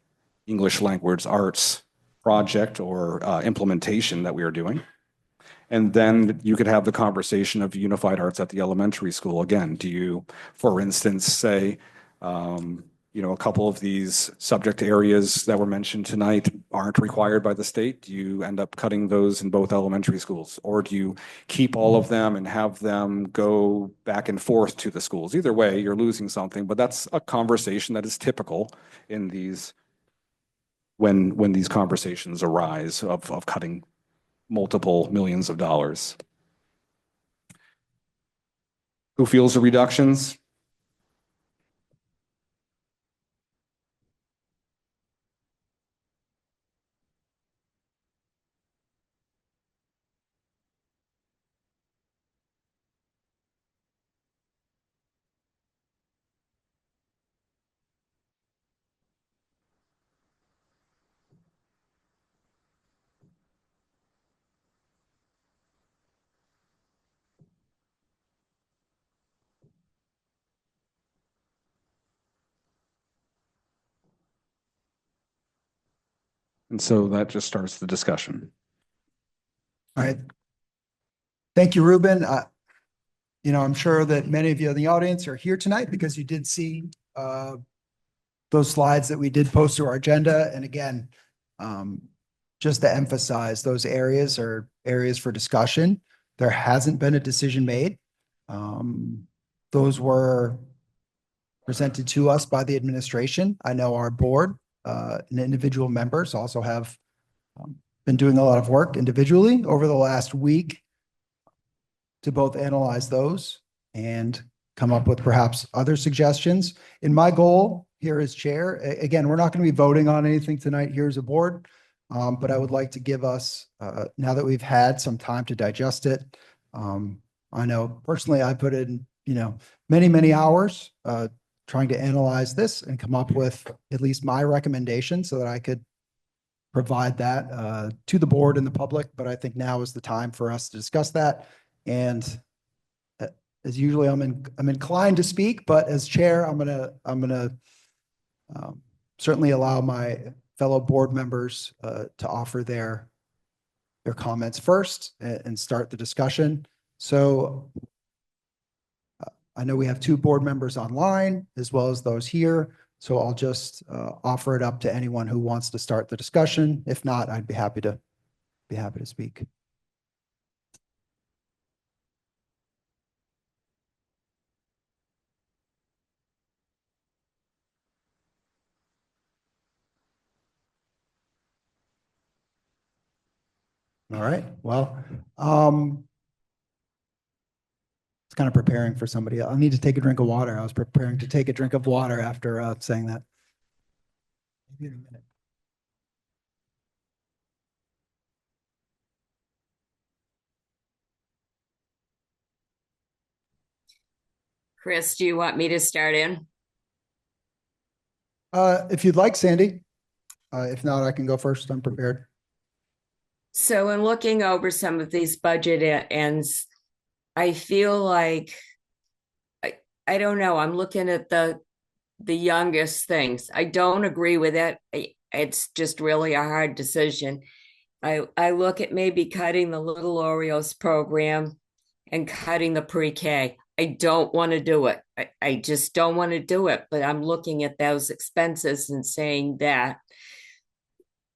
English language arts project or implementation that we are doing. And then you could have the conversation of unified arts at the elementary school. Again, do you, for instance, say, a couple of these subject areas that were mentioned tonight aren't required by the state? Do you end up cutting those in both elementary schools? Or do you keep all of them and have them go back and forth to the schools? Either way, you're losing something, but that's a conversation that is typical in these, when these conversations arise of cutting multiple millions of dollars. Who feels the reductions? And so that just starts the discussion. All right. Thank you, Ruben. I'm sure that many of you in the audience are here tonight because you did see those slides that we did post to our agenda. And again, just to emphasize, those areas are areas for discussion. There hasn't been a decision made. Those were presented to us by the administration. I know our board and individual members also have been doing a lot of work individually over the last week to both analyze those and come up with perhaps other suggestions. And my goal here as chair. Again, we're not going to be voting on anything tonight here as a board. But I would like to give us, now that we've had some time to digest it. I know personally, I put in, many, many hours, trying to analyze this and come up with at least my recommendation so that I could provide that, to the board and the public. But I think now is the time for us to discuss that. And as usually I'm inclined to speak, but as chair, I'm gonna certainly allow my fellow board members to offer their comments first and start the discussion. So I know we have 2 board members online as well as those here. So I'll just offer it up to anyone who wants to start the discussion. If not, I'd be happy to speak. All right, well, it's kind of preparing for somebody. I'll need to take a drink of water. I was preparing to take a drink of water after saying that. Maybe in a minute. Chris, do you want me to start in? If you'd like, Sandy. If not, I can go first. I'm prepared. So in looking over some of these budget ends, I feel like, I don't know, I'm looking at the youngest things. I don't agree with it. It's just really a hard decision. I look at maybe cutting the Little Oreos program and cutting the pre-K. I don't want to do it. I just don't want to do it, but I'm looking at those expenses and saying that.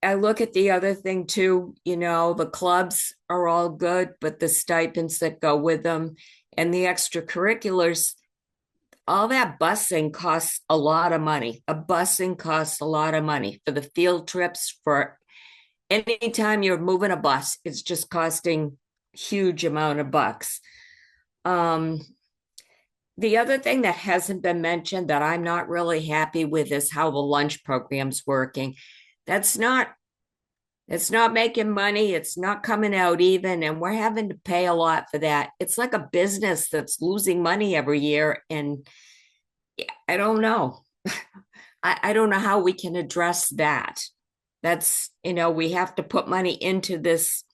I look at the other thing too, the clubs are all good, but the stipends that go with them and the extracurriculars, all that busing costs a lot of money. Busing costs a lot of money for the field trips. For anytime you're moving a bus, it's just costing huge amount of bucks. The other thing that hasn't been mentioned that I'm not really happy with is how the lunch program's working. It's not making money. It's not coming out even. And we're having to pay a lot for that. It's like a business that's losing money every year. And I don't know. I don't know how we can address that. That's, we have to put money into this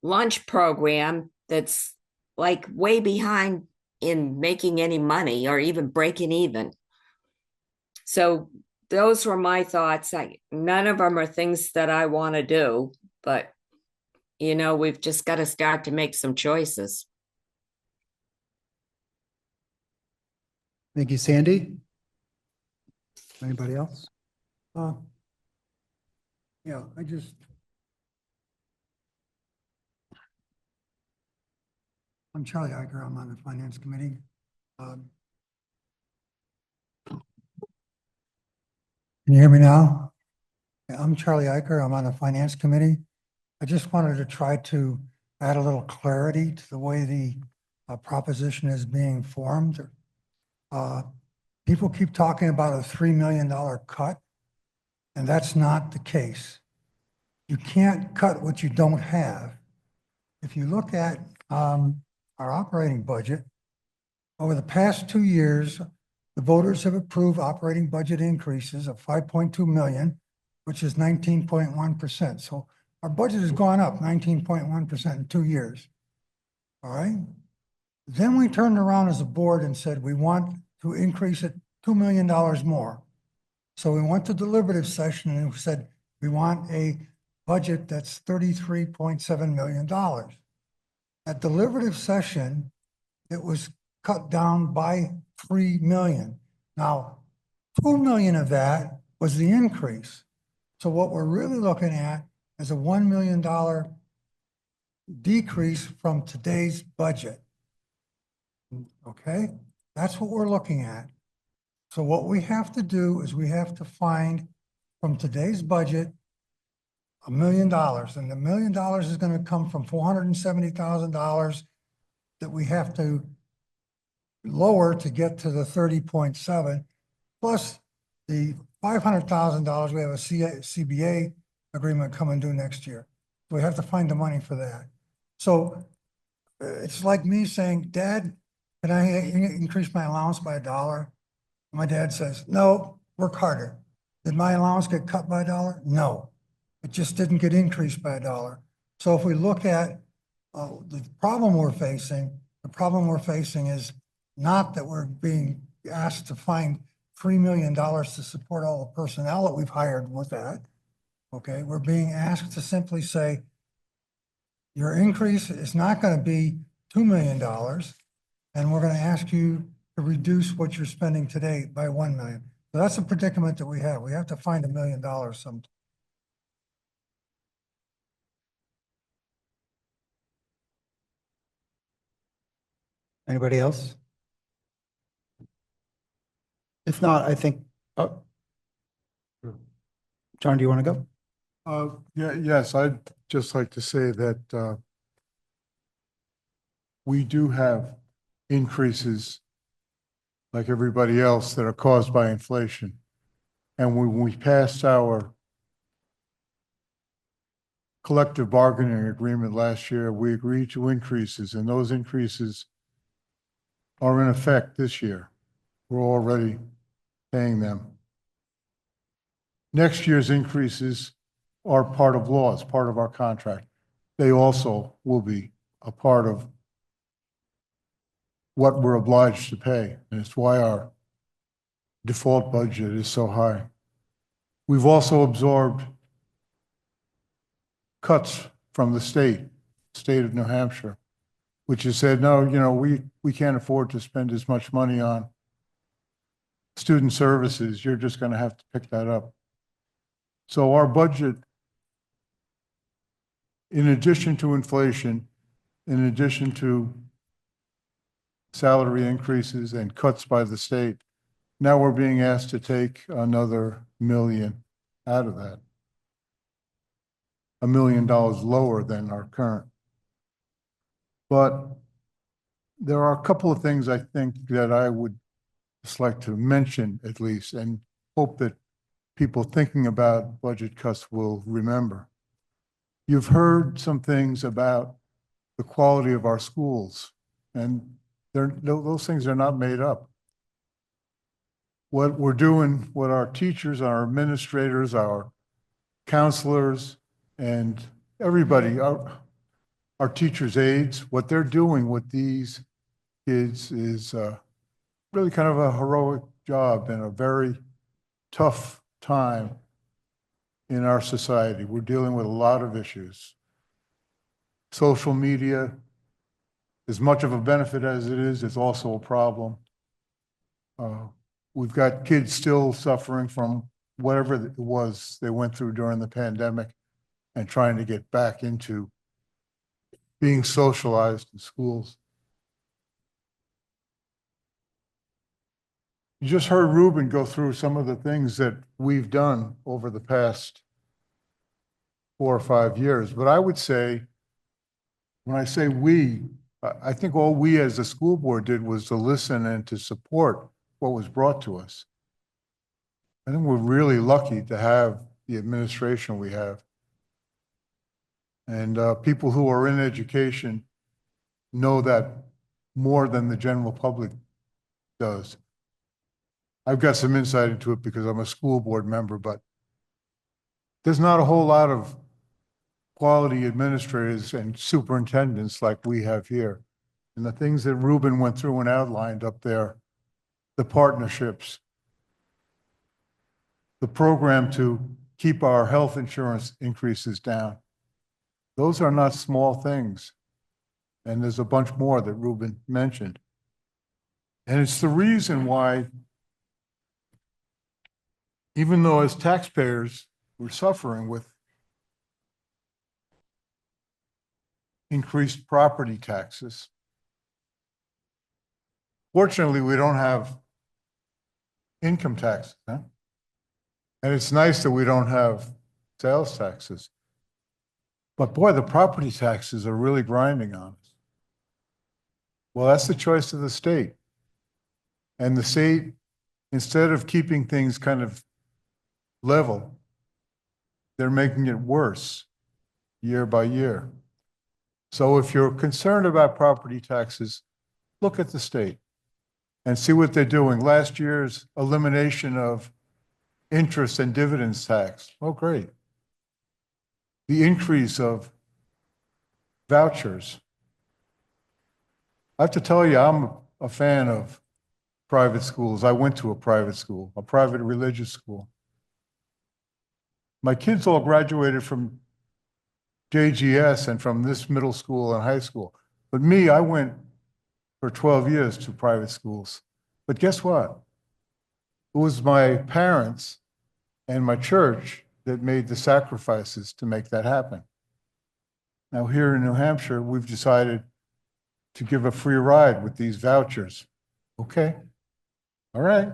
lunch program that's like way behind in making any money or even breaking even. So those were my thoughts. None of them are things that I want to do, but we've just got to start to make some choices. Thank you, Sandy. Anybody else? Yeah, I'm Charlie Iker. I'm on the finance committee. Can you hear me now? Yeah, I'm Charlie Iker. I'm on the finance committee. I just wanted to try to add a little clarity to the way the proposition is being formed. People keep talking about a $3 million cut, and that's not the case. You can't cut what you don't have. If you look at our operating budget, over the past 2 years, the voters have approved operating budget increases of 5.2 million, which is 19.1%. So our budget has gone up 19.1% in 2 years. All right. Then we turned around as a board and said, we want to increase it $2 million more. So we went to deliberative session and we said, we want a budget that's $33.7 million. At deliberative session, it was cut down by 3 million. Now, 2 million of that was the increase. So what we're really looking at is a $1 million decrease from today's budget. Okay, that's what we're looking at. So what we have to do is we have to find from today's budget $1 million, and the $1 million is going to come from $470,000 that we have to lower to get to the 30.7, plus the $500,000, we have a CBA agreement coming due next year. We have to find the money for that. So it's like me saying, Dad, can I increase my allowance by $1? My dad says, no, work harder. Did my allowance get cut by $1? No, it just didn't get increased by $1. So if we look at the problem we're facing is not that we're being asked to find $3 million to support all the personnel that we've hired with that. Okay, we're being asked to simply say, your increase is not going to be $2 million, and we're going to ask you to reduce what you're spending today by $1 million. So that's a predicament that we have. We have to find $1 million some. Anybody else? If not, I think, oh. John, do you want to go? Yes, I'd just like to say that we do have increases like everybody else that are caused by inflation. And when we passed our collective bargaining agreement last year, we agreed to increases, and those increases are in effect this year. We're already paying them. Next year's increases are part of law, it's part of our contract. They also will be a part of what we're obliged to pay, and it's why our default budget is so high. We've also absorbed cuts from the state of New Hampshire, which has said, no, you know, we can't afford to spend as much money on student services. You're just going to have to pick that up. So our budget, in addition to inflation, in addition to salary increases and cuts by the state, now we're being asked to take another $1 million out of that. $1 million lower than our current. But there are a couple of things I think that I would just like to mention at least, and hope that people thinking about budget cuts will remember. You've heard some things about the quality of our schools, and those things are not made up. What we're doing, what our teachers, our administrators, our counselors, and everybody, our teachers' aides, what they're doing with these kids is really kind of a heroic job and a very tough time in our society. We're dealing with a lot of issues. Social media, as much of a benefit as it is, it's also a problem. We've got kids still suffering from whatever it was they went through during the pandemic and trying to get back into being socialized in schools. You just heard Ruben go through some of the things that we've done over the past 4 or 5 years. But I would say, when I say we, I think all we as a school board did was to listen and to support what was brought to us. I think we're really lucky to have the administration we have. And people who are in education know that more than the general public does. I've got some insight into it because I'm a school board member, but there's not a whole lot of quality administrators and superintendents like we have here. And the things that Ruben went through and outlined up there, the partnerships, the program to keep our health insurance increases down, those are not small things. And there's a bunch more that Ruben mentioned. And it's the reason why, even though as taxpayers we're suffering with increased property taxes, fortunately we don't have income taxes, huh? And it's nice that we don't have sales taxes. But boy, the property taxes are really grinding on us. Well, that's the choice of the state. And the state instead of keeping things kind of level, they're making it worse year by year. So if you're concerned about property taxes, look at the state and see what they're doing. Last year's elimination of interest and dividends tax. Oh, great. The increase of vouchers. I have to tell you, I'm a fan of private schools. I went to a private school, a private religious school. My kids all graduated from JGS and from this middle school and high school. But me, I went for 12 years to private schools. But guess what? It was my parents and my church that made the sacrifices to make that happen. Now here in New Hampshire, we've decided to give a free ride with these vouchers. Okay, all right.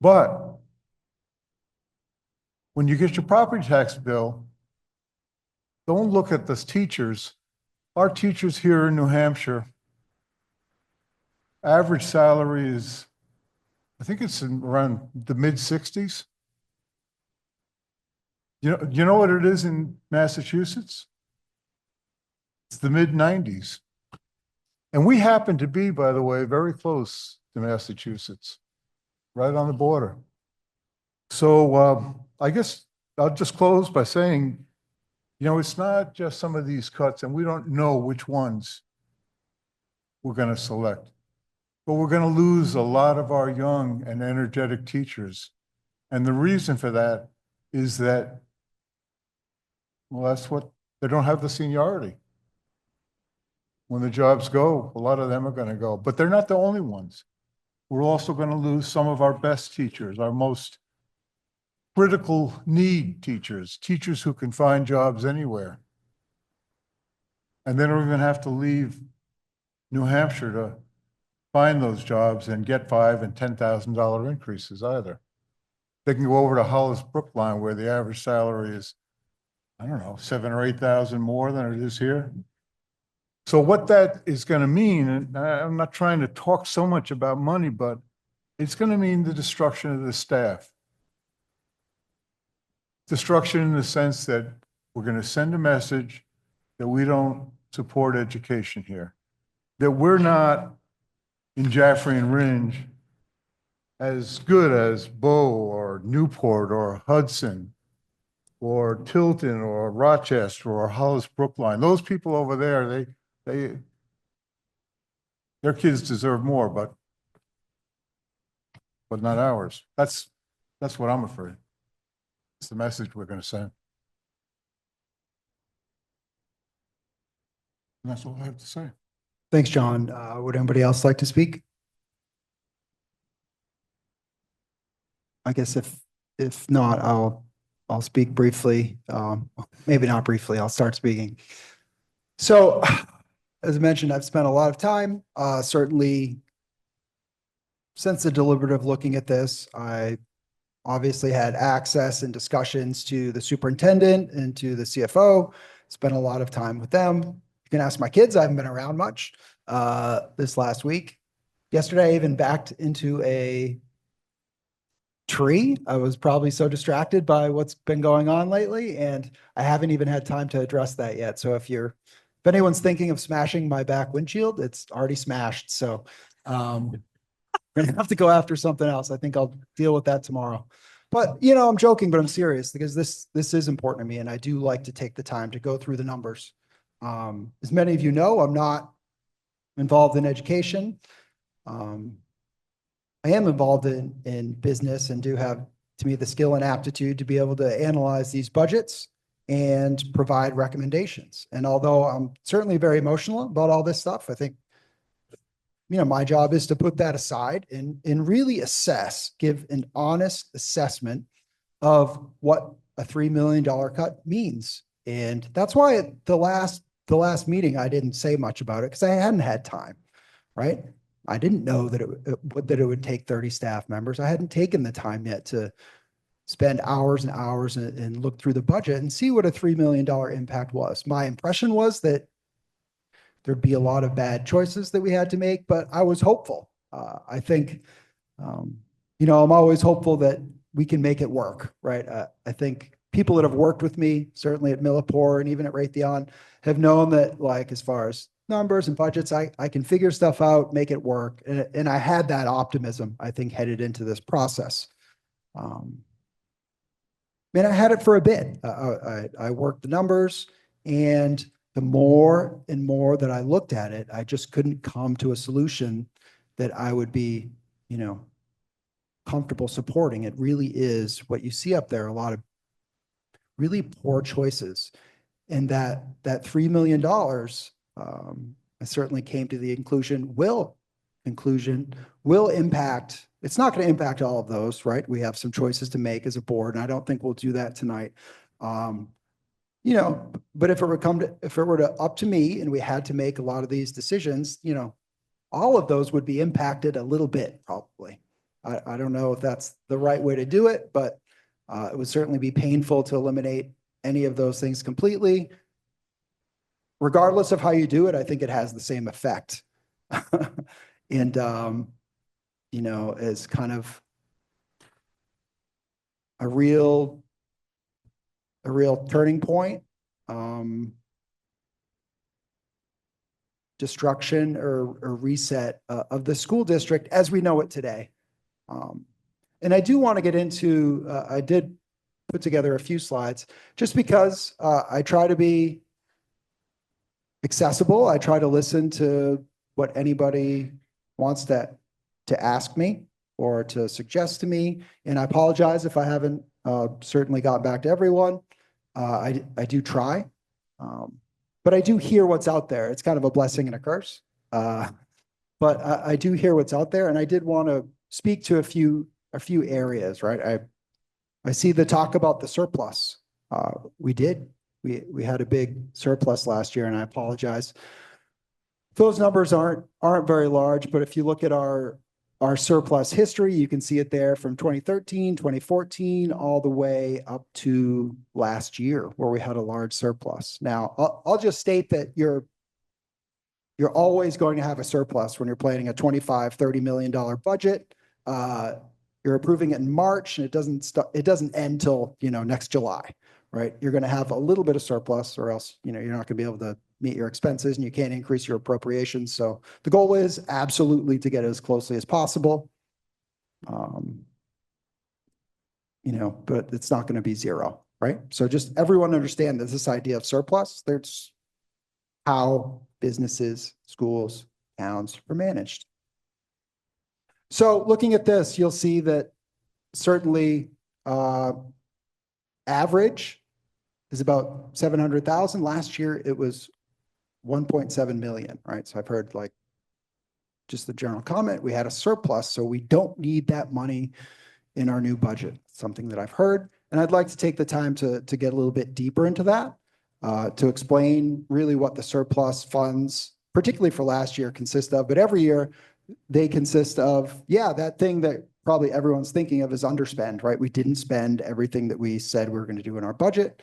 But when you get your property tax bill, don't look at the teachers. Our teachers here in New Hampshire, average salary is, I think it's around the mid-60s. You know what it is in Massachusetts? It's the mid-90s. And we happen to be, by the way, very close to Massachusetts, right on the border. So I guess I'll just close by saying, it's not just some of these cuts, and we don't know which ones we're going to select. But we're going to lose a lot of our young and energetic teachers. And the reason for that is that, well, that's what, they don't have the seniority. When the jobs go, a lot of them are going to go, but they're not the only ones. We're also going to lose some of our best teachers, our most critical need teachers, teachers who can find jobs anywhere. And they don't even have to leave New Hampshire to find those jobs and get $5,000 and $10,000 increases either. They can go over to Hollis Brookline where the average salary is, I don't know, 7,000 or 8,000 more than it is here. So what that is going to mean, and I'm not trying to talk so much about money, but it's going to mean the destruction of the staff. Destruction in the sense that we're going to send a message that we don't support education here, that we're not in Jaffrey and Ringe as good as Bow or Newport or Hudson or Tilton or Rochester or Hollis Brookline. Those people over there, their kids deserve more, but not ours. That's what I'm afraid. It's the message we're going to send. And that's all I have to say. Thanks, John. Would anybody else like to speak? I guess if not, I'll speak briefly. Maybe not briefly, I'll start speaking. So, as I mentioned, I've spent a lot of time, certainly since the deliberative looking at this. I obviously had access and discussions to the superintendent and to the CFO, spent a lot of time with them. You can ask my kids, I haven't been around much this last week. Yesterday, I even backed into a tree. I was probably so distracted by what's been going on lately, and I haven't even had time to address that yet. So if anyone's thinking of smashing my back windshield, it's already smashed. So we're gonna have to go after something else. I think I'll deal with that tomorrow. But I'm joking, but I'm serious because this is important to me, and I do like to take the time to go through the numbers. As many of you know, I'm not involved in education. I am involved in business and do have, to me, the skill and aptitude to be able to analyze these budgets and provide recommendations. And although I'm certainly very emotional about all this stuff, I think my job is to put that aside and really assess, give an honest assessment of what a $3 million cut means. And that's why at the last meeting, I didn't say much about it because I hadn't had time, right? I didn't know that it would take 30 staff members. I hadn't taken the time yet to spend hours and hours and look through the budget and see what a $3 million impact was. My impression was that there'd be a lot of bad choices that we had to make, but I was hopeful. I think you know, I'm always hopeful that we can make it work, right? I think people that have worked with me, certainly at Millipore and even at Raytheon, have known that, like, as far as numbers and budgets, I can figure stuff out, make it work. And I had that optimism, I think, headed into this process. And I had it for a bit. I worked the numbers, and the more and more that I looked at it, I just couldn't come to a solution that I would be, you know, comfortable supporting. It really is what you see up there, a lot of really poor choices. And that $3 million, I certainly came to the conclusion will impact. It's not going to impact all of those, right? We have some choices to make as a board, and I don't think we'll do that tonight. You know, but if it were up to me and we had to make a lot of these decisions, you know, all of those would be impacted a little bit, probably. I don't know if that's the right way to do it, but it would certainly be painful to eliminate any of those things completely. Regardless of how you do it, I think it has the same effect. And, you know, as kind of a real turning point, destruction or reset of the school district as we know it today. And I do want to get into, I did put together a few slides just because I try to be accessible. I try to listen to what anybody wants to ask me or to suggest to me. And I apologize if I haven't certainly got back to everyone. I do try, but I do hear what's out there. It's kind of a blessing and a curse. But I do hear what's out there, and I did want to speak to a few areas, right? I see the talk about the surplus. We had a big surplus last year, and I apologize. Those numbers aren't very large, but if you look at our surplus history, you can see it there from 2013, 2014, all the way up to last year where we had a large surplus. Now, I'll just state that you're always going to have a surplus when you're planning a $25, $30 million budget. You're approving it in March, and it doesn't end till, you know, next July, right? You're going to have a little bit of surplus, or else, you know, you're not going to be able to meet your expenses, and you can't increase your appropriations. So the goal is absolutely to get as closely as possible. You know, but it's not going to be zero, right? So just everyone understand that this idea of surplus, there's how businesses, schools, towns are managed. So looking at this, you'll see that certainly average is about 700,000. Last year, it was 1.7 million, right? So I've heard, like, just the general comment, we had a surplus, so we don't need that money in our new budget. Something that I've heard, and I'd like to take the time to get a little bit deeper into that, to explain really what the surplus funds, particularly for last year, consist of. But every year they consist of, yeah, that thing that probably everyone's thinking of is underspend, right? We didn't spend everything that we said we were going to do in our budget.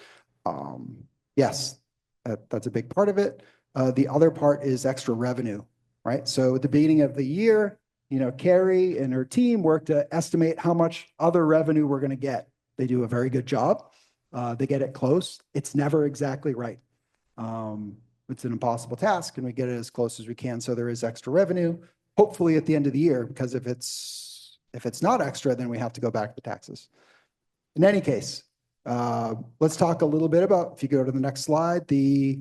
Yes, that's a big part of it. The other part is extra revenue, right? So at the beginning of the year, you know, Carrie and her team work to estimate how much other revenue we're going to get. They do a very good job. They get it close. It's never exactly right. It's an impossible task, and we get it as close as we can. So there is extra revenue, hopefully at the end of the year, because if it's not extra, then we have to go back to taxes. In any case, let's talk a little bit about, if you go to the next slide, the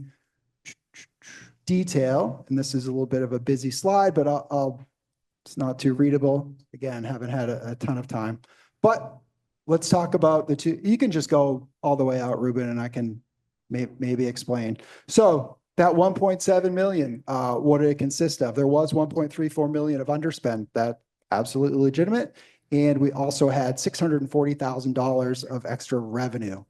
detail. And this is a little bit of a busy slide, but it's not too readable. Again, haven't had a ton of time, but let's talk about the two. You can just go all the way out, Ruben, and I can maybe explain. So that 1.7 million, what did it consist of? There was 1.34 million of underspend. That absolutely legitimate. And we also had $640,000 of extra revenue.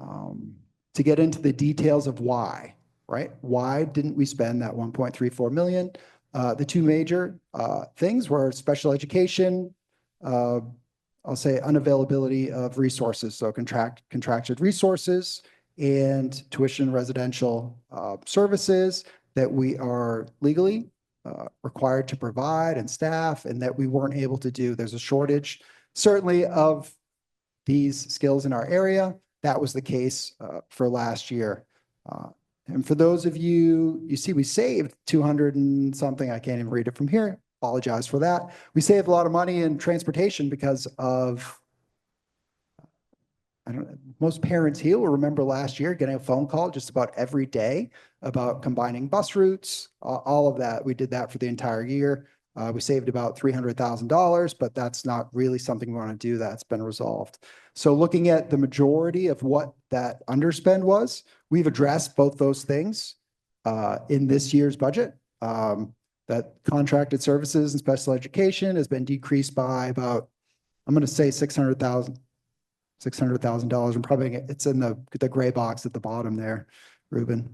To get into the details of why, right? Why didn't we spend that 1.34 million? The two major things were special education, I'll say unavailability of resources, so contracted resources, and tuition residential services that we are legally required to provide and staff, and that we weren't able to do. There's a shortage certainly of these skills in our area, that was the case for last year. And for those of you, you see, we saved 200 and something. I can't even read it from here. Apologize for that. We saved a lot of money in transportation because of, I don't know, most parents here will remember last year getting a phone call just about every day about combining bus routes, all of that. We did that for the entire year. We saved about $300,000, but that's not really something we want to do. That's been resolved. So looking at the majority of what that underspend was, we've addressed both those things in this year's budget. That contracted services and special education has been decreased by about, I'm going to say $600,000. And probably it's in the gray box at the bottom there, Ruben.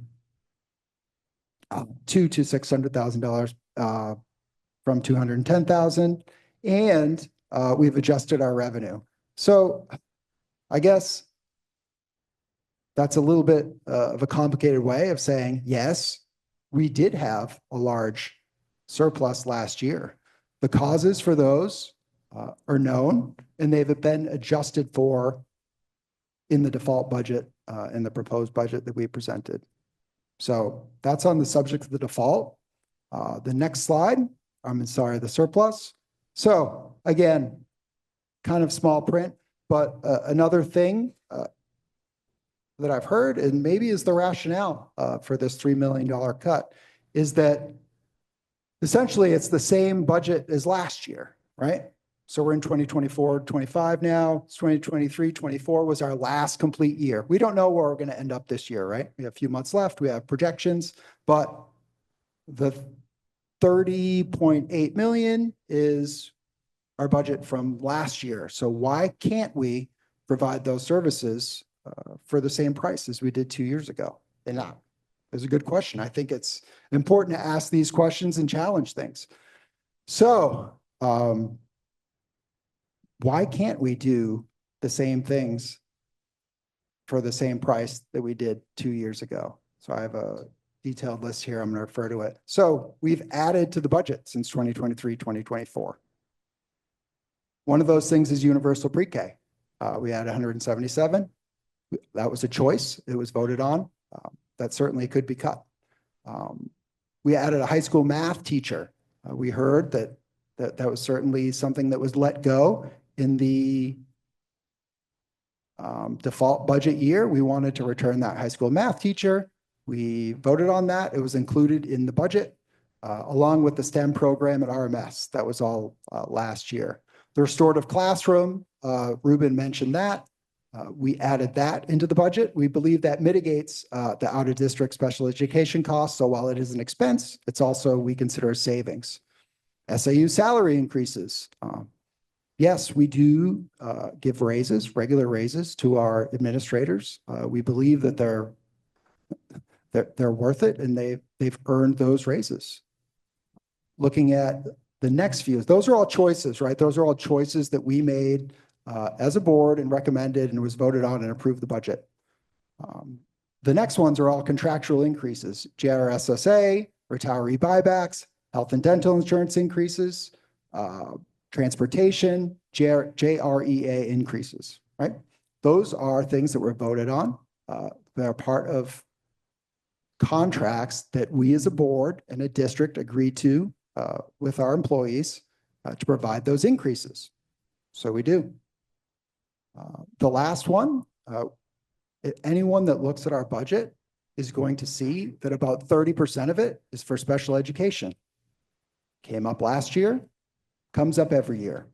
$200,000 to $600,000 from 210,000, and we've adjusted our revenue. So I guess that's a little bit of a complicated way of saying, yes, we did have a large surplus last year. The causes for those are known, and they've been adjusted for in the default budget, in the proposed budget that we presented. So that's on the subject of the default. The next slide, the surplus. So again, kind of small print, but another thing that I've heard, and maybe is the rationale for this $3 million cut, is that essentially it's the same budget as last year, right? So we're in 2024, 25 now. It's 2023, 24 was our last complete year. We don't know where we're going to end up this year, right? We have a few months left. We have projections, but the 30.8 million is our budget from last year. So why can't we provide those services for the same price as we did 2 years ago? And that is a good question. I think it's important to ask these questions and challenge things. So why can't we do the same things for the same price that we did 2 years ago? So I have a detailed list here. I'm going to refer to it. So we've added to the budget since 2023, 2024. One of those things is universal pre-K. We had 177. That was a choice. It was voted on. That certainly could be cut. We added a high school math teacher. We heard that was certainly something that was let go in the default budget year. We wanted to return that high school math teacher. We voted on that. It was included in the budget, along with the STEM program at RMS. That was all last year. The restorative classroom, Ruben mentioned that. We added that into the budget. We believe that mitigates the out-of-district special education costs. So while it is an expense, it's also, we consider, a savings. SAU salary increases. Yes, we do give raises, regular raises to our administrators. We believe that they're worth it, and they've earned those raises. Looking at the next few, those are all choices, right? Those are all choices that we made as a board and recommended and was voted on and approved the budget. The next ones are all contractual increases: JRSSA, retiree buybacks, health and dental insurance increases, transportation, JREA increases, right? Those are things that were voted on. They're part of contracts that we as a board and a district agreed to with our employees to provide those increases. So we do. The last one, anyone that looks at our budget is going to see that about 30% of it is for special education. Came up last year, comes up every year.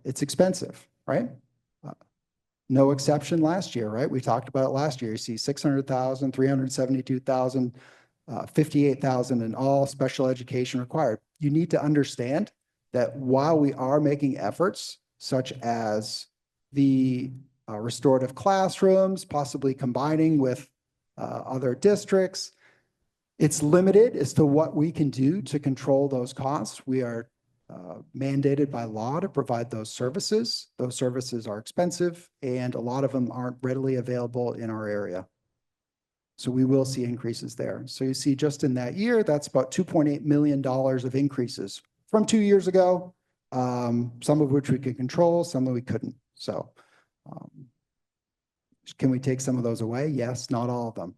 It's expensive, right? No exception last year, right? We talked about it last year. You see 600,000, 372,000, 58,000 in all special education required. You need to understand that while we are making efforts such as the restorative classrooms, possibly combining with other districts, it's limited as to what we can do to control those costs. We are mandated by law to provide those services. Those services are expensive, and a lot of them aren't readily available in our area. So we will see increases there. So you see just in that year, that's about $2.8 million of increases from 2 years ago. some of which we could control, some that we couldn't. So can we take some of those away? Yes, not all of them.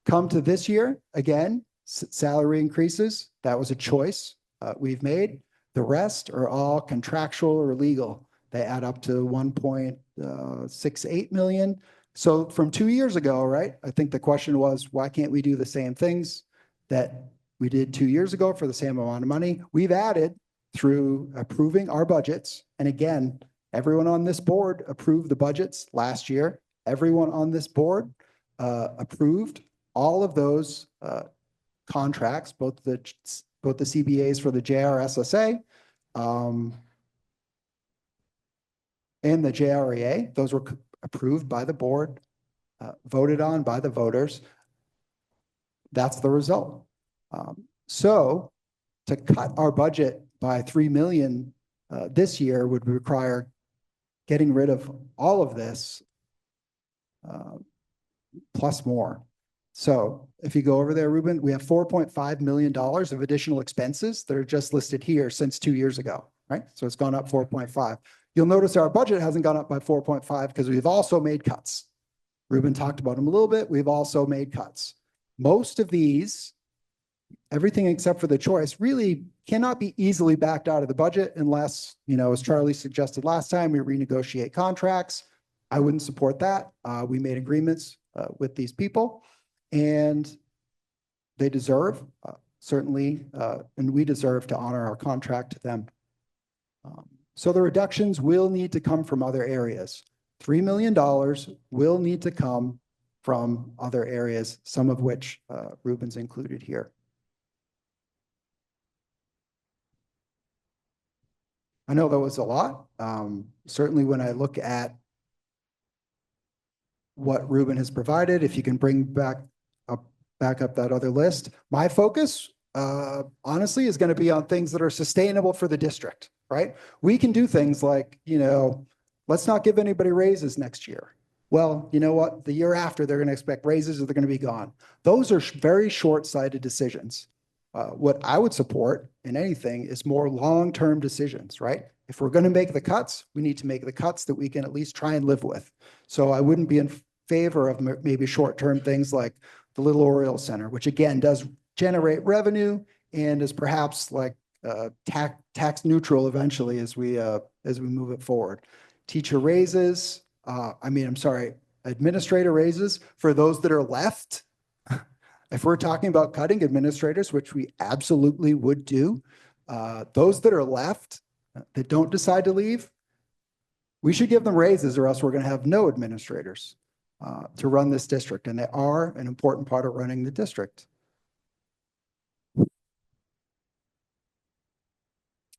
Come to this year, again, salary increases. That was a choice we've made. The rest are all contractual or legal. They add up to 1.68 million. So from 2 years ago, right? I think the question was, why can't we do the same things that we did 2 years ago for the same amount of money? We've added through approving our budgets. And again, everyone on this board approved the budgets last year. Everyone on this board approved all of those contracts, both the CBAs for the JRSSA and the JREA. Those were approved by the board, voted on by the voters. That's the result. So to cut our budget by 3 million this year would require getting rid of all of this plus more. So if you go over there, Ruben, we have $4.5 million of additional expenses that are just listed here since 2 years ago, right? So it's gone up 4.5. You'll notice our budget hasn't gone up by 4.5 because we've also made cuts. Ruben talked about them a little bit. We've also made cuts. Most of these, everything except for the choice, really cannot be easily backed out of the budget unless, as Charlie suggested last time, we renegotiate contracts. I wouldn't support that. We made agreements with these people, and they deserve, certainly, and we deserve to honor our contract to them. So the reductions will need to come from other areas. $3 million will need to come from other areas, some of which Ruben's included here. I know that was a lot. Certainly when I look at what Ruben has provided, if you can bring back up that other list, my focus honestly is going to be on things that are sustainable for the district, right? We can do things like, let's not give anybody raises next year. Well, you know what? The year after, they're going to expect raises or they're going to be gone. Those are very short-sighted decisions. What I would support in anything is more long-term decisions, right? If we're going to make the cuts, we need to make the cuts that we can at least try and live with. So I wouldn't be in favor of maybe short-term things like the Little Oriole Center, which again does generate revenue and is perhaps like tax neutral eventually as we move it forward. Teacher raises, administrator raises for those that are left. If we're talking about cutting administrators, which we absolutely would do, those that are left that don't decide to leave, we should give them raises or else we're going to have no administrators to run this district. And they are an important part of running the district.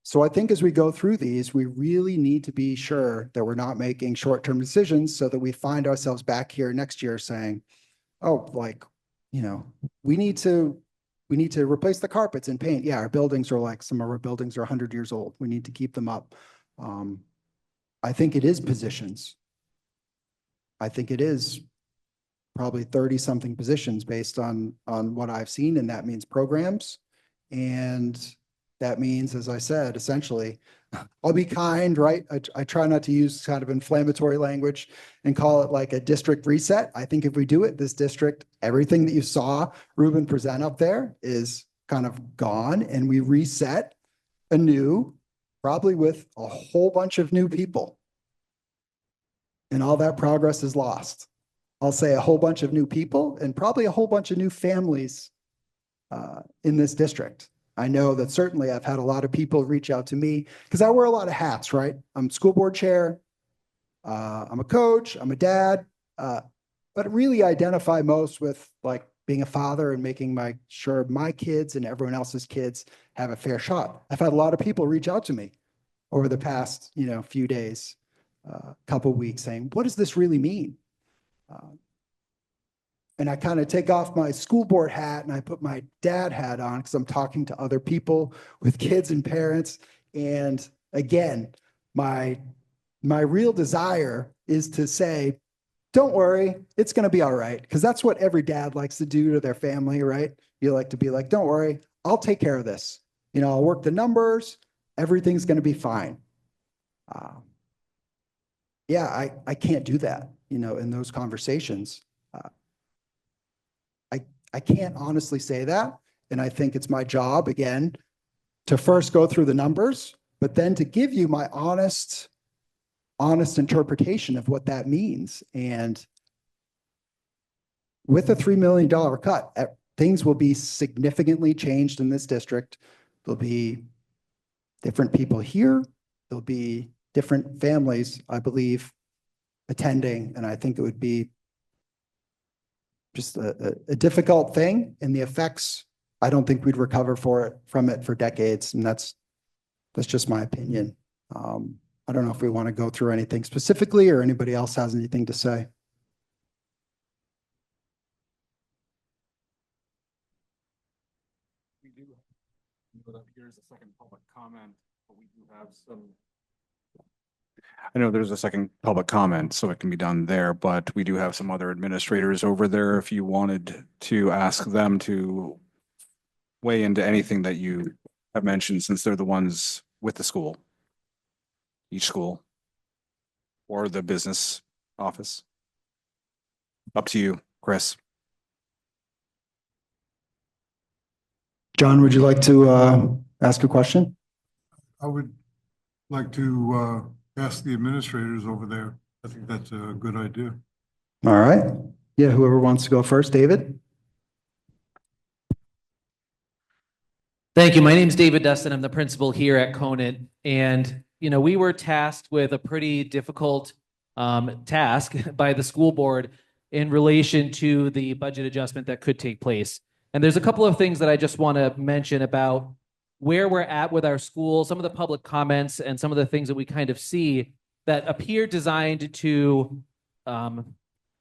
So I think as we go through these, we really need to be sure that we're not making short-term decisions so that we find ourselves back here next year saying, oh, we need to replace the carpets and paint. Yeah, our buildings are some of our buildings are 100 years old. We need to keep them up. I think it is positions. I think it is probably 30-something positions based on what I've seen, and that means programs. And that means, as I said, essentially, I'll be kind, right? I try not to use kind of inflammatory language and call it like a district reset. I think if we do it, this district, everything that you saw Ruben present up there is kind of gone, and we reset anew, probably with a whole bunch of new people. And all that progress is lost. I'll say a whole bunch of new people and probably a whole bunch of new families in this district. I know that certainly I've had a lot of people reach out to me because I wear a lot of hats, right? I'm school board chair, I'm a coach, I'm a dad, but really identify most with being a father and making sure my kids and everyone else's kids have a fair shot. I've had a lot of people reach out to me over the past, few days, couple weeks saying, what does this really mean? And I kind of take off my school board hat and I put my dad hat on because I'm talking to other people with kids and parents. And again, my real desire is to say, don't worry, it's going to be all right. Because that's what every dad likes to do to their family, right? You like to be like, don't worry, I'll take care of this. I'll work the numbers. everything's going to be fine. Yeah, I can't do that, you know, in those conversations. I can't honestly say that. And I think it's my job, again, to first go through the numbers, but then to give you my honest interpretation of what that means. And with a $3 million cut, things will be significantly changed in this district. There'll be different people here. There'll be different families, I believe, attending. And I think it would be just a difficult thing. And the effects, I don't think we'd recover from it for decades. And that's just my opinion. I don't know if we want to go through anything specifically or anybody else has anything to say. We do know that here's a second public comment, but we do have some. I know there's a second public comment, so it can be done there, but we do have some other administrators over there if you wanted to ask them to weigh into anything that you have mentioned, since they're the ones with the school, each school, or the business office. Up to you, Chris. John, would you like to ask a question? I would like to ask the administrators over there. I think that's a good idea. All right. Yeah, whoever wants to go first. David? Thank you. My name is David Dustin. I'm the principal here at Conant. And, you know, we were tasked with a pretty difficult task by the school board in relation to the budget adjustment that could take place. And there's a couple of things that I just want to mention about where we're at with our school, some of the public comments and some of the things that we kind of see that appear designed to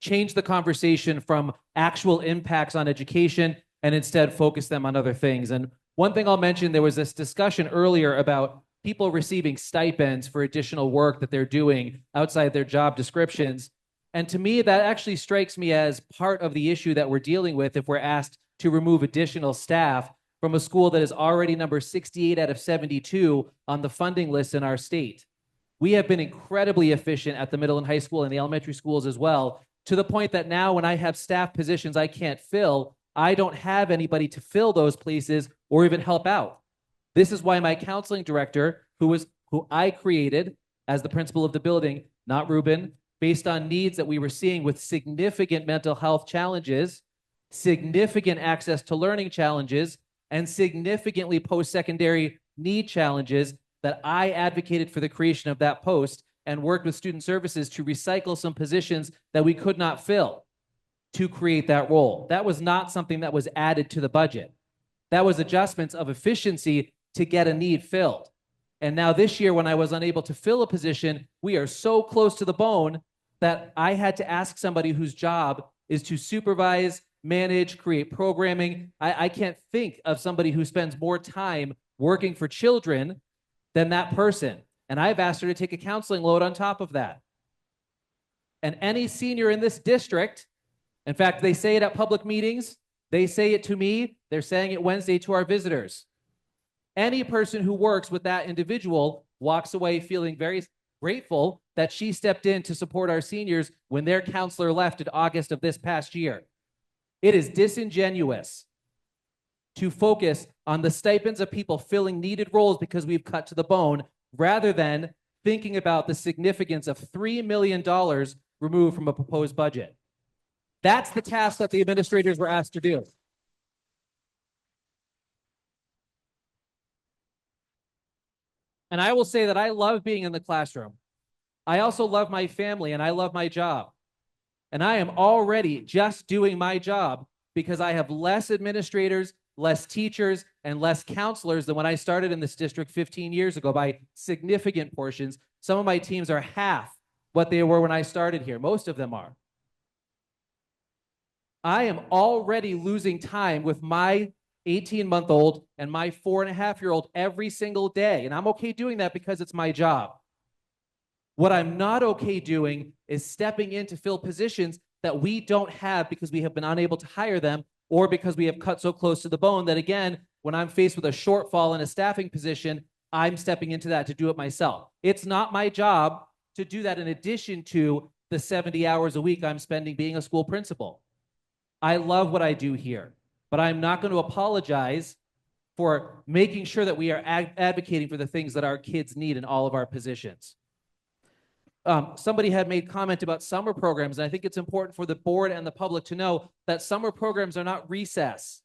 change the conversation from actual impacts on education and instead focus them on other things. And one thing I'll mention, there was this discussion earlier about people receiving stipends for additional work that they're doing outside their job descriptions. And to me, that actually strikes me as part of the issue that we're dealing with if we're asked to remove additional staff from a school that is already number 68 out of 72 on the funding list in our state. We have been incredibly efficient at the middle and high school and the elementary schools as well, to the point that now when I have staff positions I can't fill, I don't have anybody to fill those places or even help out. This is why my counseling director, who I created as the principal of the building, not Ruben, based on needs that we were seeing with significant mental health challenges, significant access to learning challenges, and significantly post-secondary need challenges, that I advocated for the creation of that post and worked with student services to recycle some positions that we could not fill to create that role. That was not something that was added to the budget. That was adjustments of efficiency to get a need filled. And now this year, when I was unable to fill a position, we are so close to the bone that I had to ask somebody whose job is to supervise, manage, create programming. I can't think of somebody who spends more time working for children than that person. And I've asked her to take a counseling load on top of that. And any senior in this district, in fact, they say it at public meetings, they say it to me, they're saying it Wednesday to our visitors. Any person who works with that individual walks away feeling very grateful that she stepped in to support our seniors when their counselor left in August of this past year. It is disingenuous to focus on the stipends of people filling needed roles because we've cut to the bone, rather than thinking about the significance of $3 million removed from a proposed budget. That's the task that the administrators were asked to do. And I will say that I love being in the classroom. I also love my family and I love my job. And I am already just doing my job because I have less administrators, less teachers, and less counselors than when I started in this district 15 years ago by significant portions. Some of my teams are half what they were when I started here. Most of them are. I am already losing time with my 18-month-old and my 4.5-year-old every single day. And I'm okay doing that because it's my job. What I'm not okay doing is stepping in to fill positions that we don't have because we have been unable to hire them, or because we have cut so close to the bone that, again, when I'm faced with a shortfall in a staffing position, I'm stepping into that to do it myself. It's not my job to do that in addition to the 70 hours a week I'm spending being a school principal. I love what I do here, but I'm not going to apologize for making sure that we are advocating for the things that our kids need in all of our positions. Somebody had made comment about summer programs, and I think it's important for the board and the public to know that summer programs are not recess.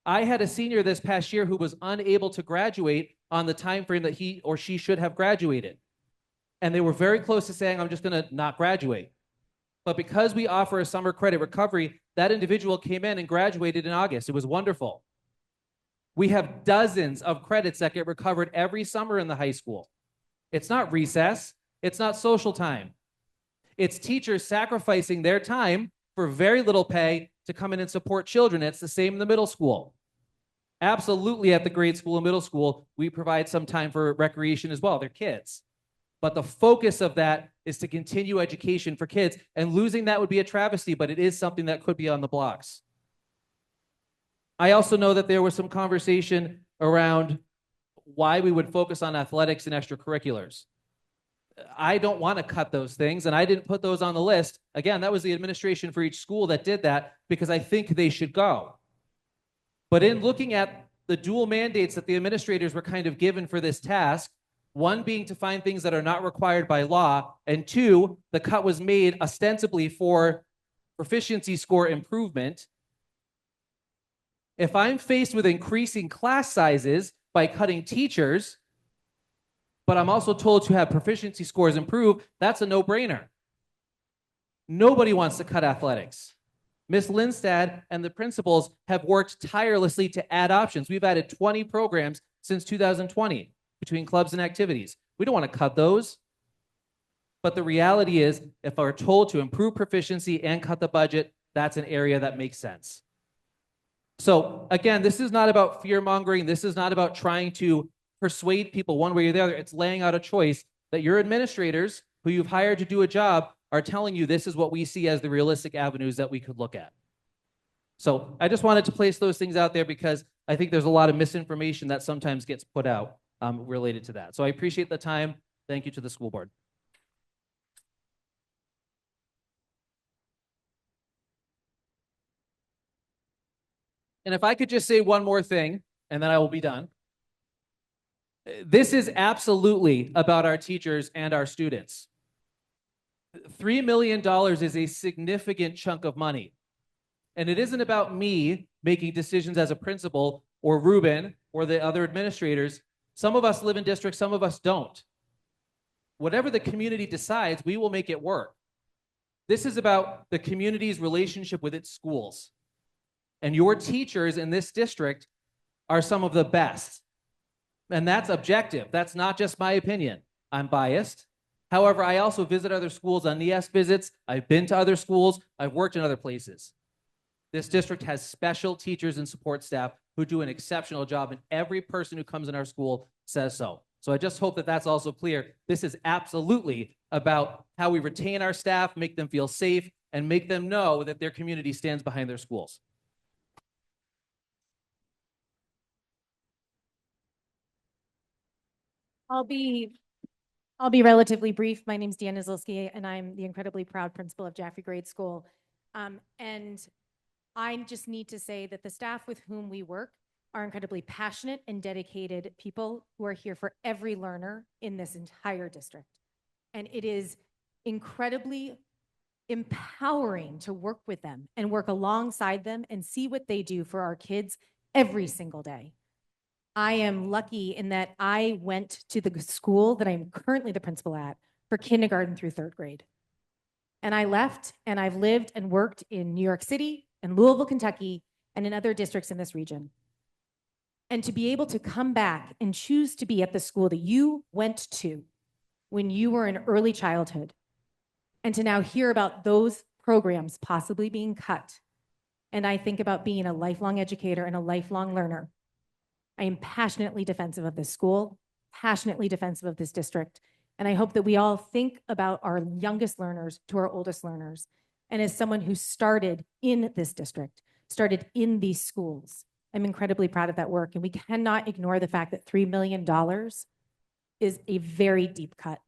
I had a senior this past year who was unable to graduate on the time frame that he or she should have graduated. And they were very close to saying, I'm just going to not graduate. But because we offer a summer credit recovery, that individual came in and graduated in August. It was wonderful. We have dozens of credits that get recovered every summer in the high school. It's not recess. It's not social time. It's teachers sacrificing their time for very little pay to come in and support children. It's the same in the middle school. Absolutely, at the grade school and middle school, we provide some time for recreation as well. They're kids. But the focus of that is to continue education for kids, and losing that would be a travesty, but it is something that could be on the blocks. I also know that there was some conversation around why we would focus on athletics and extracurriculars. I don't want to cut those things, and I didn't put those on the list. Again, that was the administration for each school that did that because I think they should go. But in looking at the dual mandates that the administrators were kind of given for this task, one being to find things that are not required by law, and two, the cut was made ostensibly for proficiency score improvement. If I'm faced with increasing class sizes by cutting teachers, but I'm also told to have proficiency scores improve, that's a no-brainer. Nobody wants to cut athletics. Ms. Lindstad and the principals have worked tirelessly to add options. We've added 20 programs since 2020 between clubs and activities. We don't want to cut those. But the reality is, if we're told to improve proficiency and cut the budget, that's an area that makes sense. So again, this is not about fear-mongering. This is not about trying to persuade people one way or the other. It's laying out a choice that your administrators, who you've hired to do a job, are telling you this is what we see as the realistic avenues that we could look at. So I just wanted to place those things out there because I think there's a lot of misinformation that sometimes gets put out related to that. So I appreciate the time. Thank you to the school board. And if I could just say one more thing, and then I will be done. This is absolutely about our teachers and our students. $3 million is a significant chunk of money. And it isn't about me making decisions as a principal or Ruben or the other administrators. Some of us live in districts, some of us don't. Whatever the community decides, we will make it work. This is about the community's relationship with its schools. And your teachers in this district are some of the best. And that's objective. That's not just my opinion. I'm biased. However, I also visit other schools on NEASC visits. I've been to other schools. I've worked in other places. This district has special teachers and support staff who do an exceptional job, and every person who comes in our school says so. So I just hope that that's also clear. This is absolutely about how we retain our staff, make them feel safe, and make them know that their community stands behind their schools. I'll be relatively brief. My name's Deanna Zilski, and I'm the incredibly proud principal of Jaffrey Grade School. And I just need to say that the staff with whom we work are incredibly passionate and dedicated people who are here for every learner in this entire district. And it is incredibly empowering to work with them and work alongside them and see what they do for our kids every single day. I am lucky in that I went to the school that I'm currently the principal at for kindergarten through third grade. And I left, and I've lived and worked in New York City and Louisville, Kentucky, and in other districts in this region. And to be able to come back and choose to be at the school that you went to when you were in early childhood, and to now hear about those programs possibly being cut. And I think about being a lifelong educator and a lifelong learner. I am passionately defensive of this school, passionately defensive of this district, and I hope that we all think about our youngest learners to our oldest learners. And as someone who started in this district, started in these schools, I'm incredibly proud of that work, and we cannot ignore the fact that $3 million is a very deep cut.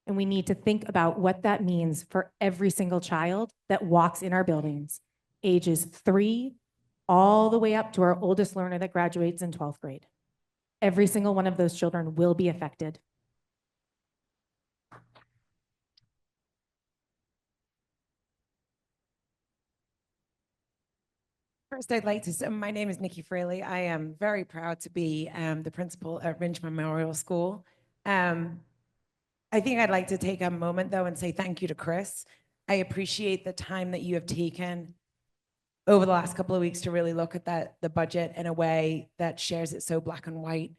And we need to think about what that means for every single child that walks in our buildings, ages 3 all the way up to our oldest learner that graduates in 12th grade. Every single one of those children will be affected. First, I'd like to say, my name is Nikki Fraley. I am very proud to be the principal at Ringe Memorial School. I think I'd like to take a moment, though, and say thank you to Chris. I appreciate the time that you have taken over the last couple of weeks to really look at the budget in a way that shares it so black and white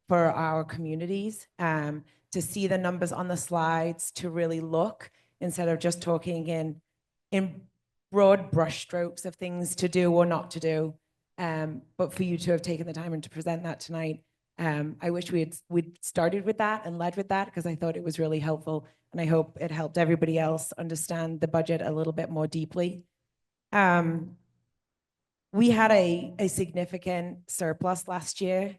for our communities, to see the numbers on the slides, to really look instead of just talking in broad brushstrokes of things to do or not to do. But for you to have taken the time and to present that tonight, I wish we'd started with that and led with that, because I thought it was really helpful, and I hope it helped everybody else understand the budget a little bit more deeply. We had a significant surplus last year.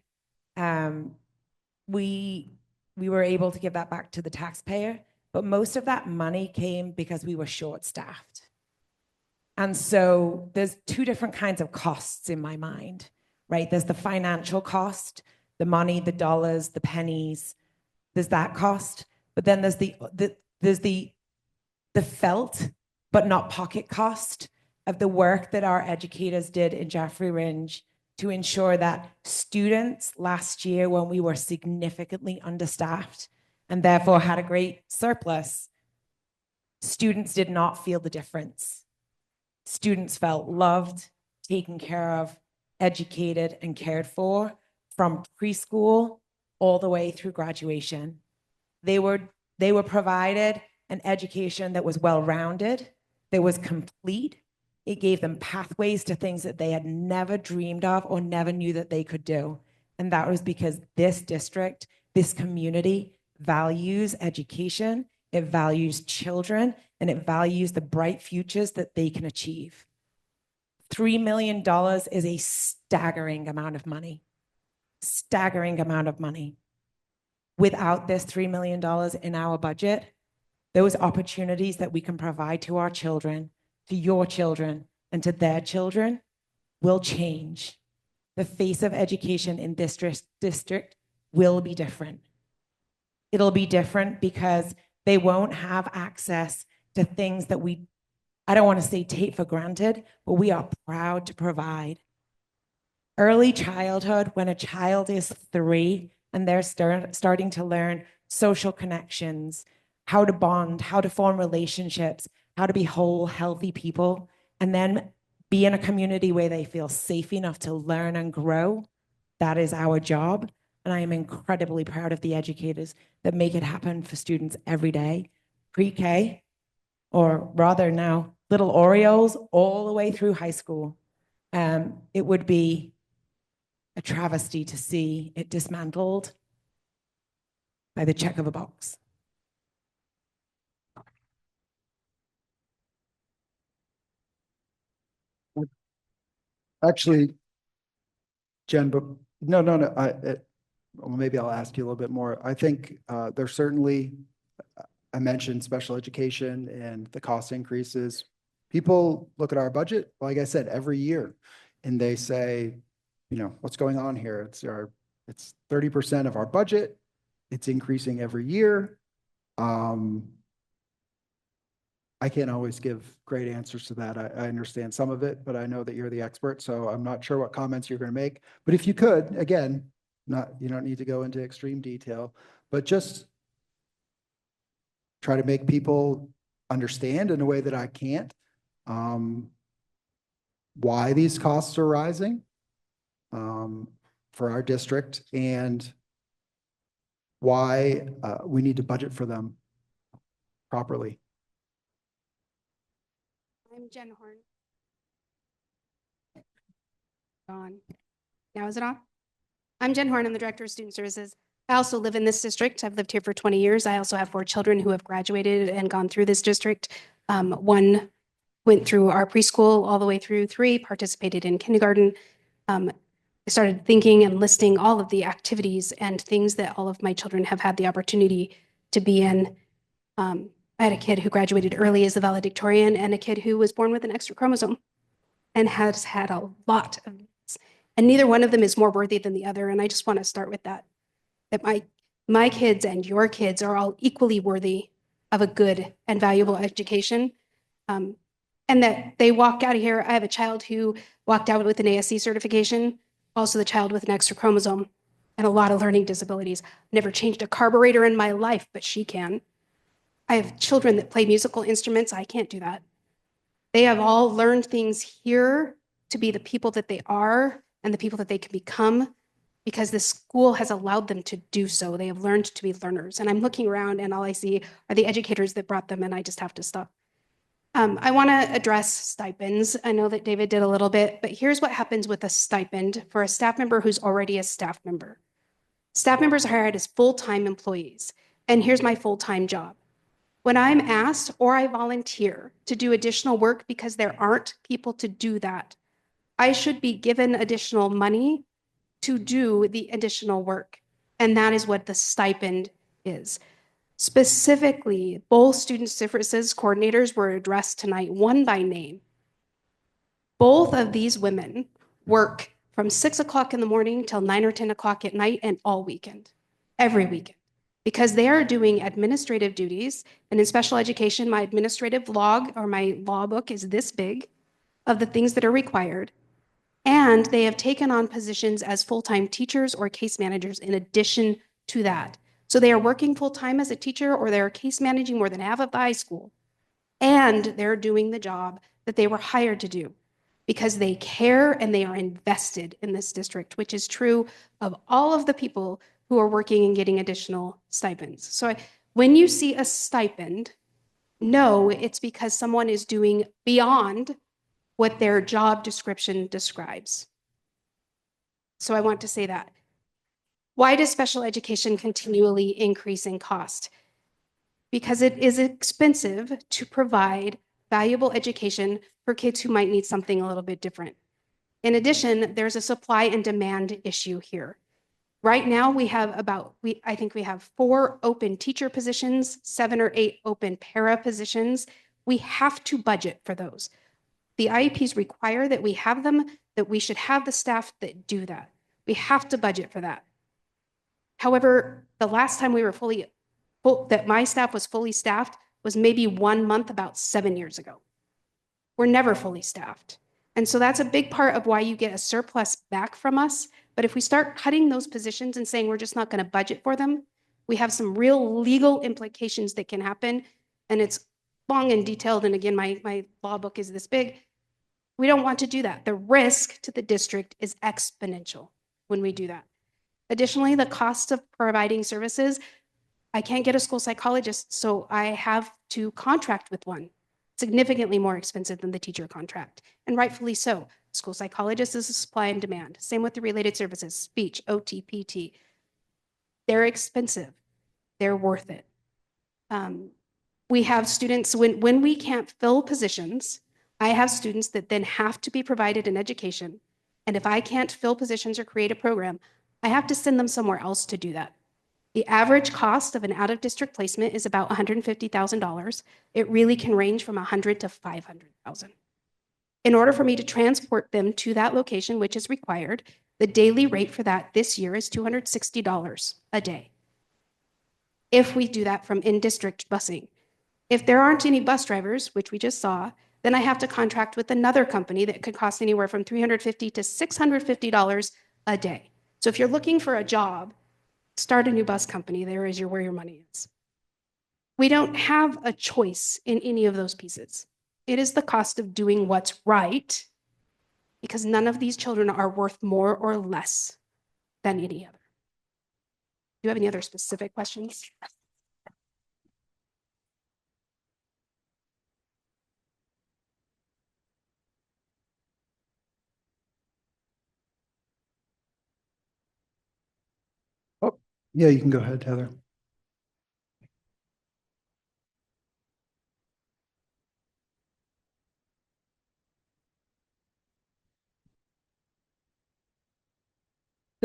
We were able to give that back to the taxpayer, but most of that money came because we were short-staffed. And so there's 2 different kinds of costs in my mind, right? There's the financial cost, the money, the dollars, the pennies. There's that cost, but then there's the felt but not pocket cost of the work that our educators did in Jaffrey Ringe to ensure that students last year, when we were significantly understaffed and therefore had a great surplus, students did not feel the difference. Students felt loved, taken care of, educated, and cared for from preschool all the way through graduation. They were provided an education that was well-rounded, that was complete. It gave them pathways to things that they had never dreamed of or never knew that they could do. And that was because this district, this community values education, it values children, and it values the bright futures that they can achieve. $3 million is a staggering amount of money. Staggering amount of money. Without this $3 million in our budget, those opportunities that we can provide to our children, to your children, and to their children will change. The face of education in this district will be different. It'll be different because they won't have access to things that I don't want to say take for granted, but we are proud to provide. Early childhood, when a child is 3 and they're starting to learn social connections, how to bond, how to form relationships, how to be whole, healthy people, and then be in a community where they feel safe enough to learn and grow, that is our job. And I am incredibly proud of the educators that make it happen for students every day, pre-K, or rather now, little Oreos all the way through high school. It would be a travesty to see it dismantled by the check of a box. Actually, Jen, but no, well, maybe I'll ask you a little bit more. I think there's certainly, I mentioned special education and the cost increases. People look at our budget, like I said, every year, and they say, you know, what's going on here? It's 30% of our budget. It's increasing every year. I can't always give great answers to that. I understand some of it, but I know that you're the expert, so I'm not sure what comments you're going to make. But if you could, again, you don't need to go into extreme detail, but just try to make people understand in a way that I can't, why these costs are rising for our district and why we need to budget for them properly. I'm Jen Horn. On. Now is it on? I'm Jen Horn. I'm the Director of Student Services. I also live in this district. I've lived here for 20 years. I also have 4 children who have graduated and gone through this district. One went through our preschool all the way through 3, participated in kindergarten. I started thinking and listing all of the activities and things that all of my children have had the opportunity to be in. I had a kid who graduated early as a valedictorian and a kid who was born with an extra chromosome and has had a lot of these. And neither one of them is more worthy than the other. And I just want to start with that my kids and your kids are all equally worthy of a good and valuable education. And that they walk out of here. I have a child who walked out with an ASC certification, also the child with an extra chromosome and a lot of learning disabilities. Never changed a carburetor in my life, but she can. I have children that play musical instruments. I can't do that. They have all learned things here to be the people that they are and the people that they can become because the school has allowed them to do so. They have learned to be learners. And I'm looking around and all I see are the educators that brought them, and I just have to stop. I want to address stipends. I know that David did a little bit, but here's what happens with a stipend for a staff member who's already a staff member. Staff members are hired as full-time employees, and here's my full-time job. When I'm asked or I volunteer to do additional work because there aren't people to do that, I should be given additional money to do the additional work. And that is what the stipend is. Specifically, both student services coordinators were addressed tonight, one by name. Both of these women work from 6 o'clock in the morning till 9 or 10 o'clock at night and all weekend, every weekend, because they are doing administrative duties. And in special education, my administrative log or my law book is this big of the things that are required. And they have taken on positions as full-time teachers or case managers in addition to that. So they are working full-time as a teacher or they're case managing more than half of the high school. And they're doing the job that they were hired to do because they care and they are invested in this district, which is true of all of the people who are working and getting additional stipends. So when you see a stipend, know it's because someone is doing beyond what their job description describes. So I want to say that. Why does special education continually increase in cost? Because it is expensive to provide valuable education for kids who might need something a little bit different. In addition, there's a supply and demand issue here. Right now, we have I think we have 4 open teacher positions, 7 or 8 open para positions. We have to budget for those. The IEPs require that we have them, that we should have the staff that do that. We have to budget for that. However, the last time we were that my staff was fully staffed was maybe 1 month about 7 years ago. We're never fully staffed. And so that's a big part of why you get a surplus back from us. But if we start cutting those positions and saying we're just not going to budget for them, we have some real legal implications that can happen. And it's long and detailed. And again, my law book is this big. We don't want to do that. The risk to the district is exponential when we do that. Additionally, the cost of providing services, I can't get a school psychologist, so I have to contract with one. Significantly more expensive than the teacher contract, and rightfully so. School psychologist is a supply and demand. Same with the related services, speech, OT, PT. They're expensive. They're worth it. We have students, when we can't fill positions, I have students that then have to be provided an education. And if I can't fill positions or create a program, I have to send them somewhere else to do that. The average cost of an out-of-district placement is about $150,000. It really can range from $100,000 to $500,000. In order for me to transport them to that location, which is required, the daily rate for that this year is $260 a day. If we do that from in-district busing. If there aren't any bus drivers, which we just saw, then I have to contract with another company that could cost anywhere from $350 to $650 a day. So if you're looking for a job, start a new bus company. There is where your money is. We don't have a choice in any of those pieces. It is the cost of doing what's right, because none of these children are worth more or less than any other. Do you have any other specific questions? Oh, yeah, you can go ahead, Heather.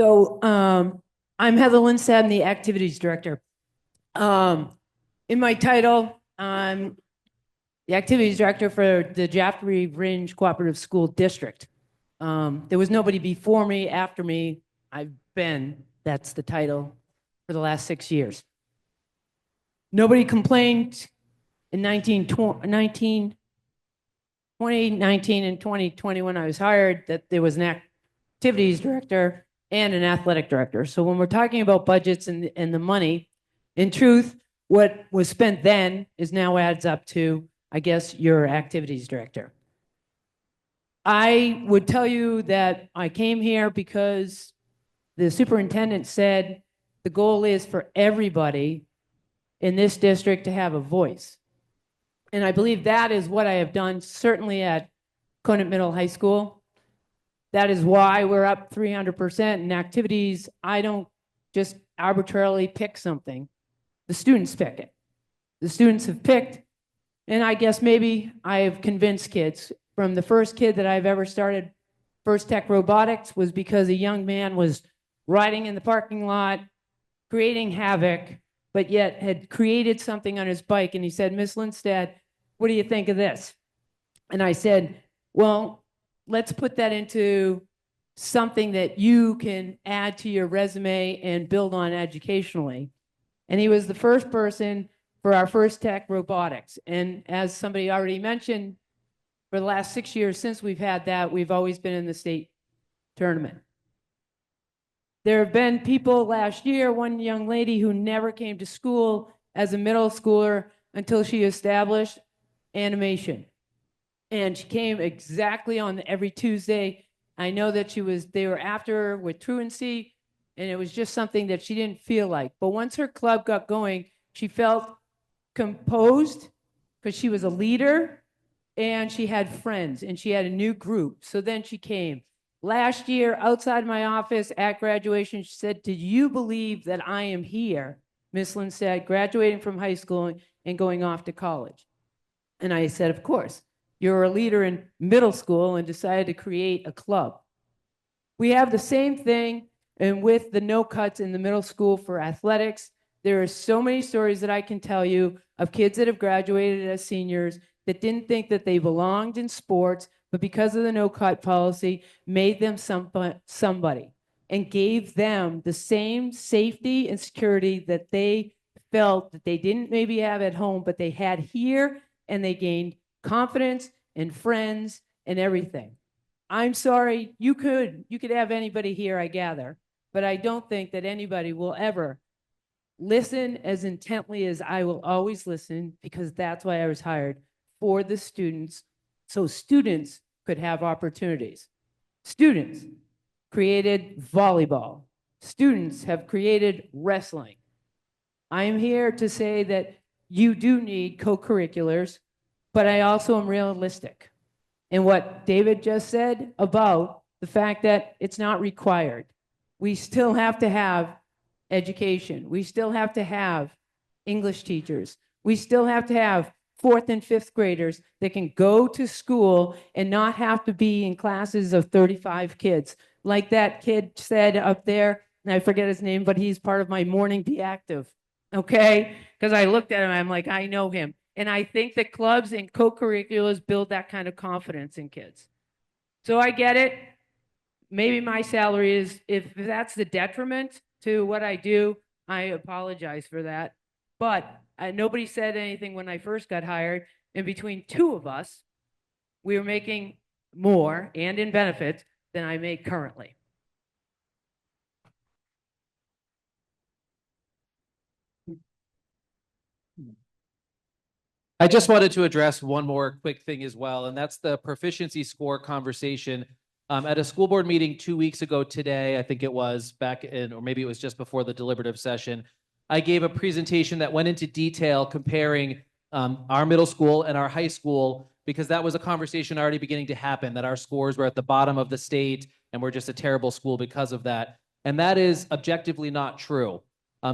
So I'm Heather Lindstad, I'm the activities director. In my title, I'm the activities director for the Jaffrey Ringe Cooperative School District. There was nobody before me, after me. I've been, that's the title, for the last 6 years. Nobody complained in 2019 and 2020 when I was hired that there was an activities director and an athletic director. So when we're talking about budgets and the money, in truth, what was spent then is now adds up to, I guess, your activities director. I would tell you that I came here because the superintendent said the goal is for everybody in this district to have a voice. And I believe that is what I have done, certainly at Conant Middle High School. That is why we're up 300% in activities. I don't just arbitrarily pick something. The students pick it. The students have picked, and I guess maybe I have convinced kids. From the first kid that I've ever started First Tech Robotics was because a young man was riding in the parking lot, creating havoc, but yet had created something on his bike. And he said, "Miss Lindstad, what do you think of this?" And I said, "Well, let's put that into something that you can add to your resume and build on educationally." And he was the first person for our First Tech Robotics. And as somebody already mentioned, for the last 6 years since we've had that, we've always been in the state tournament. There have been people last year, one young lady who never came to school as a middle schooler until she established animation. And she came exactly on every Tuesday. I know that they were after her with truancy, and it was just something that she didn't feel like. But once her club got going, she felt composed because she was a leader and she had friends and she had a new group. So then she came. Last year, outside my office at graduation, she said, "Do you believe that I am here, Miss Lindstad, graduating from high school and going off to college?" And I said, "Of course. You're a leader in middle school and decided to create a club." We have the same thing, and with the no cuts in the middle school for athletics, there are so many stories that I can tell you of kids that have graduated as seniors that didn't think that they belonged in sports, but because of the no cut policy, made them somebody and gave them the same safety and security that they felt that they didn't maybe have at home, but they had here, and they gained confidence and friends and everything. I'm sorry, you could have anybody here, I gather, but I don't think that anybody will ever listen as intently as I will always listen, because that's why I was hired, for the students, so students could have opportunities. Students created volleyball. Students have created wrestling. I'm here to say that you do need co-curriculars, but I also am realistic. And what David just said about the fact that it's not required. We still have to have education. We still have to have English teachers. We still have to have 4th and 5th graders that can go to school and not have to be in classes of 35 kids. Like that kid said up there, and I forget his name, but he's part of my Morning Be Active, okay? Because I looked at him, I'm like, I know him. And I think that clubs and co-curriculars build that kind of confidence in kids. So I get it. Maybe my salary is, if that's the detriment to what I do, I apologize for that. But nobody said anything when I first got hired. And between two of us, we were making more and in benefits than I make currently. I just wanted to address one more quick thing as well, and that's the proficiency score conversation. At a school board meeting 2 weeks ago today, I think it was back in, or maybe it was just before the deliberative session, I gave a presentation that went into detail comparing our middle school and our high school, because that was a conversation already beginning to happen, that our scores were at the bottom of the state and we're just a terrible school because of that. And that is objectively not true.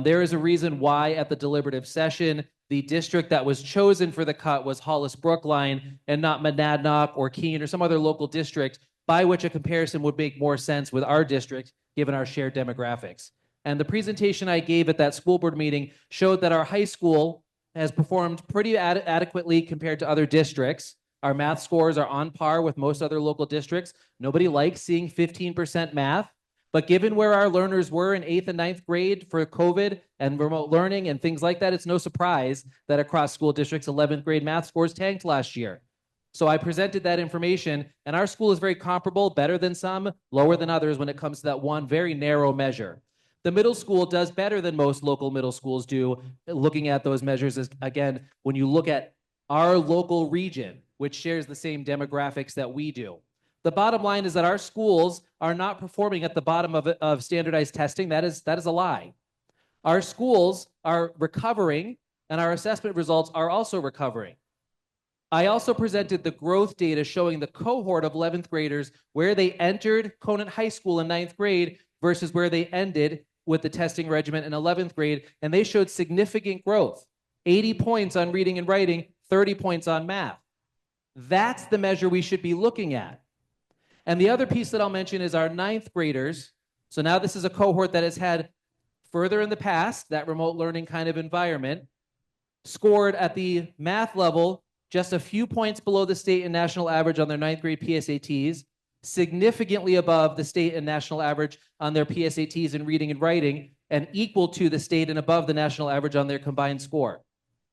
There is a reason why at the deliberative session, the district that was chosen for the cut was Hollis Brookline and not Monadnock or Keene or some other local district, by which a comparison would make more sense with our district given our shared demographics. And the presentation I gave at that school board meeting showed that our high school has performed pretty adequately compared to other districts. Our math scores are on par with most other local districts. Nobody likes seeing 15% math, but given where our learners were in 8th and 9th grade for COVID and remote learning and things like that, it's no surprise that across school districts, 11th grade math scores tanked last year. So I presented that information, and our school is very comparable, better than some, lower than others when it comes to that one very narrow measure. The middle school does better than most local middle schools do, looking at those measures as, again, when you look at our local region, which shares the same demographics that we do. The bottom line is that our schools are not performing at the bottom of standardized testing. That is a lie. Our schools are recovering, and our assessment results are also recovering. I also presented the growth data showing the cohort of 11th graders where they entered Conant High School in 9th grade versus where they ended with the testing regimen in 11th grade, and they showed significant growth. 80 points on reading and writing, 30 points on math. That's the measure we should be looking at. And the other piece that I'll mention is our 9th graders. So now this is a cohort that has had further in the past, that remote learning kind of environment, scored at the math level just a few points below the state and national average on their 9th grade PSATs, significantly above the state and national average on their PSATs in reading and writing, and equal to the state and above the national average on their combined score.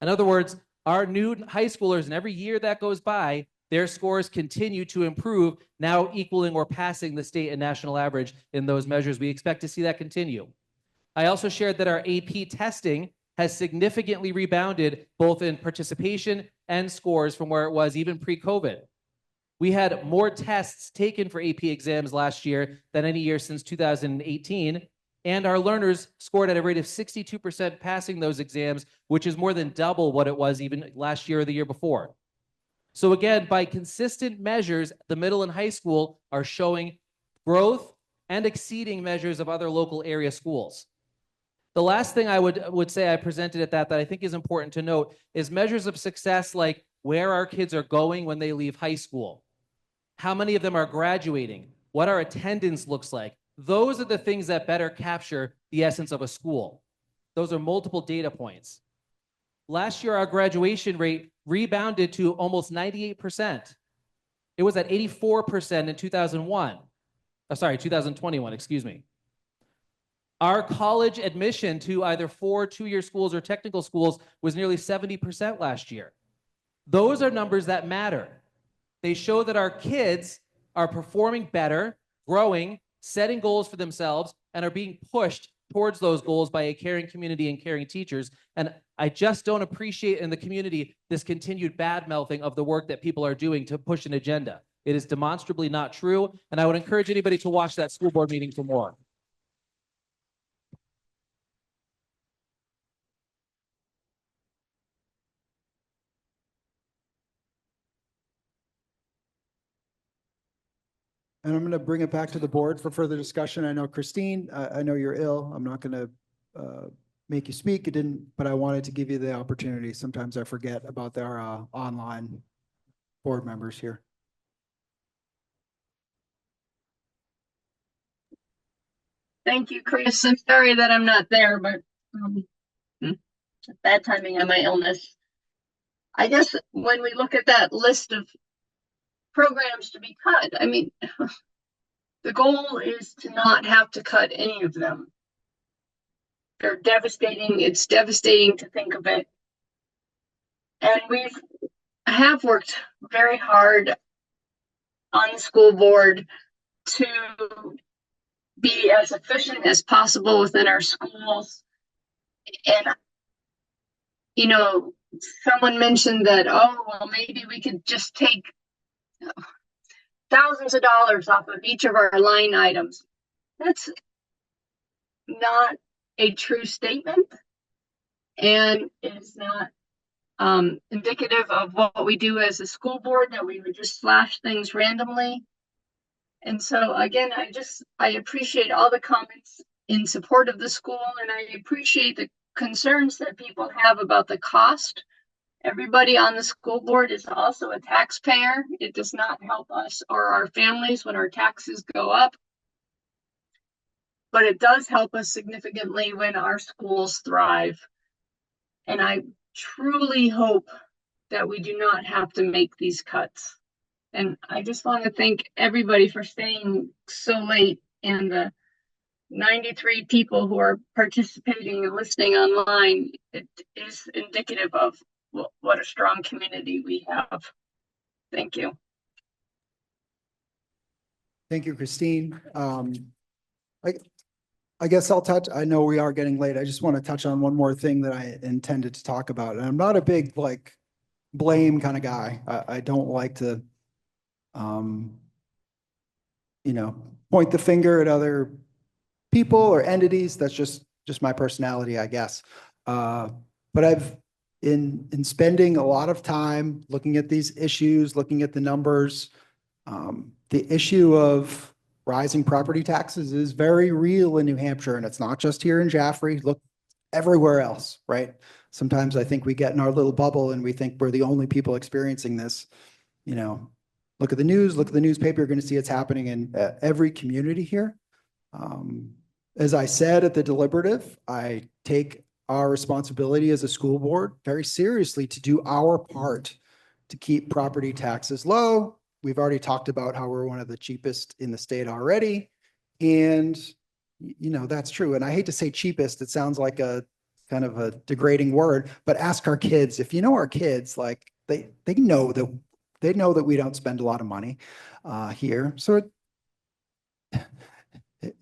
In other words, our new high schoolers, and every year that goes by, their scores continue to improve, now equaling or passing the state and national average in those measures. We expect to see that continue. I also shared that our AP testing has significantly rebounded both in participation and scores from where it was even pre-COVID. We had more tests taken for AP exams last year than any year since 2018, and our learners scored at a rate of 62% passing those exams, which is more than double what it was even last year or the year before. So again, by consistent measures, the middle and high school are showing growth and exceeding measures of other local area schools. The last thing I would say I presented at that I think is important to note is measures of success like where our kids are going when they leave high school, how many of them are graduating, what our attendance looks like. Those are the things that better capture the essence of a school. Those are multiple data points. Last year, our graduation rate rebounded to almost 98%. It was at 84% in 2021, excuse me. Our college admission to either 4 two-year schools or technical schools was nearly 70% last year. Those are numbers that matter. They show that our kids are performing better, growing, setting goals for themselves, and are being pushed towards those goals by a caring community and caring teachers. And I just don't appreciate in the community this continued bad-mouthing of the work that people are doing to push an agenda. It is demonstrably not true, and I would encourage anybody to watch that school board meeting for more. And I'm going to bring it back to the board for further discussion. I know Christine, I know you're ill. I'm not going to make you speak. It didn't, but I wanted to give you the opportunity. Sometimes I forget about our online board members here. Thank you, Chris. I'm sorry that I'm not there, but bad timing on my illness. I guess when we look at that list of programs to be cut, I mean, the goal is to not have to cut any of them. They're devastating. It's devastating to think of it. And we have worked very hard on the school board to be as efficient as possible within our schools. And, you know, someone mentioned that, oh, well, maybe we could just take thousands of dollars off of each of our line items. That's not a true statement, and it's not indicative of what we do as a school board, that we would just slash things randomly. And so again, I appreciate all the comments in support of the school, and I appreciate the concerns that people have about the cost. Everybody on the school board is also a taxpayer. It does not help us or our families when our taxes go up. but it does help us significantly when our schools thrive. And I truly hope that we do not have to make these cuts. And I just want to thank everybody for staying so late, and the 93 people who are participating and listening online. It is indicative of what a strong community we have. Thank you. Thank you, Christine. I guess I'll touch, I know we are getting late. I just want to touch on one more thing that I intended to talk about. And I'm not a big like blame kind of guy. I don't like to, point the finger at other people or entities. That's just my personality, I guess. But I've in spending a lot of time looking at these issues, looking at the numbers, the issue of rising property taxes is very real in New Hampshire, and it's not just here in Jaffrey. Look everywhere else, right? Sometimes I think we get in our little bubble and we think we're the only people experiencing this. Look at the news, look at the newspaper, you're going to see it's happening in every community here. As I said at the deliberative, I take our responsibility as a school board very seriously to do our part to keep property taxes low. We've already talked about how we're one of the cheapest in the state already. And, that's true. And I hate to say cheapest, it sounds like a kind of a degrading word, but ask our kids. If you know our kids, like they know that we don't spend a lot of money here. So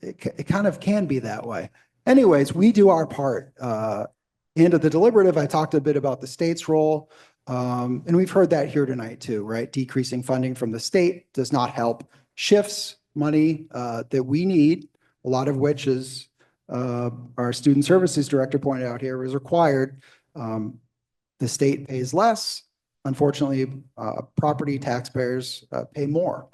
it kind of can be that way. Anyways, we do our part. And at the deliberative, I talked a bit about the state's role. And we've heard that here tonight too, right? Decreasing funding from the state does not help. Shifts money that we need, a lot of which is our student services director pointed out here is required. The state pays less. Unfortunately, property taxpayers pay more.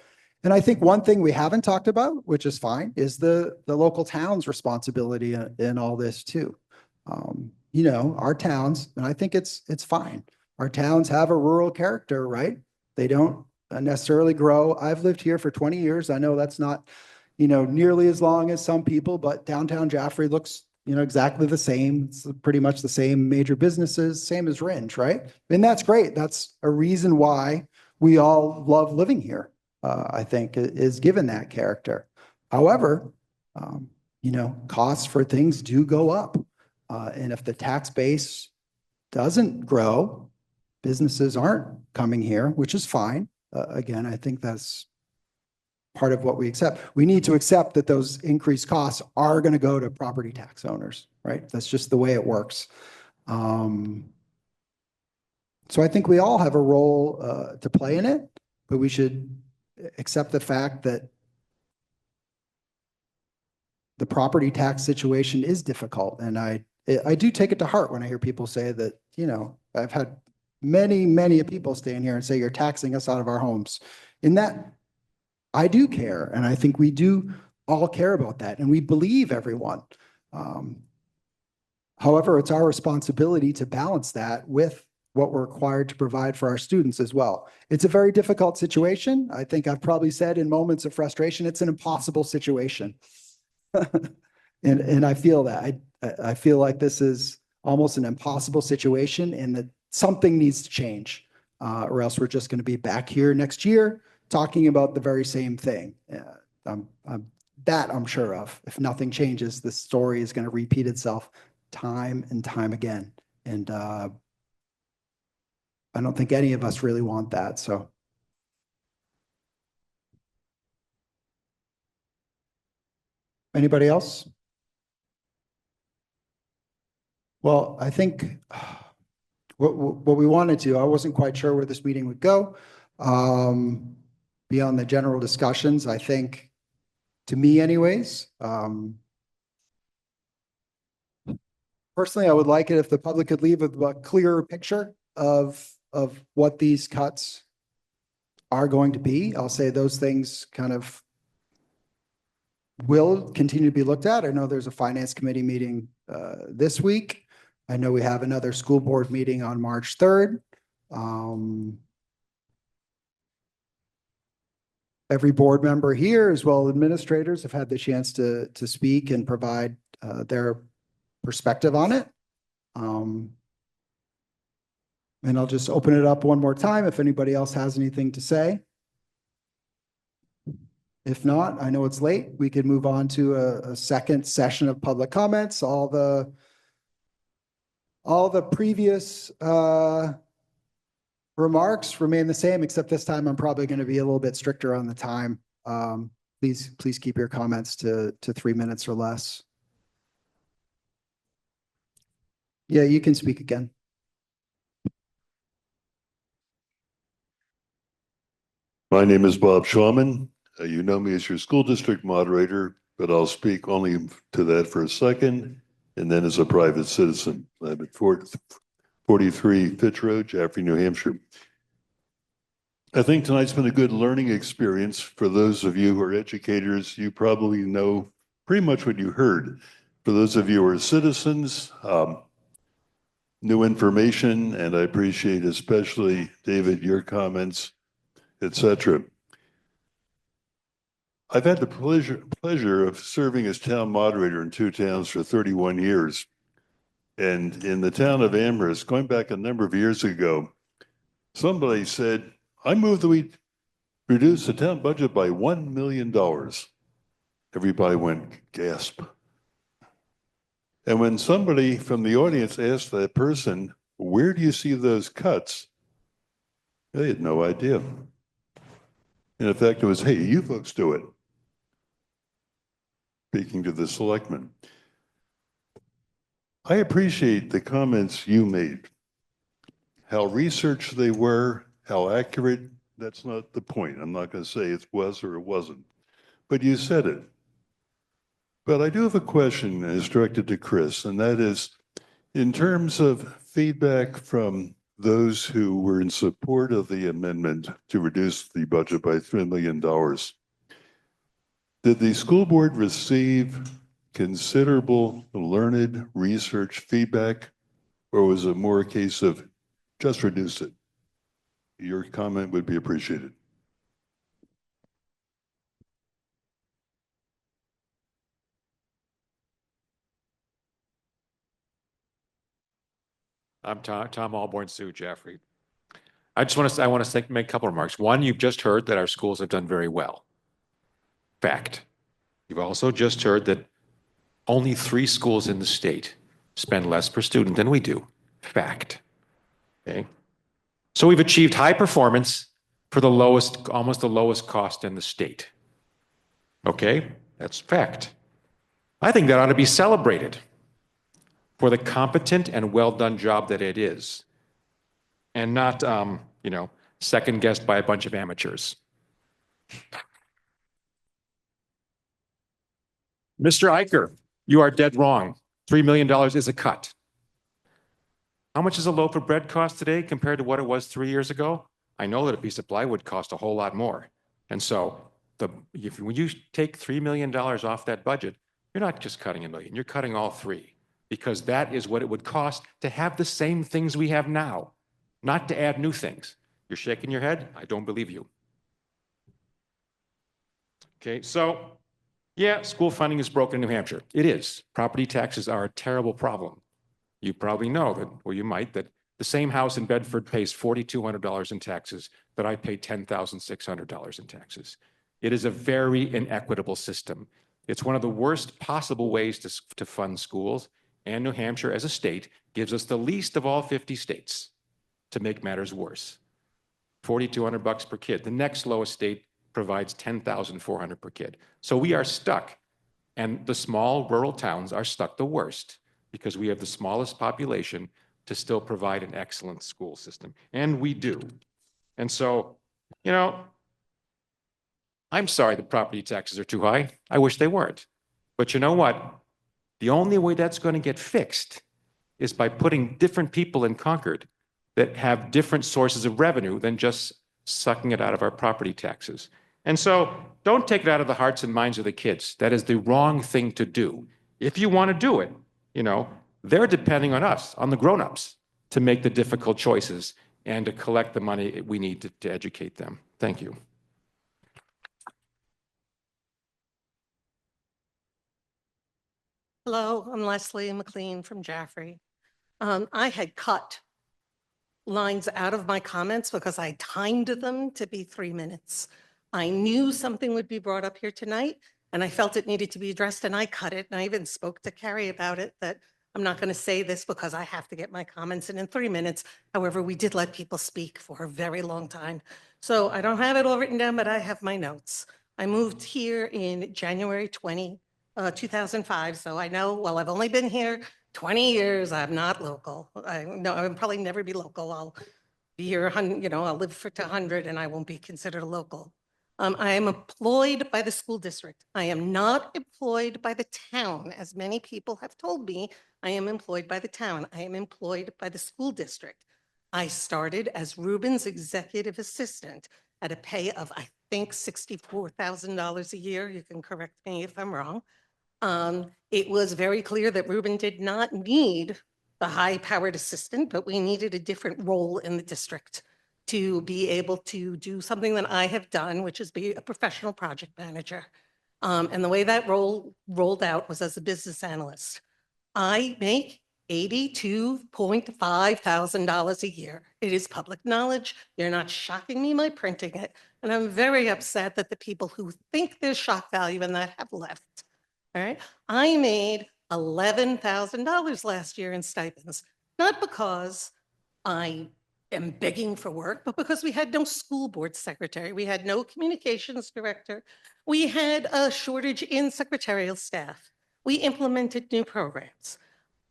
And I think one thing we haven't talked about, which is fine, is the local town's responsibility in all this too. Our towns, and I think it's fine. Our towns have a rural character, right? They don't necessarily grow. I've lived here for 20 years. I know that's not, nearly as long as some people, but downtown Jaffrey looks, exactly the same. It's pretty much the same major businesses, same as Ringe, right? And that's great. That's a reason why we all love living here, I think, is given that character. However, costs for things do go up. And if the tax base doesn't grow, businesses aren't coming here, which is fine. Again, I think that's part of what we accept. We need to accept that those increased costs are going to go to property tax owners, right? That's just the way it works. So I think we all have a role to play in it, but we should accept the fact that the property tax situation is difficult. And I do take it to heart when I hear people say that, I've had many people stand here and say, you're taxing us out of our homes. In that, I do care. And I think we do all care about that. And we believe everyone. However, it's our responsibility to balance that with what we're required to provide for our students as well. It's a very difficult situation. I think I've probably said in moments of frustration, it's an impossible situation. And I feel that. I feel like this is almost an impossible situation and that something needs to change, or else we're just going to be back here next year talking about the very same thing. That I'm sure of. If nothing changes, the story is going to repeat itself time and time again. And I don't think any of us really want that. So. Anybody else? Well, I think what we wanted to, I wasn't quite sure where this meeting would go. Beyond the general discussions, I think, to me anyways, personally, I would like it if the public could leave a clearer picture of what these cuts are going to be. I'll say those things kind of will continue to be looked at. I know there's a finance committee meeting this week. I know we have another school board meeting on March 3rd. every board member here, as well as administrators, have had the chance to speak and provide their perspective on it. And I'll just open it up one more time if anybody else has anything to say. If not, I know it's late. We could move on to a second session of public comments. All the previous remarks remain the same, except this time I'm probably going to be a little bit stricter on the time. Please keep your comments to 3 minutes or less. Yeah, you can speak again. My name is Bob Schwammen. You know me as your school district moderator, but I'll speak only to that for a second, and then as a private citizen. I'm at 43 Fitch Road, Jaffrey, New Hampshire. I think tonight's been a good learning experience. For those of you who are educators, you probably know pretty much what you heard. For those of you who are citizens, new information, and I appreciate especially, David, your comments, etc. I've had the pleasure of serving as town moderator in 2 towns for 31 years. And in the town of Amherst, going back a number of years ago, somebody said, I move that we reduce the town budget by $1 million. Everybody went, gasp. And when somebody from the audience asked that person, where do you see those cuts? They had no idea. And in fact, it was, hey, you folks do it. Speaking to the selectmen. I appreciate the comments you made. How researched they were, how accurate, that's not the point. I'm not going to say it was or it wasn't, but you said it. But I do have a question, and it's directed to Chris, and that is, in terms of feedback from those who were in support of the amendment to reduce the budget by $3 million, did the school board receive considerable learned research feedback, or was it more a case of just reduce it? Your comment would be appreciated. I'm Tom Alborn, Sue Jaffrey. I want to make a couple of remarks. One, you've just heard that our schools have done very well. Fact. You've also just heard that only 3 schools in the state spend less per student than we do. Fact. Okay. So we've achieved high performance for the lowest, almost the lowest cost in the state. Okay, that's fact. I think that ought to be celebrated for the competent and well-done job that it is, and not, second-guessed by a bunch of amateurs. Mr. Eicher, you are dead wrong. $3 million is a cut. How much does a loaf of bread cost today compared to what it was 3 years ago? I know that a piece of plywood cost a whole lot more. And so when you take $3 million off that budget, you're not just cutting $1 million, you're cutting all 3. Because that is what it would cost to have the same things we have now, not to add new things. You're shaking your head? I don't believe you. Okay, so yeah, school funding is broken in New Hampshire. It is. Property taxes are a terrible problem. You probably know that, or you might, that the same house in Bedford pays $4,200 in taxes that I pay $10,600 in taxes. It is a very inequitable system. It's one of the worst possible ways to fund schools. And New Hampshire as a state gives us the least of all 50 states to make matters worse. $4,200 per kid. The next lowest state provides $10,400 per kid. So we are stuck. And the small rural towns are stuck the worst because we have the smallest population to still provide an excellent school system. And we do. And so, I'm sorry the property taxes are too high. I wish they weren't. But you know what? The only way that's going to get fixed is by putting different people in Concord that have different sources of revenue than just sucking it out of our property taxes. And so don't take it out of the hearts and minds of the kids. That is the wrong thing to do. If you want to do it, they're depending on us, on the grown-ups, to make the difficult choices and to collect the money we need to educate them. Thank you. Hello, I'm Leslie McLean from Jaffrey. I had cut lines out of my comments because I timed them to be 3 minutes. I knew something would be brought up here tonight, and I felt it needed to be addressed, and I cut it. And I even spoke to Carrie about it, that I'm not going to say this because I have to get my comments in 3 minutes. However, we did let people speak for a very long time. So I don't have it all written down, but I have my notes. I moved here in January 2005. So I know, well, I've only been here 20 years. I'm not local. I know I'll probably never be local. I'll be here, I'll live for 100 and I won't be considered a local. I am employed by the school district. I am not employed by the town, as many people have told me. I am employed by the town. I am employed by the school district. I started as Ruben's executive assistant at a pay of, I think, $64,000 a year. You can correct me if I'm wrong. It was very clear that Ruben did not need the high-powered assistant, but we needed a different role in the district to be able to do something that I have done, which is be a professional project manager. And the way that role rolled out was as a business analyst. I make $82.5 thousand a year. It is public knowledge. You're not shocking me by printing it. And I'm very upset that the people who think there's shock value in that have left. All right. I made $11,000 last year in stipends, not because I am begging for work, but because we had no school board secretary. We had no communications director. We had a shortage in secretarial staff. We implemented new programs.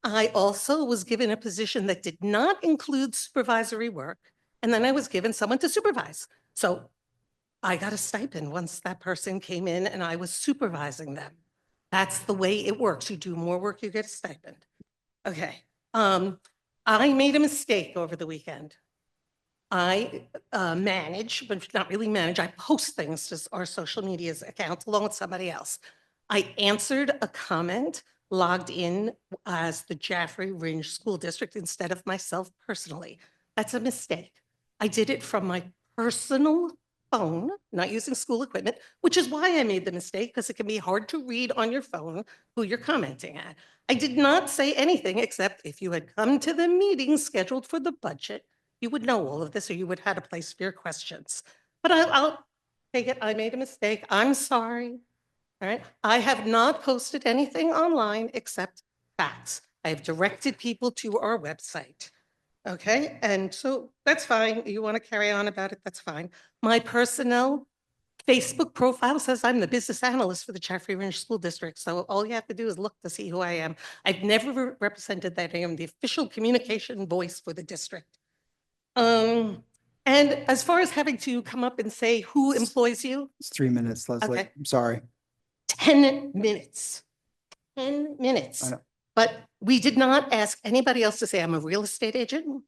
I also was given a position that did not include supervisory work, and then I was given someone to supervise. So I got a stipend once that person came in and I was supervising them. That's the way it works. You do more work, you get a stipend. Okay. I made a mistake over the weekend. I manage, but not really manage. I post things to our social media account along with somebody else. I answered a comment logged in as the Jaffrey Ringe School District instead of myself personally. That's a mistake. I did it from my personal phone, not using school equipment, which is why I made the mistake, because it can be hard to read on your phone who you're commenting at. I did not say anything except if you had come to the meeting scheduled for the budget, you would know all of this, or you would have had a place for your questions. But I'll take it. I made a mistake. I'm sorry. All right. I have not posted anything online except facts. I have directed people to our website. Okay. And so that's fine. You want to carry on about it? That's fine. My personnel Facebook profile says I'm the business analyst for the Jaffrey Ringe School District. So all you have to do is look to see who I am. I've never represented that. I am the official communication voice for the district. And as far as having to come up and say who employs you, It's 3 minutes, Leslie. Okay. I'm sorry. 10 minutes. 10 minutes. I know. But we did not ask anybody else to say I'm a real estate agent.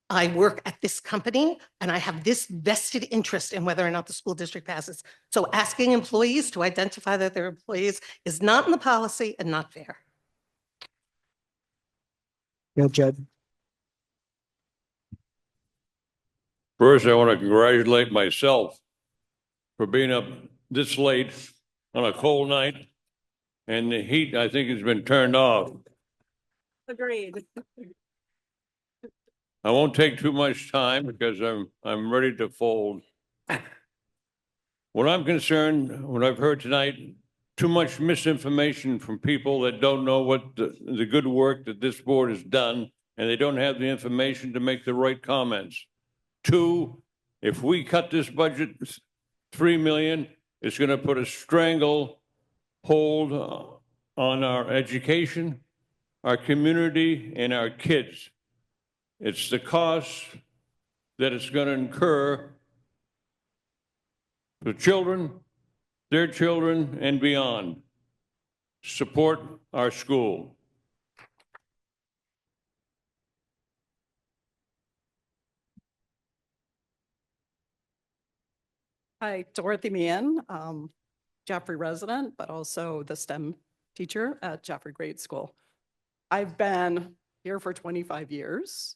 I work at this company and I have this vested interest in whether or not the school district passes. So asking employees to identify that they're employees is not in the policy and not fair. Yeah, Jed. First, I want to congratulate myself for being up this late on a cold night. And the heat, I think, has been turned off. Agreed. I won't take too much time because I'm ready to fold. What I'm concerned, what I've heard tonight, too much misinformation from people that don't know what the good work that this board has done, and they don't have the information to make the right comments. Two, if we cut this budget $3 million, it's going to put a strangle hold on our education, our community, and our kids. It's the cost that it's going to incur for children, their children, and beyond. Support our school. Hi, Dorothy Meehan, Jaffrey resident, but also the STEM teacher at Jaffrey Grade School. I've been here for 25 years.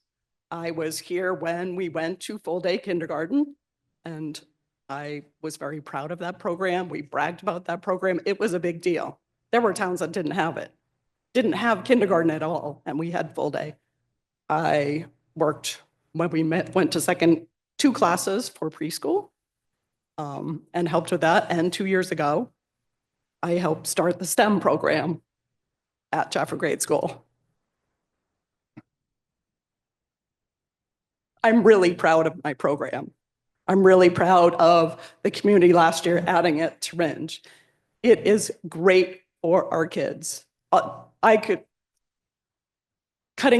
I was here when we went to full-day kindergarten, and I was very proud of that program. We bragged about that program. It was a big deal. There were towns that didn't have it. didn't have kindergarten at all, and we had full day. I worked when we went to two classes for preschool, and helped with that. And 2 years ago, I helped start the STEM program at Jaffrey Grade School. I'm really proud of my program. I'm really proud of the community last year adding it to Ringe. It is great for our kids. Cutting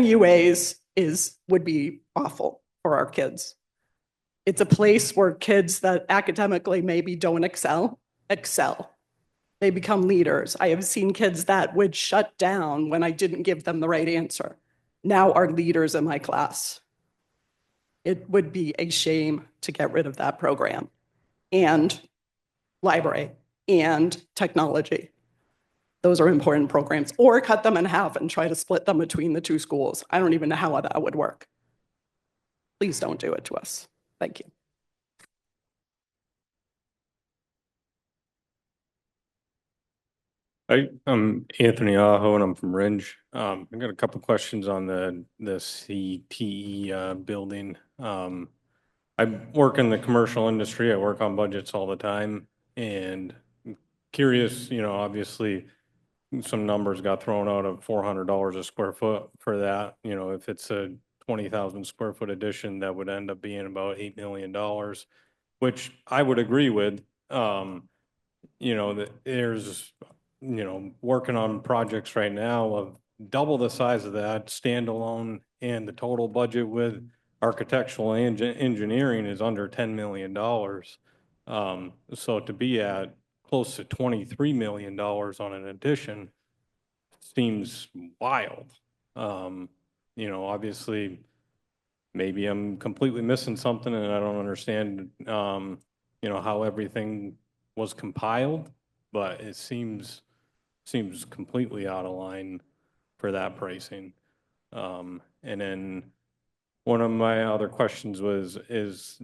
UAs would be awful for our kids. It's a place where kids that academically maybe don't excel. They become leaders. I have seen kids that would shut down when I didn't give them the right answer. Now are leaders in my class. It would be a shame to get rid of that program and library and technology. Those are important programs, or cut them in half and try to split them between the two schools. I don't even know how that would work. Please don't do it to us. Thank you. I'm Anthony Aho, and I'm from Ringe. I've got a couple questions on the CTE building. I work in the commercial industry. I work on budgets all the time, and I'm curious, obviously some numbers got thrown out of $400 a square foot for that. If it's a 20,000 square foot addition, that would end up being about $8 million, which I would agree with. That there's working on projects right now of double the size of that standalone, and the total budget with architectural and engineering is under $10 million. So to be at close to $23 million on an addition seems wild. Obviously, maybe I'm completely missing something and I don't understand, how everything was compiled, but it seems completely out of line for that pricing. And then one of my other questions is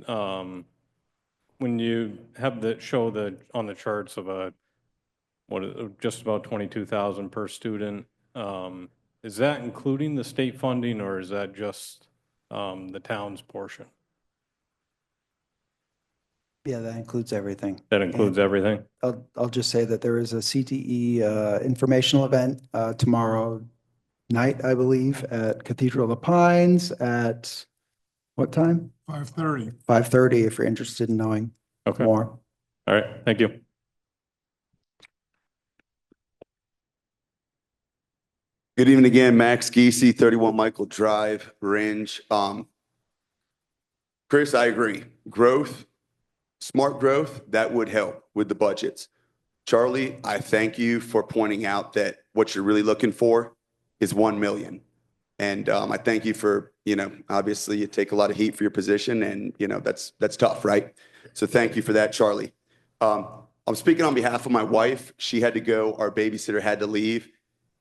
when you have show on the charts of just about 22,000 per student, is that including the state funding, or is that just the town's portion? Yeah, that includes everything. That includes everything? I'll just say that there is a CTE informational event tomorrow night, I believe, at Cathedral of the Pines at what time? 5:30. 5:30, if you're interested in knowing more. All right, thank you. Good evening again, Max Giese, 31 Michael Drive, Ringe. Chris, I agree. Growth, smart growth, that would help with the budgets. Charlie, I thank you for pointing out that what you're really looking for is 1 million. And I thank you for, obviously you take a lot of heat for your position, and that's tough, right? So thank you for that, Charlie. I'm speaking on behalf of my wife. She had to go, our babysitter had to leave.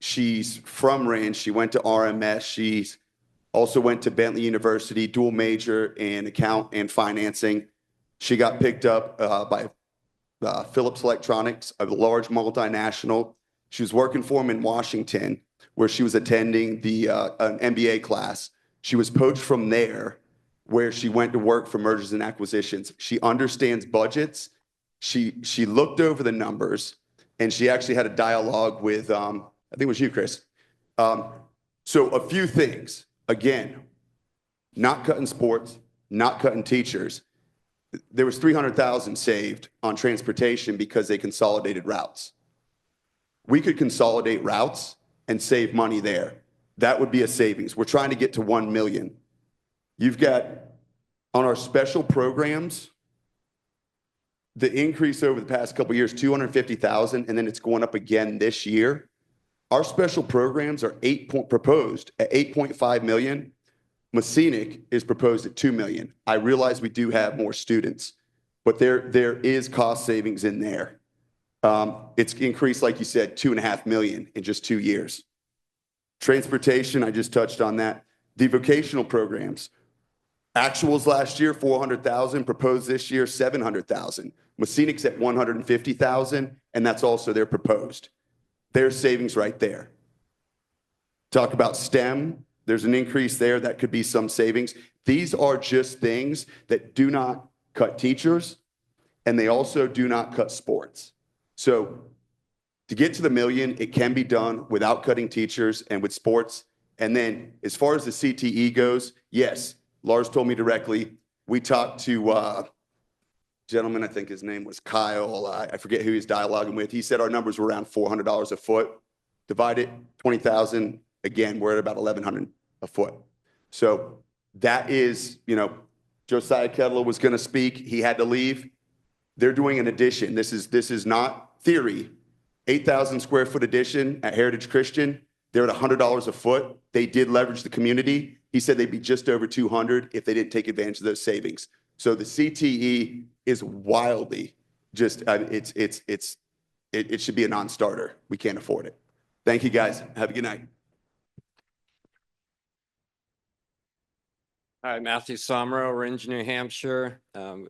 She's from Ringe. She went to RMS. She's also went to Bentley University, dual major in account and financing. She got picked up by Philips Electronics, a large multinational. She was working for him in Washington, where she was attending an MBA class. She was poached from there, where she went to work for mergers and acquisitions. She understands budgets. She looked over the numbers, and she actually had a dialogue with, I think it was you, Chris. So a few things. Again, not cutting sports, not cutting teachers. There was 300,000 saved on transportation because they consolidated routes. We could consolidate routes and save money there. That would be a savings. We're trying to get to 1 million. You've got on our special programs, the increase over the past couple of years, 250,000, and then it's going up again this year. Our special programs are proposed at 8.5 million. Messinic is proposed at 2 million. I realize we do have more students, but there is cost savings in there. It's increased, like you said, 2.5 million in just 2 years. Transportation, I just touched on that. The vocational programs, actuals last year, 400,000, proposed this year, 700,000. Messenic's at 150,000, and that's also their proposed. There's savings right there. Talk about STEM, there's an increase there. That could be some savings. These are just things that do not cut teachers, and they also do not cut sports. So to get to the million, it can be done without cutting teachers and with sports. And then as far as the CTE goes, yes, Lars told me directly. We talked to gentleman, I think his name was Kyle. I forget who he's dialoguing with. He said our numbers were around $400 a foot. Divide it, 20,000. Again, we're at about 1,100 a foot. So that is, Josiah Kettler was going to speak. He had to leave. They're doing an addition. This is not theory. 8,000 square foot addition at Heritage Christian. They're at $100 a foot. They did leverage the community. He said they'd be just over 200 if they didn't take advantage of those savings. So the CTE is wildly just, it should be a non-starter. We can't afford it. Thank you, guys. Have a good night. Hi, Matthew Somro, Ringe, New Hampshire.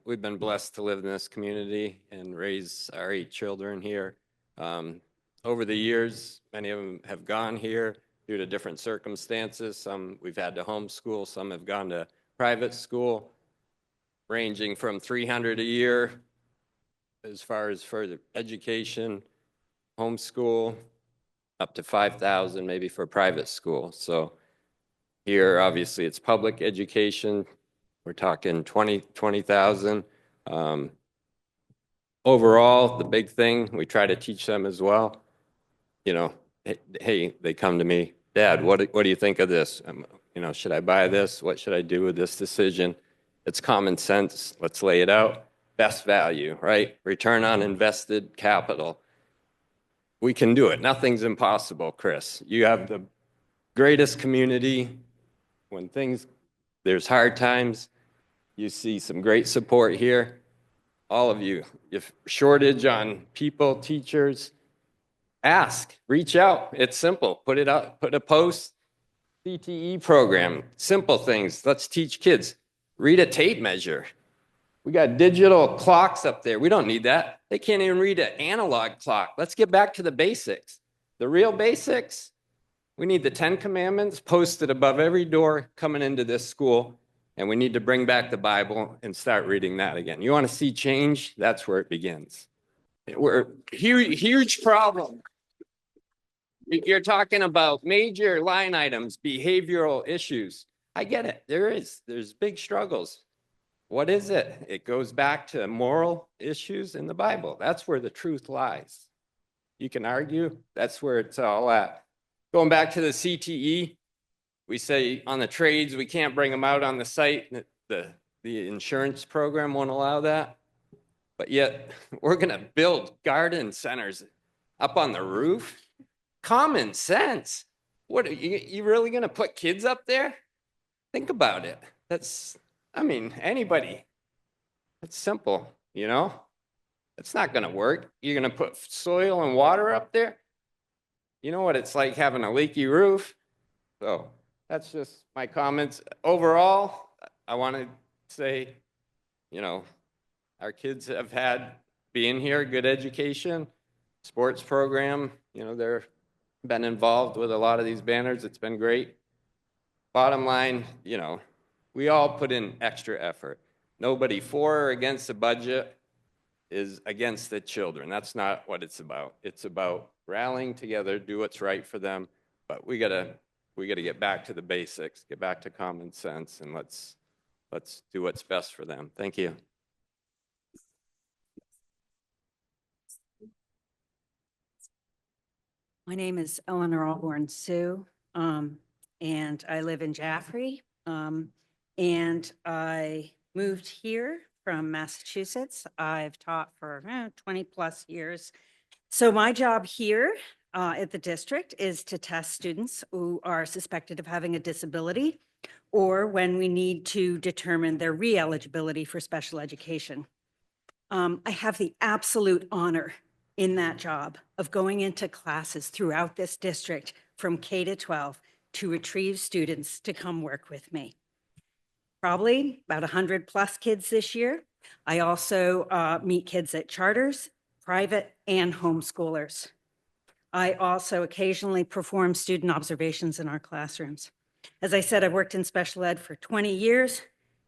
We've been blessed to live in this community and raise our 8 children here. Over the years, many of them have gone here due to different circumstances. Some we've had to homeschool, some have gone to private school, ranging from $300 a year as far as further education, homeschool, up to $5,000 maybe for private school. So here, obviously, it's public education. We're talking 20,000. Overall, the big thing we try to teach them as well, hey, they come to me, Dad, what do you think of this? Should I buy this? What should I do with this decision? It's common sense. Let's lay it out. Best value, right? Return on invested capital. We can do it. Nothing's impossible, Chris. You have the greatest community. When there's hard times, you see some great support here. All of you, if shortage on people, teachers, ask, reach out. It's simple. Put it out, put a post, CTE program, simple things. Let's teach kids. Read a tape measure. We got digital clocks up there. We don't need that. They can't even read an analog clock. Let's get back to the basics. The real basics. We need the 10 Commandments posted above every door coming into this school. And we need to bring back the Bible and start reading that again. You want to see change? That's where it begins. We're huge problem. You're talking about major line items, behavioral issues. I get it. There's big struggles. What is it? It goes back to moral issues in the Bible. That's where the truth lies. You can argue. That's where it's all at. Going back to the CTE, we say on the trades, we can't bring them out on the site. The insurance program won't allow that. But yet we're going to build garden centers up on the roof. Common sense. What are you really going to put kids up there? Think about it. Anybody. It's simple, It's not going to work. You're going to put soil and water up there. You know what it's like having a leaky roof. So that's just my comments. Overall, I want to say, our kids have had being here, good education, sports program. They're been involved with a lot of these banners. It's been great. Bottom line, we all put in extra effort. Nobody for or against the budget is against the children. That's not what it's about. It's about rallying together, do what's right for them. But we gotta get back to the basics, get back to common sense, and let's do what's best for them. Thank you. My name is Eleanor Alborn Sue, and I live in Jaffrey. And I moved here from Massachusetts. I've taught for 20 plus years. So my job here at the district is to test students who are suspected of having a disability, or when we need to determine their re-eligibility for special education. I have the absolute honor in that job of going into classes throughout this district from K to 12 to retrieve students to come work with me. Probably about 100 plus kids this year. I also meet kids at charters, private, and homeschoolers. I also occasionally perform student observations in our classrooms. As I said, I've worked in special ed for 20 years,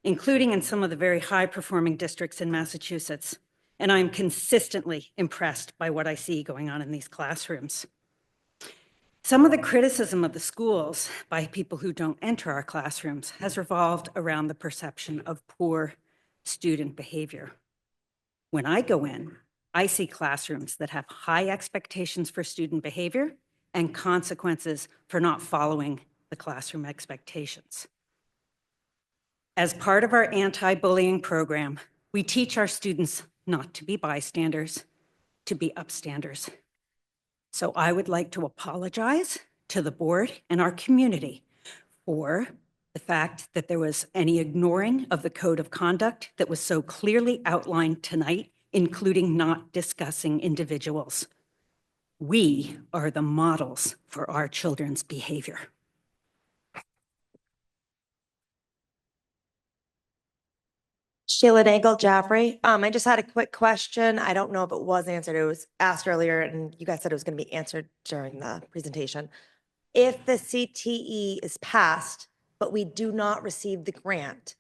including in some of the very high-performing districts in Massachusetts, and I'm consistently impressed by what I see going on in these classrooms. Some of the criticism of the schools by people who don't enter our classrooms has revolved around the perception of poor student behavior. When I go in, I see classrooms that have high expectations for student behavior and consequences for not following the classroom expectations. As part of our anti-bullying program, we teach our students not to be bystanders, to be upstanders. So I would like to apologize to the board and our community for the fact that there was any ignoring of the code of conduct that was so clearly outlined tonight, including not discussing individuals. We are the models for our children's behavior. Sheila Nagel, Jaffrey. I just had a quick question. I don't know if it was answered. It was asked earlier and you guys said it was going to be answered during the presentation. If the CTE is passed, but we do not receive the grant,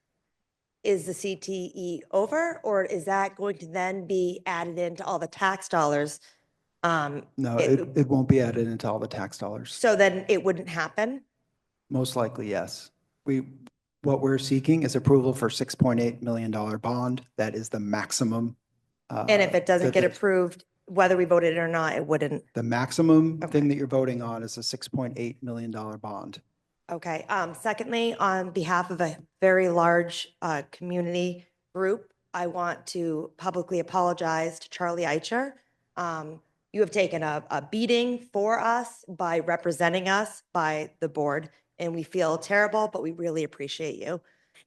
is the CTE over, or is that going to then be added into all the tax dollars? No, it won't be added into all the tax dollars. So then it wouldn't happen? Most likely, yes. What we're seeking is approval for $6.8 million bond. That is the maximum. And if it doesn't get approved, whether we voted it or not, it wouldn't. The maximum thing that you're voting on is a $6.8 million bond. Okay. Secondly, on behalf of a very large community group, I want to publicly apologize to Charlie Eicher. You have taken a beating for us by representing us by the board, and we feel terrible, but we really appreciate you.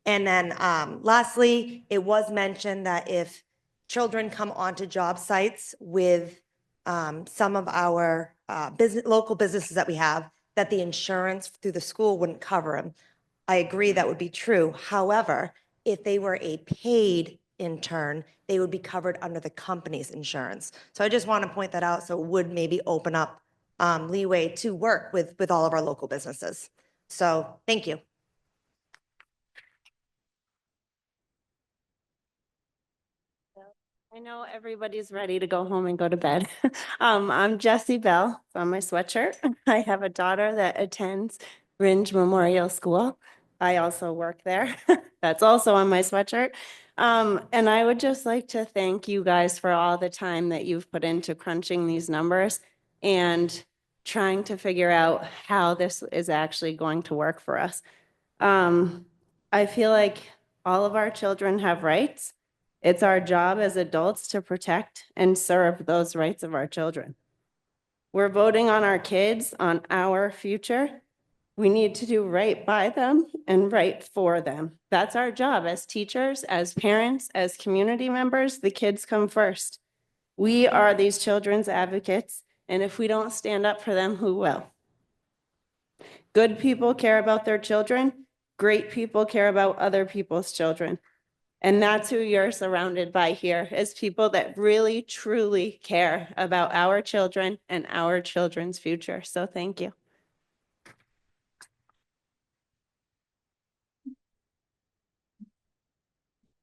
And then lastly, it was mentioned that if children come onto job sites with some of our local businesses that we have, that the insurance through the school wouldn't cover them. I agree that would be true. However, if they were a paid intern, they would be covered under the company's insurance. So I just want to point that out. So it would maybe open up leeway to work with all of our local businesses. So thank you. I know everybody's ready to go home and go to bed. I'm Jessie Bell on my sweatshirt. I have a daughter that attends Ringe Memorial School. I also work there. That's also on my sweatshirt. And I would just like to thank you guys for all the time that you've put into crunching these numbers and trying to figure out how this is actually going to work for us. I feel like all of our children have rights. It's our job as adults to protect and serve those rights of our children. We're voting on our kids, on our future. We need to do right by them and right for them. That's our job as teachers, as parents, as community members. The kids come first. We are these children's advocates, and if we don't stand up for them, who will? Good people care about their children. Great people care about other people's children. And that's who you're surrounded by here, is people that really, truly care about our children and our children's future. So thank you.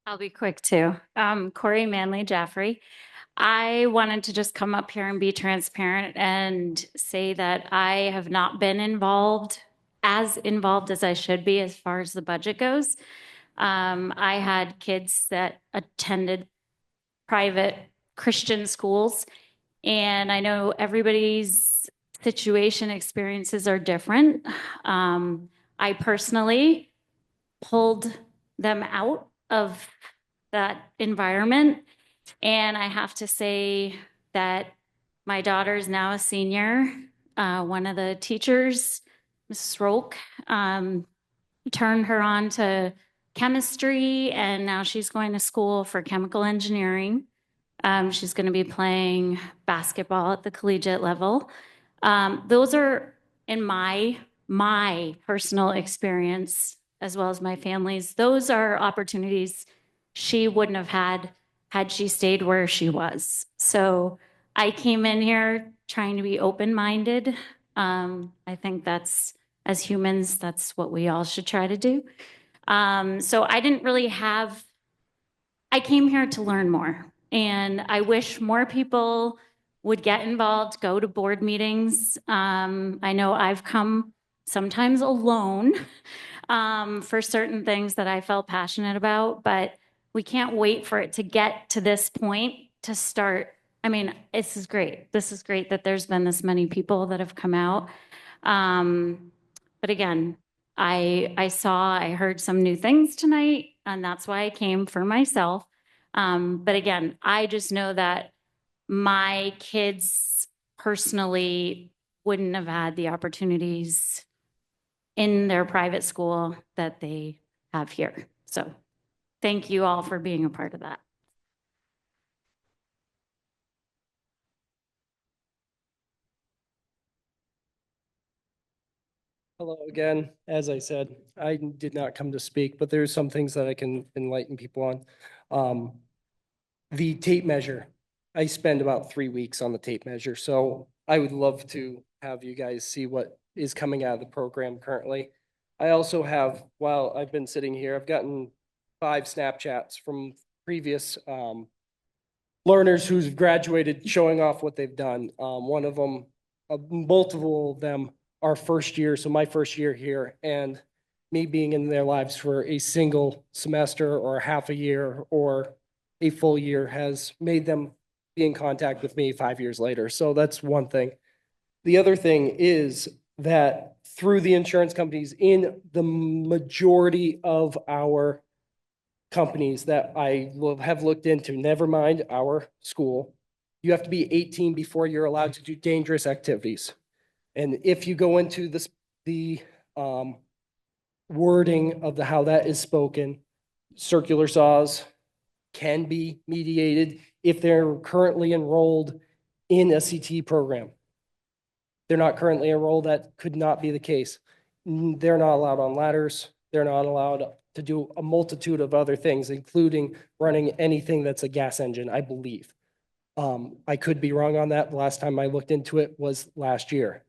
I'll be quick too. Corey Manley Jaffrey. I wanted to just come up here and be transparent and say that I have not been involved as I should be as far as the budget goes. I had kids that attended private Christian schools, and I know everybody's situation experiences are different. I personally pulled them out of that environment, and I have to say that my daughter is now a senior. One of the teachers, Mrs. Roke, turned her on to chemistry, and now she's going to school for chemical engineering. She's going to be playing basketball at the collegiate level. Those are, in my personal experience, as well as my family's, those are opportunities she wouldn't have had she stayed where she was. So I came in here trying to be open-minded. I think that's, as humans, that's what we all should try to do. So I didn't really have, I came here to learn more, and I wish more people would get involved, go to board meetings. I know I've come sometimes alone for certain things that I felt passionate about, but we can't wait for it to get to this point to start. I mean, this is great. This is great that there's been this many people that have come out. But again, I heard some new things tonight, and that's why I came for myself. But again, I just know that my kids personally wouldn't have had the opportunities in their private school that they have here. So thank you all for being a part of that. Hello again. As I said, I did not come to speak, but there's some things that I can enlighten people on. The tape measure, I spend about 3 weeks on the tape measure, so I would love to have you guys see what is coming out of the program currently. I also have, while I've been sitting here, I've gotten 5 Snapchats from previous learners who've graduated showing off what they've done. One of them, multiple of them are first year, so my first year here, and me being in their lives for a single semester or half a year or a full year has made them be in contact with me 5 years later. So that's one thing. The other thing is that through the insurance companies, in the majority of our companies that I have looked into, never mind our school, you have to be 18 before you're allowed to do dangerous activities. And if you go into this, the wording of how that is spoken, circular saws can be mediated if they're currently enrolled in a CT program. They're not currently enrolled, that could not be the case. They're not allowed on ladders. They're not allowed to do a multitude of other things, including running anything that's a gas engine, I believe. I could be wrong on that. The last time I looked into it was last year.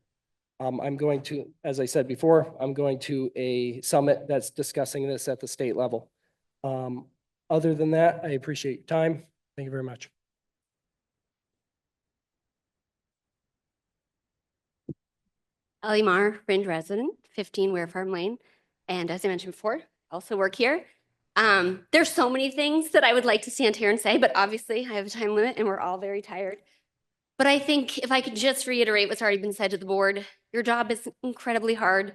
I'm going to, as I said before, I'm going to a summit that's discussing this at the state level. Other than that, I appreciate your time. Thank you very much. Ellie Marr, Fringe resident, 15 Ware Farm Lane. And as I mentioned before, I also work here. There's so many things that I would like to stand here and say, but obviously I have a time limit and we're all very tired. But I think if I could just reiterate what's already been said to the board, your job is incredibly hard.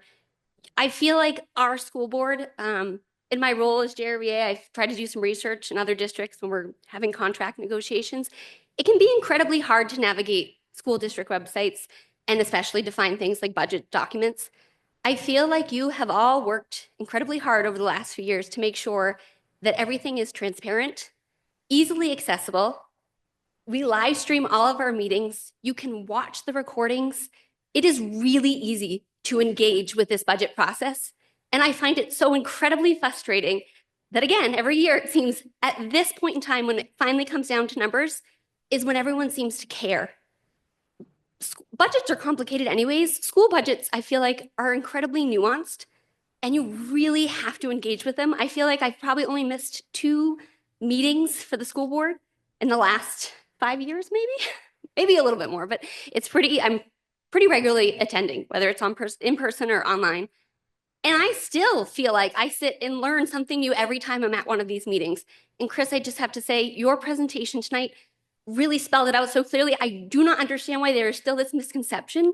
I feel like our school board, in my role as JRVA, I've tried to do some research in other districts when we're having contract negotiations. It can be incredibly hard to navigate school district websites and especially define things like budget documents. I feel like you have all worked incredibly hard over the last few years to make sure that everything is transparent, easily accessible. We live stream all of our meetings. You can watch the recordings. It is really easy to engage with this budget process. And I find it so incredibly frustrating that, again, every year it seems at this point in time when it finally comes down to numbers is when everyone seems to care. Budgets are complicated anyways. School budgets, I feel like, are incredibly nuanced and you really have to engage with them. I feel like I've probably only missed 2 meetings for the school board in the last 5 years, maybe a little bit more, but I'm pretty regularly attending, whether it's in person or online. And I still feel like I sit and learn something new every time I'm at one of these meetings. And Chris, I just have to say, your presentation tonight really spelled it out so clearly. I do not understand why there is still this misconception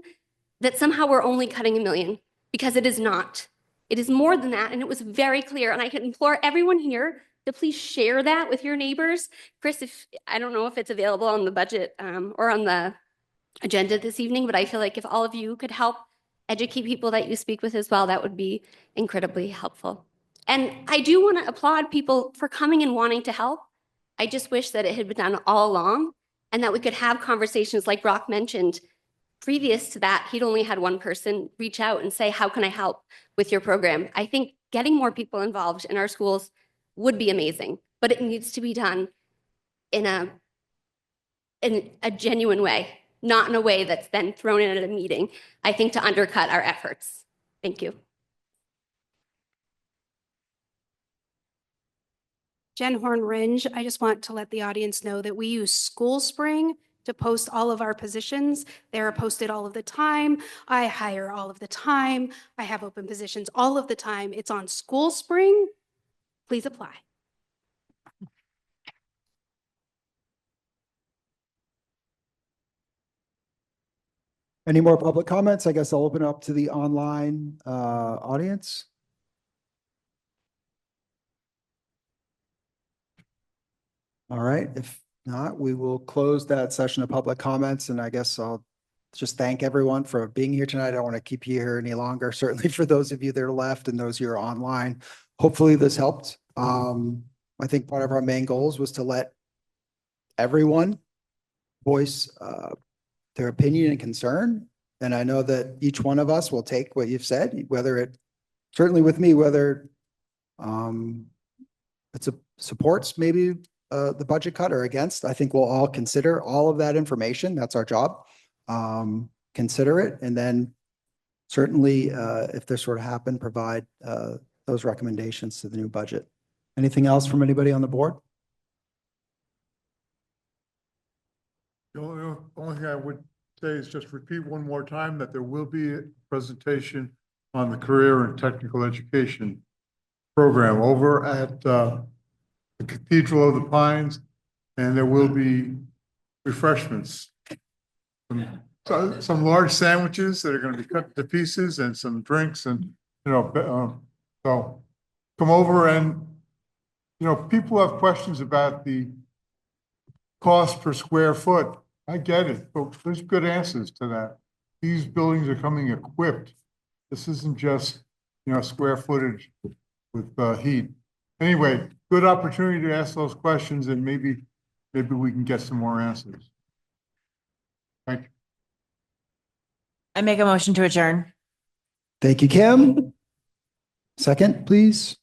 that somehow we're only cutting $1 million, because it is not. It is more than that, and it was very clear. And I can implore everyone here to please share that with your neighbors. Chris, I don't know if it's available on the budget or on the agenda this evening, but I feel like if all of you could help educate people that you speak with as well, that would be incredibly helpful. And I do want to applaud people for coming and wanting to help. I just wish that it had been done all along and that we could have conversations like Brock mentioned. Previous to that, he'd only had one person reach out and say, how can I help with your program? I think getting more people involved in our schools would be amazing, but it needs to be done in a genuine way. not in a way that's then thrown in at a meeting, I think to undercut our efforts. Thank you. Jen Horn Ringe, I just want to let the audience know that we use School Spring to post all of our positions. They're posted all of the time. I hire all of the time. I have open positions all of the time. It's on School Spring. Please apply. Any more public comments? I guess I'll open up to the online audience. All right, if not, we will close that session of public comments, and I guess I'll just thank everyone for being here tonight. I don't want to keep you here any longer, certainly for those of you that are left and those who are online. Hopefully this helped. I think part of our main goals was to let everyone voice their opinion and concern. And I know that each one of us will take what you've said, whether it, certainly with me, whether it's supports maybe the budget cut or against. I think we'll all consider all of that information. That's our job. Consider it. And then certainly if this were to happen, provide those recommendations to the new budget. Anything else from anybody on the board? The only thing I would say is just repeat one more time that there will be a presentation on the career and technical education program over at the Cathedral of the Pines, and there will be refreshments. Some large sandwiches that are going to be cut to pieces and some drinks, and so come over. And people have questions about the cost per square foot. I get it, but there's good answers to that. These buildings are coming equipped. This isn't just square footage with heat. Anyway, good opportunity to ask those questions, and maybe we can get some more answers. Thank you. I make a motion to adjourn. Thank you, Kim. Second, please.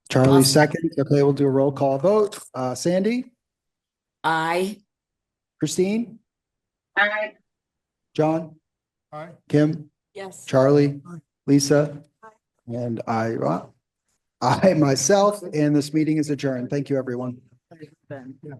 Charlie, second. Okay, we'll do a roll call vote. Sandy? Aye. Christine? Aye. John? Aye. Kim? Yes. Charlie? Lisa? And I myself, and this meeting is adjourned. Thank you, everyone. Ben. Yeah.